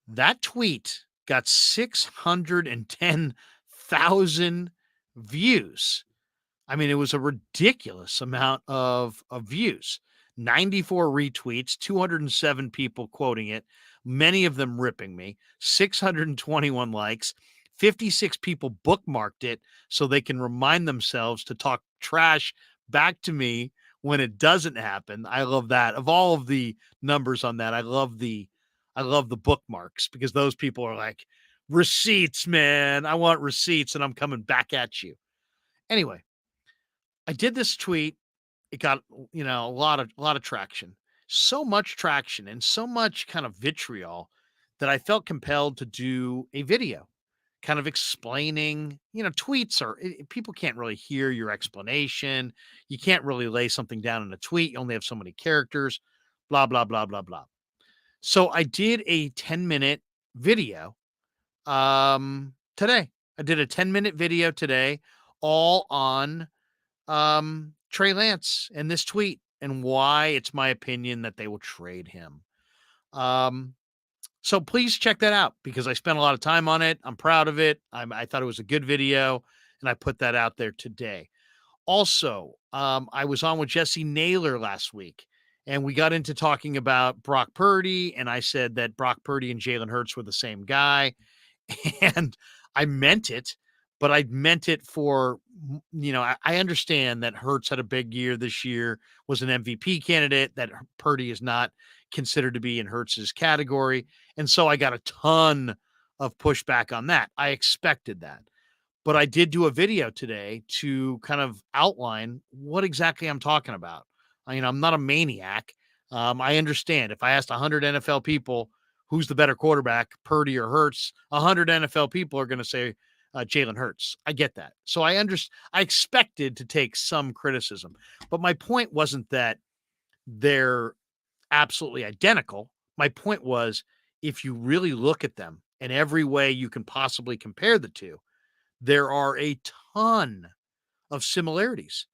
That tweet got 610,000 views. I mean, it was a ridiculous amount of views. 94 retweets, 207 people quoting it, many of them ripping me, 621 likes, 56 people bookmarked it so they can remind themselves to talk trash back to me when it doesn't happen. I love that. Of all of the numbers on that, I love the bookmarks, because those people are like, receipts, man. I want receipts, and I'm coming back at you. Anyway, I did this tweet. It got, a lot of traction. So much traction and so much kind of vitriol that I felt compelled to do a video kind of explaining, tweets are, people can't really hear your explanation. You can't really lay something down in a tweet. You only have so many characters, blah, blah, blah, blah, blah. So I did a 10-minute video today. I did a 10-minute video today, all on Trey Lance and this tweet and why it's my opinion that they will trade him. So please check that out, because I spent a lot of time on it. I'm proud of it. I thought it was a good video, and I put that out there today. Also, I was on with Jesse Naylor last week, and we got into talking about Brock Purdy, and I said that Brock Purdy and Jalen Hurts were the same guy, and I meant it, but I meant it for, I understand that Hurts had a big year this year, was an MVP candidate, that Purdy is not considered to be in Hurts's category, and so I got a ton of pushback on that. I expected that. But I did do a video today to kind of outline what exactly I'm talking about. I'm not a maniac. I understand if I asked 100 NFL people who's the better quarterback, Purdy or Hurts, 100 NFL people are going to say Jalen Hurts. I get that. So I expected to take some criticism, but my point wasn't that they're absolutely identical. My point was, if you really look at them in every way you can possibly compare the two, there are a ton of similarities,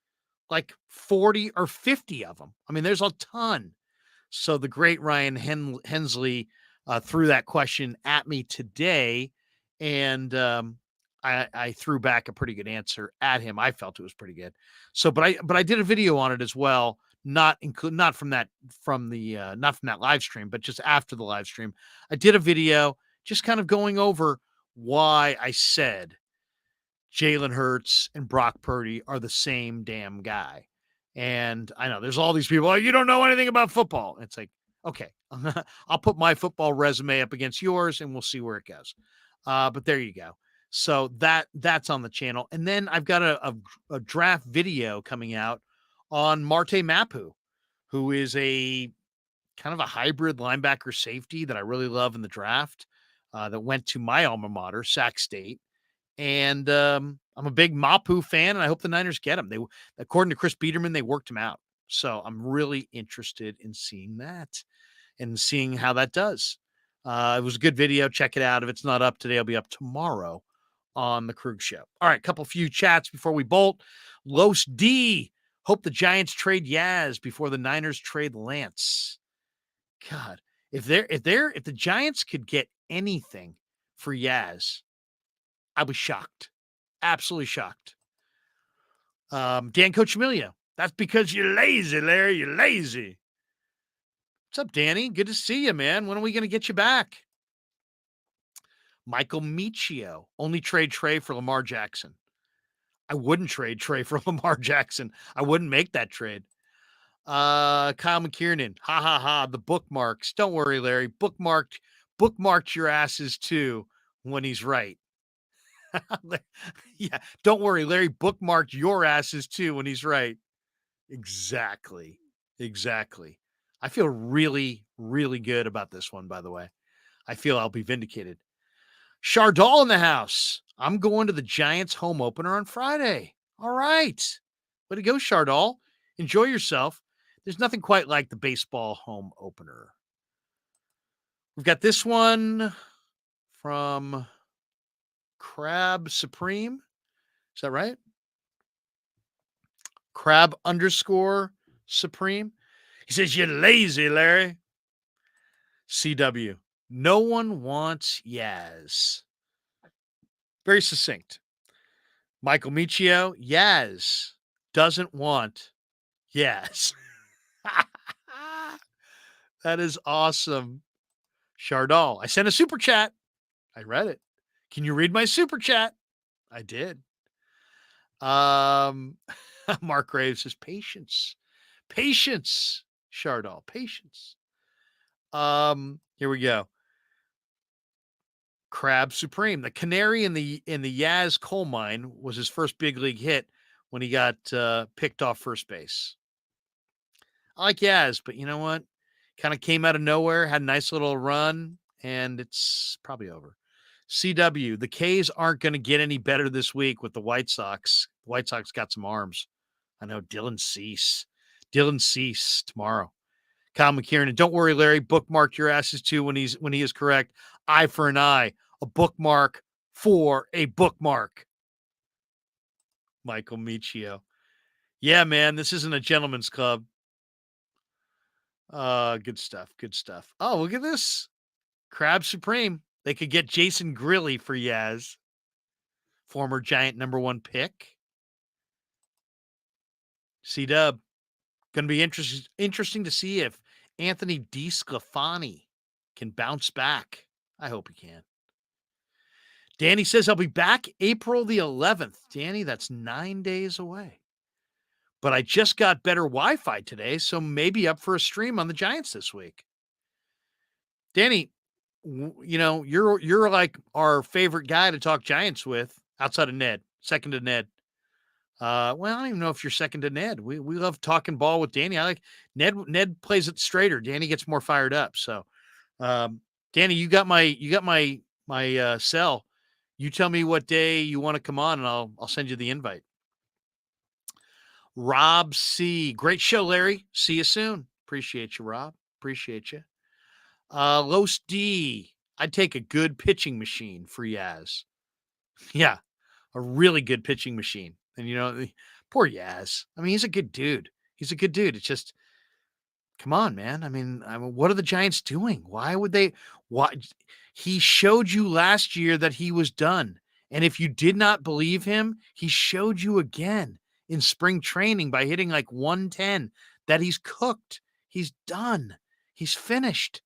like 40 or 50 of them. I mean, there's a ton. So the great Ryan Hensley threw that question at me today, and I threw back a pretty good answer at him. I felt it was pretty good. So, but I did a video on it as well, not from that live stream, but just after the live stream. I did a video just kind of going over why I said Jalen Hurts and Brock Purdy are the same damn guy. And I know there's all these people, you don't know anything about football. It's like, okay, I'll put my football resume up against yours and we'll see where it goes. But there you go. So that's on the channel. And then I've got a draft video coming out on Marte Mapu, who is a kind of a hybrid linebacker safety that I really love in the draft, that went to my alma mater, Sac State. And I'm a big Mapu fan, and I hope the Niners get him. According to Chris Biederman, they worked him out. So I'm really interested in seeing that and seeing how that does. It was a good video. Check it out. If it's not up today, it'll be up tomorrow on the Krueger Show. All right, few chats before we bolt. Los D, hope the Giants trade Yaz before the Niners trade Lance. God, if the Giants could get anything for Yaz, I was shocked. Absolutely shocked. Dan Coach Emilio, that's because you're lazy, Larry. You're lazy. What's up, Danny? Good to see you, man. When are we going to get you back? Michael Michio, only trade Trey for Lamar Jackson. I wouldn't trade Trey for Lamar Jackson. I wouldn't make that trade. Kyle McKiernan, ha ha ha, the bookmarks. Don't worry, Larry. Bookmarked your asses too when he's right. Yeah, don't worry, Larry bookmarked your asses too when he's right. Exactly. I feel really, really good about this one, by the way. I feel I'll be vindicated. Chardol in the house. I'm going to the Giants home opener on Friday. All right. Way to go, Chardal. Enjoy yourself. There's nothing quite like the baseball home opener. We've got this one from Crab Supreme. Is that right? Crab _ Supreme. He says, "You're lazy, Larry." CW. No one wants Yaz. Very succinct. Michael Michio. Yaz doesn't want Yaz. That is awesome. Chardal. I sent a super chat. I read it. Can you read my super chat? I did. Mark Graves says, patience. Patience. Chardal. Patience. Here we go. Crab Supreme. The canary in the Yaz coal mine was his first big league hit when he got picked off first base. I like Yaz, but you know what? Kind of came out of nowhere, had a nice little run, and it's probably over. CW, the K's aren't going to get any better this week with the White Sox. The White Sox got some arms. I know. Dylan Cease tomorrow. Kyle McKiernan, don't worry, Larry. Bookmark your asses too when he is correct. Eye for an eye. A bookmark for a bookmark. Michael Michio. Yeah, man, this isn't a gentleman's club. Good stuff. Good stuff. Oh, look at this. Crab Supreme. They could get Jason Grilly for Yaz. Former Giant #1 pick. C-Dub. Going to be interesting to see if Anthony DeSclafani can bounce back. I hope he can. Danny says, I'll be back April the 11th. Danny, that's 9 days away. But I just got better Wi-Fi today, so maybe up for a stream on the Giants this week. Danny, you know, you're like our favorite guy to talk Giants with outside of Ned, second to Ned. Well, I don't even know if you're second to Ned. We love talking ball with Danny. I like Ned plays it straighter. Danny gets more fired up. So, Danny, you got my cell. You tell me what day you want to come on, and I'll send you the invite. Rob C. Great show, Larry. See you soon. Appreciate you, Rob. Appreciate you. Los D. I'd take a good pitching machine for Yaz. Yeah, a really good pitching machine. And, you know, poor Yaz. I mean, he's a good dude. It's just, come on, man. I mean, what are the Giants doing? Why? He showed you last year that he was done. And if you did not believe him, he showed you again in spring training by hitting like 110 that he's cooked. He's done. He's finished.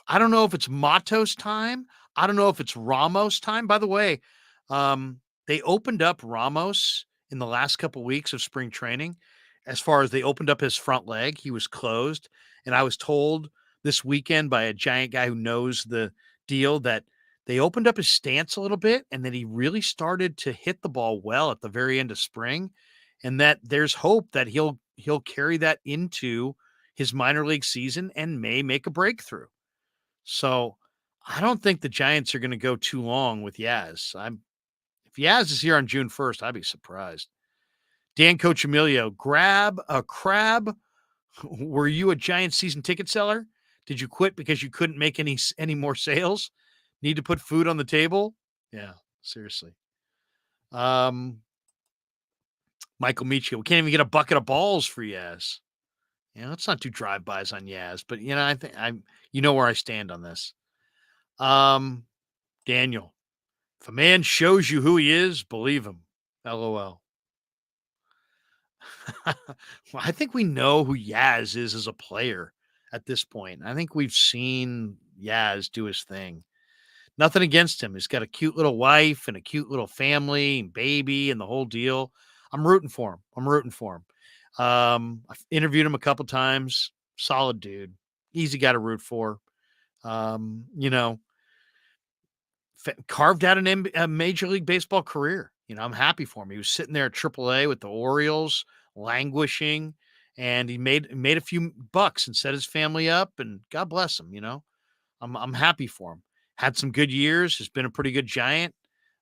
I don't know if it's Matos time. I don't know if it's Ramos time. By the way, they opened up Ramos in the last couple weeks of spring training. As far as they opened up his front leg, he was closed. And I was told this weekend by a Giant guy who knows the deal that they opened up his stance a little bit and that he really started to hit the ball well at the very end of spring. And that there's hope that he'll carry that into his minor league season and may make a breakthrough. So I don't think the Giants are going to go too long with Yaz. If Yaz is here on June 1st, I'd be surprised. Dan Coach Emilio, grab a crab. Were you a Giants season ticket seller? Did you quit because you couldn't make any more sales? Need to put food on the table? Yeah, seriously. Michael Michio, we can't even get a bucket of balls for Yaz. You know, let's not do drive-bys on Yaz, but you know, I think you know where I stand on this. Daniel, if a man shows you who he is, believe him. LOL. Well, I think we know who Yaz is as a player at this point. I think we've seen Yaz do his thing. Nothing against him. He's got a cute little wife and a cute little family and baby and the whole deal. I'm rooting for him. I've interviewed him a couple times. Solid dude. Easy guy to root for. You know, carved out a Major League Baseball career. You know, I'm happy for him. He was sitting there at AAA with the Orioles, languishing, and he made a few bucks and set his family up, and God bless him. You know, I'm happy for him. Had some good years. Has been a pretty good Giant.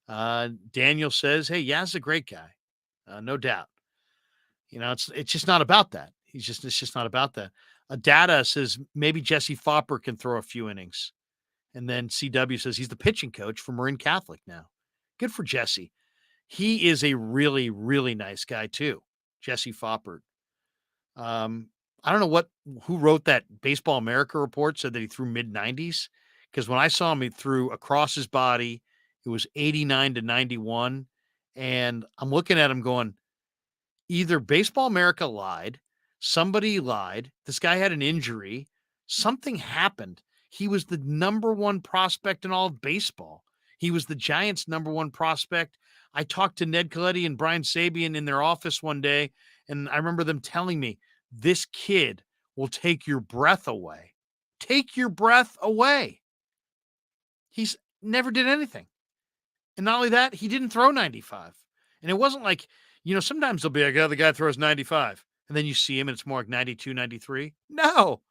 Daniel says, hey, Yaz is a great guy. No doubt. It's just not about that. It's just not about that. Data says maybe Jesse Fopper can throw a few innings. And then CW says he's the pitching coach for Marin Catholic now. Good for Jesse. He is a really, really nice guy too. Jesse Foppert. I don't know who wrote that Baseball America report said that he threw mid-90s. Because when I saw him, he threw across his body. It was 89 to 91. And I'm looking at him going, either Baseball America lied, somebody lied, this guy had an injury, something happened. He was the number one prospect in all of baseball. He was the Giants' number one prospect. I talked to Ned Colletti and Brian Sabian in their office one day, and I remember them telling me, this kid will take your breath away. Take your breath away. He's never did anything. And not only that, he didn't throw 95. And it wasn't like, sometimes they'll be like, oh, the guy throws 95. And then you see him and it's more like 92, 93. No.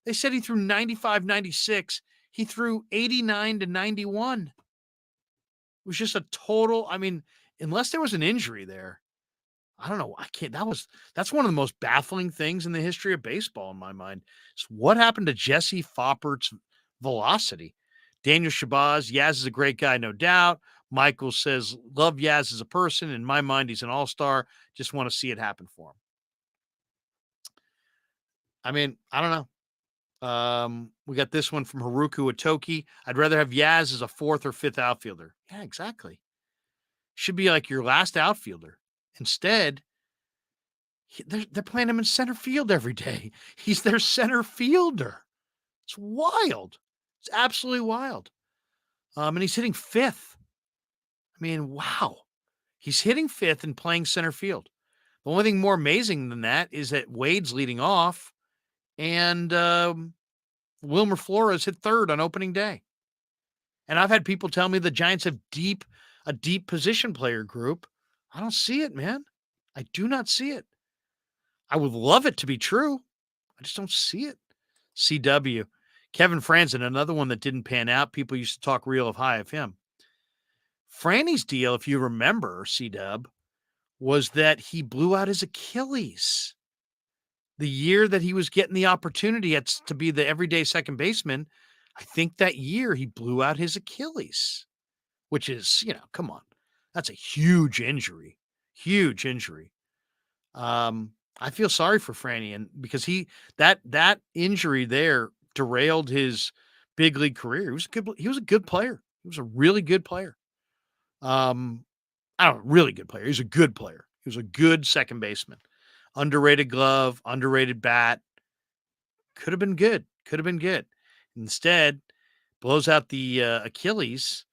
They said he threw 95, 96. He threw 89 to 91. It was just a total, unless there was an injury there, I don't know. That's one of the most baffling things in the history of baseball in my mind. Is what happened to Jesse Foppert's velocity? Daniel Shabazz, Yaz is a great guy, no doubt. Michael says, love Yaz as a person. In my mind, he's an all-star. Just want to see it happen for him. I don't know. We got this one from Haruku Itoki. I'd rather have Yaz as a fourth or fifth outfielder. Yeah, exactly. Should be like your last outfielder. Instead, they're playing him in center field every day. He's their center fielder. It's wild. It's absolutely wild. And he's hitting fifth. Wow. He's hitting fifth and playing center field. The only thing more amazing than that is that Wade's leading off and Wilmer Flores hit third on opening day. And I've had people tell me the Giants have a deep position player group. I don't see it, man. I do not see it. I would love it to be true. I just don't see it. CW. Kevin Franzen, another one that didn't pan out. People used to talk real high of him. Franny's deal, if you remember, C-Dub, was that he blew out his Achilles. The year that he was getting the opportunity to be the everyday second baseman, I think that year he blew out his Achilles, which is, come on. That's a huge injury. Huge injury. I feel sorry for Franny, and because that injury there derailed his big league career. He was a good player. He was a really good player. Really good player. He was a good player. He was a good second baseman. Underrated glove, underrated bat. Could have been good. Instead, blows out the Achilles.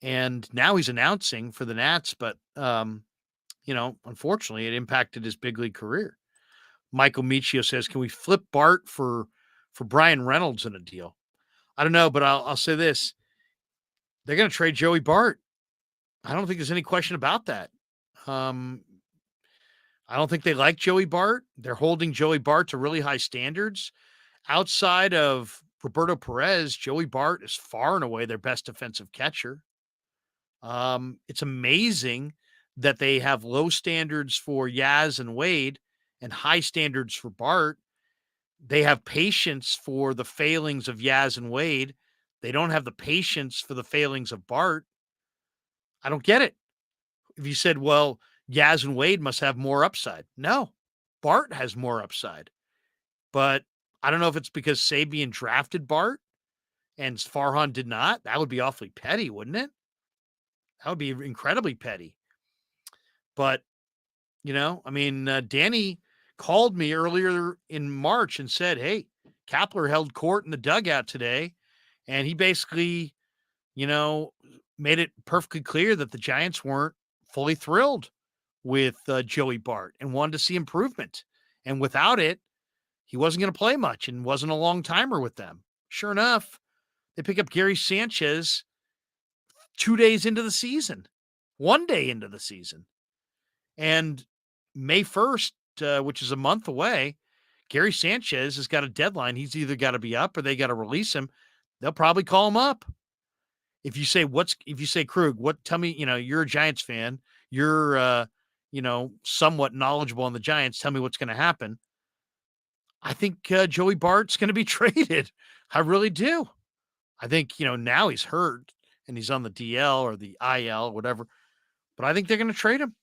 And now he's announcing for the Nats, but, unfortunately, it impacted his big league career. Michael Michio says, can we flip Bart for Brian Reynolds in a deal? I don't know, but I'll say this. They're going to trade Joey Bart. I don't think there's any question about that. I don't think they like Joey Bart. They're holding Joey Bart to really high standards. Outside of Roberto Perez, Joey Bart is far and away their best defensive catcher. It's amazing that they have low standards for Yaz and Wade and high standards for Bart. They have patience for the failings of Yaz and Wade. They don't have the patience for the failings of Bart. I don't get it. If you said, well, Yaz and Wade must have more upside. No, Bart has more upside. But I don't know if it's because Sabian drafted Bart and Farhan did not. That would be awfully petty, wouldn't it? That would be incredibly petty. But, Danny called me earlier in March and said, hey, Kapler held court in the dugout today. And he basically, made it perfectly clear that the Giants weren't fully thrilled with Joey Bart and wanted to see improvement. And without it, he wasn't going to play much and wasn't a long timer with them. Sure enough, they pick up Gary Sanchez 2 days into the season, 1 day into the season. And May 1st, which is a month away, Gary Sanchez has got a deadline. He's either got to be up or they got to release him. They'll probably call him up. if you say Krug, tell me, you're a Giants fan, you're somewhat knowledgeable on the Giants, tell me what's going to happen. I think Joey Bart's going to be traded. I really do. I think, now he's hurt and he's on the DL or the IL, whatever, but I think they're going to trade him.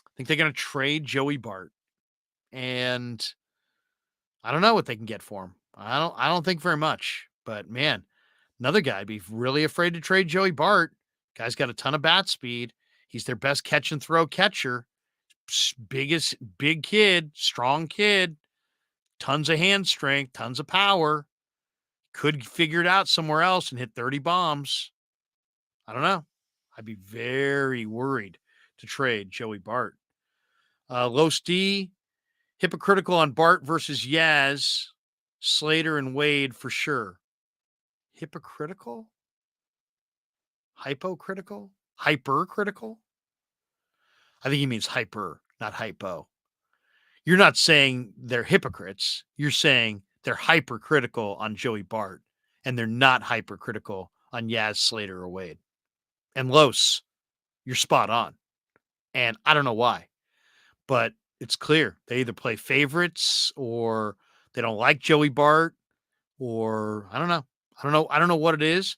I think they're going to trade Joey Bart, and I don't know what they can get for him. I don't think very much, but man, another guy, I'd be really afraid to trade Joey Bart. Guy's got a ton of bat speed. He's their best catch and throw catcher. Big kid, strong kid, tons of hand strength, tons of power. Could figure it out somewhere else and hit 30 bombs. I don't know. I'd be very worried to trade Joey Bart. Los D, hypocritical on Bart versus Yaz, Slater and Wade for sure. Hypocritical? Hypocritical? Hypercritical? I think he means hyper, not hypo. You're not saying they're hypocrites. You're saying they're hypercritical on Joey Bart, and they're not hypercritical on Yaz, Slater, or Wade. And Los, you're spot on. And I don't know why, but it's clear they either play favorites or they don't like Joey Bart, or I don't know. I don't know what it is,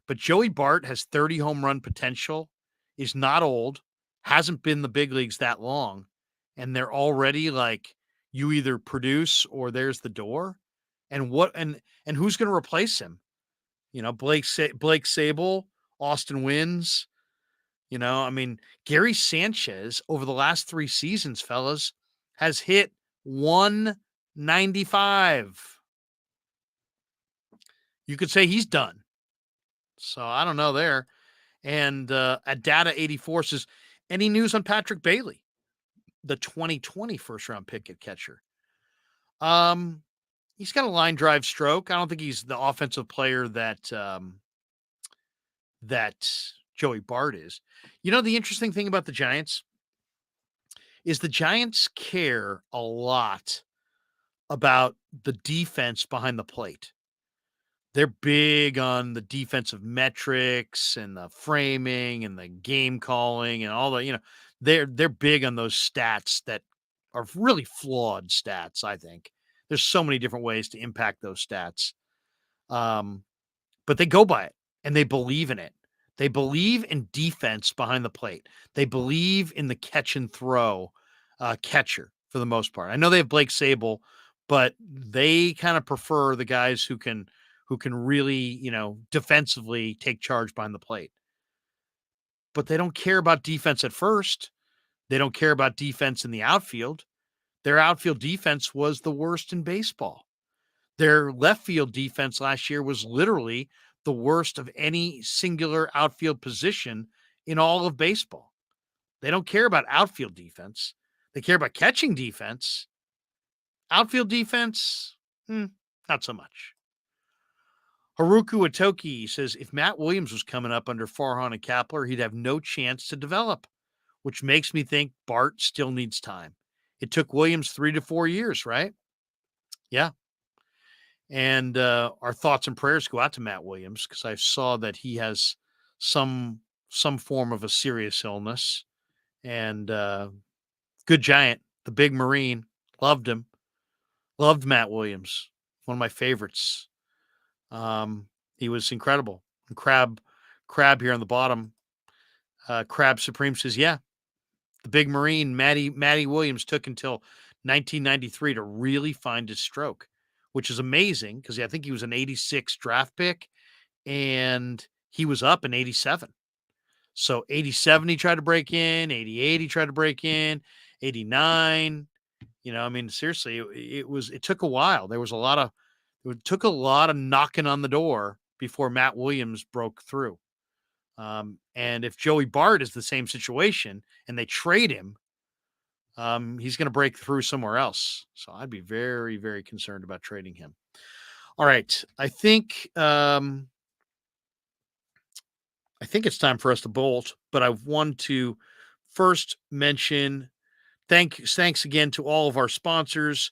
but Joey Bart has 30 home run potential, is not old, hasn't been in the big leagues that long, and they're already like, you either produce or there's the door. And who's going to replace him? Blake Sable, Austin Wynns. Gary Sanchez over the last 3 seasons, fellas, has hit 195. You could say he's done. So I don't know there. And at Data 84 says, any news on Patrick Bailey, the 2020 first round pick at catcher? He's got a line drive stroke. I don't think he's the offensive player that Joey Bart is. The interesting thing about the Giants is the Giants care a lot about the defense behind the plate. They're big on the defensive metrics and the framing and the game calling and all the, they're big on those stats that are really flawed stats, I think. There's so many different ways to impact those stats. But they go by it and they believe in it. They believe in defense behind the plate. They believe in the catch and throw catcher for the most part. I know they have Blake Sable, but they kind of prefer the guys who can really, defensively take charge behind the plate. But they don't care about defense at first. They don't care about defense in the outfield. Their outfield defense was the worst in baseball. Their left field defense last year was literally the worst of any singular outfield position in all of baseball. They don't care about outfield defense. They care about catching defense. Outfield defense, not so much. Haruku Atoki says, if Matt Williams was coming up under Farhan and Kapler, he'd have no chance to develop, which makes me think Bart still needs time. It took Williams 3 to 4 years, right? Yeah. And our thoughts and prayers go out to Matt Williams, because I saw that he has some form of a serious illness. And good Giant, the big Marine, loved him. Loved Matt Williams. One of my favorites. He was incredible. And Crab here on the bottom. Crab Supreme says, yeah, the big Marine, Matty Williams, took until 1993 to really find his stroke, which is amazing because I think he was an 86 draft pick and he was up in 87. So 87, he tried to break in, 88, he tried to break in, 89, seriously, it took a while. It took a lot of knocking on the door before Matt Williams broke through. And if Joey Bart is the same situation and they trade him, he's going to break through somewhere else. So I'd be very, very concerned about trading him. All right. I think it's time for us to bolt, but I want to first mention thanks again to all of our sponsors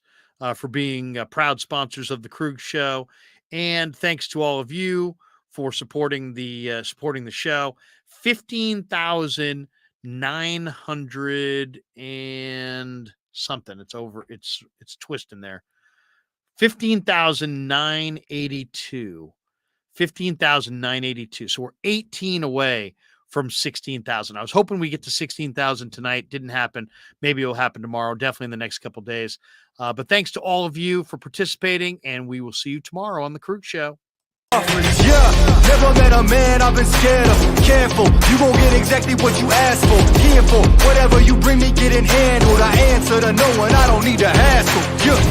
for being proud sponsors of the Krug Show. And thanks to all of you for supporting the show. 15,900 and something. It's over. It's twisting there. 15,982. 15,982. So we're 18 away from 16,000. I was hoping we get to 16,000 tonight. Didn't happen. Maybe it'll happen tomorrow. Definitely in the next couple days. But thanks to all of you for participating, and we will see you tomorrow on the Krueger Show. Yeah, never met a man I've been scared of. Careful, you won't get exactly what you asked for. Here for whatever you bring me, getting handled. I answer to no one, I don't need to hassle. Yeah.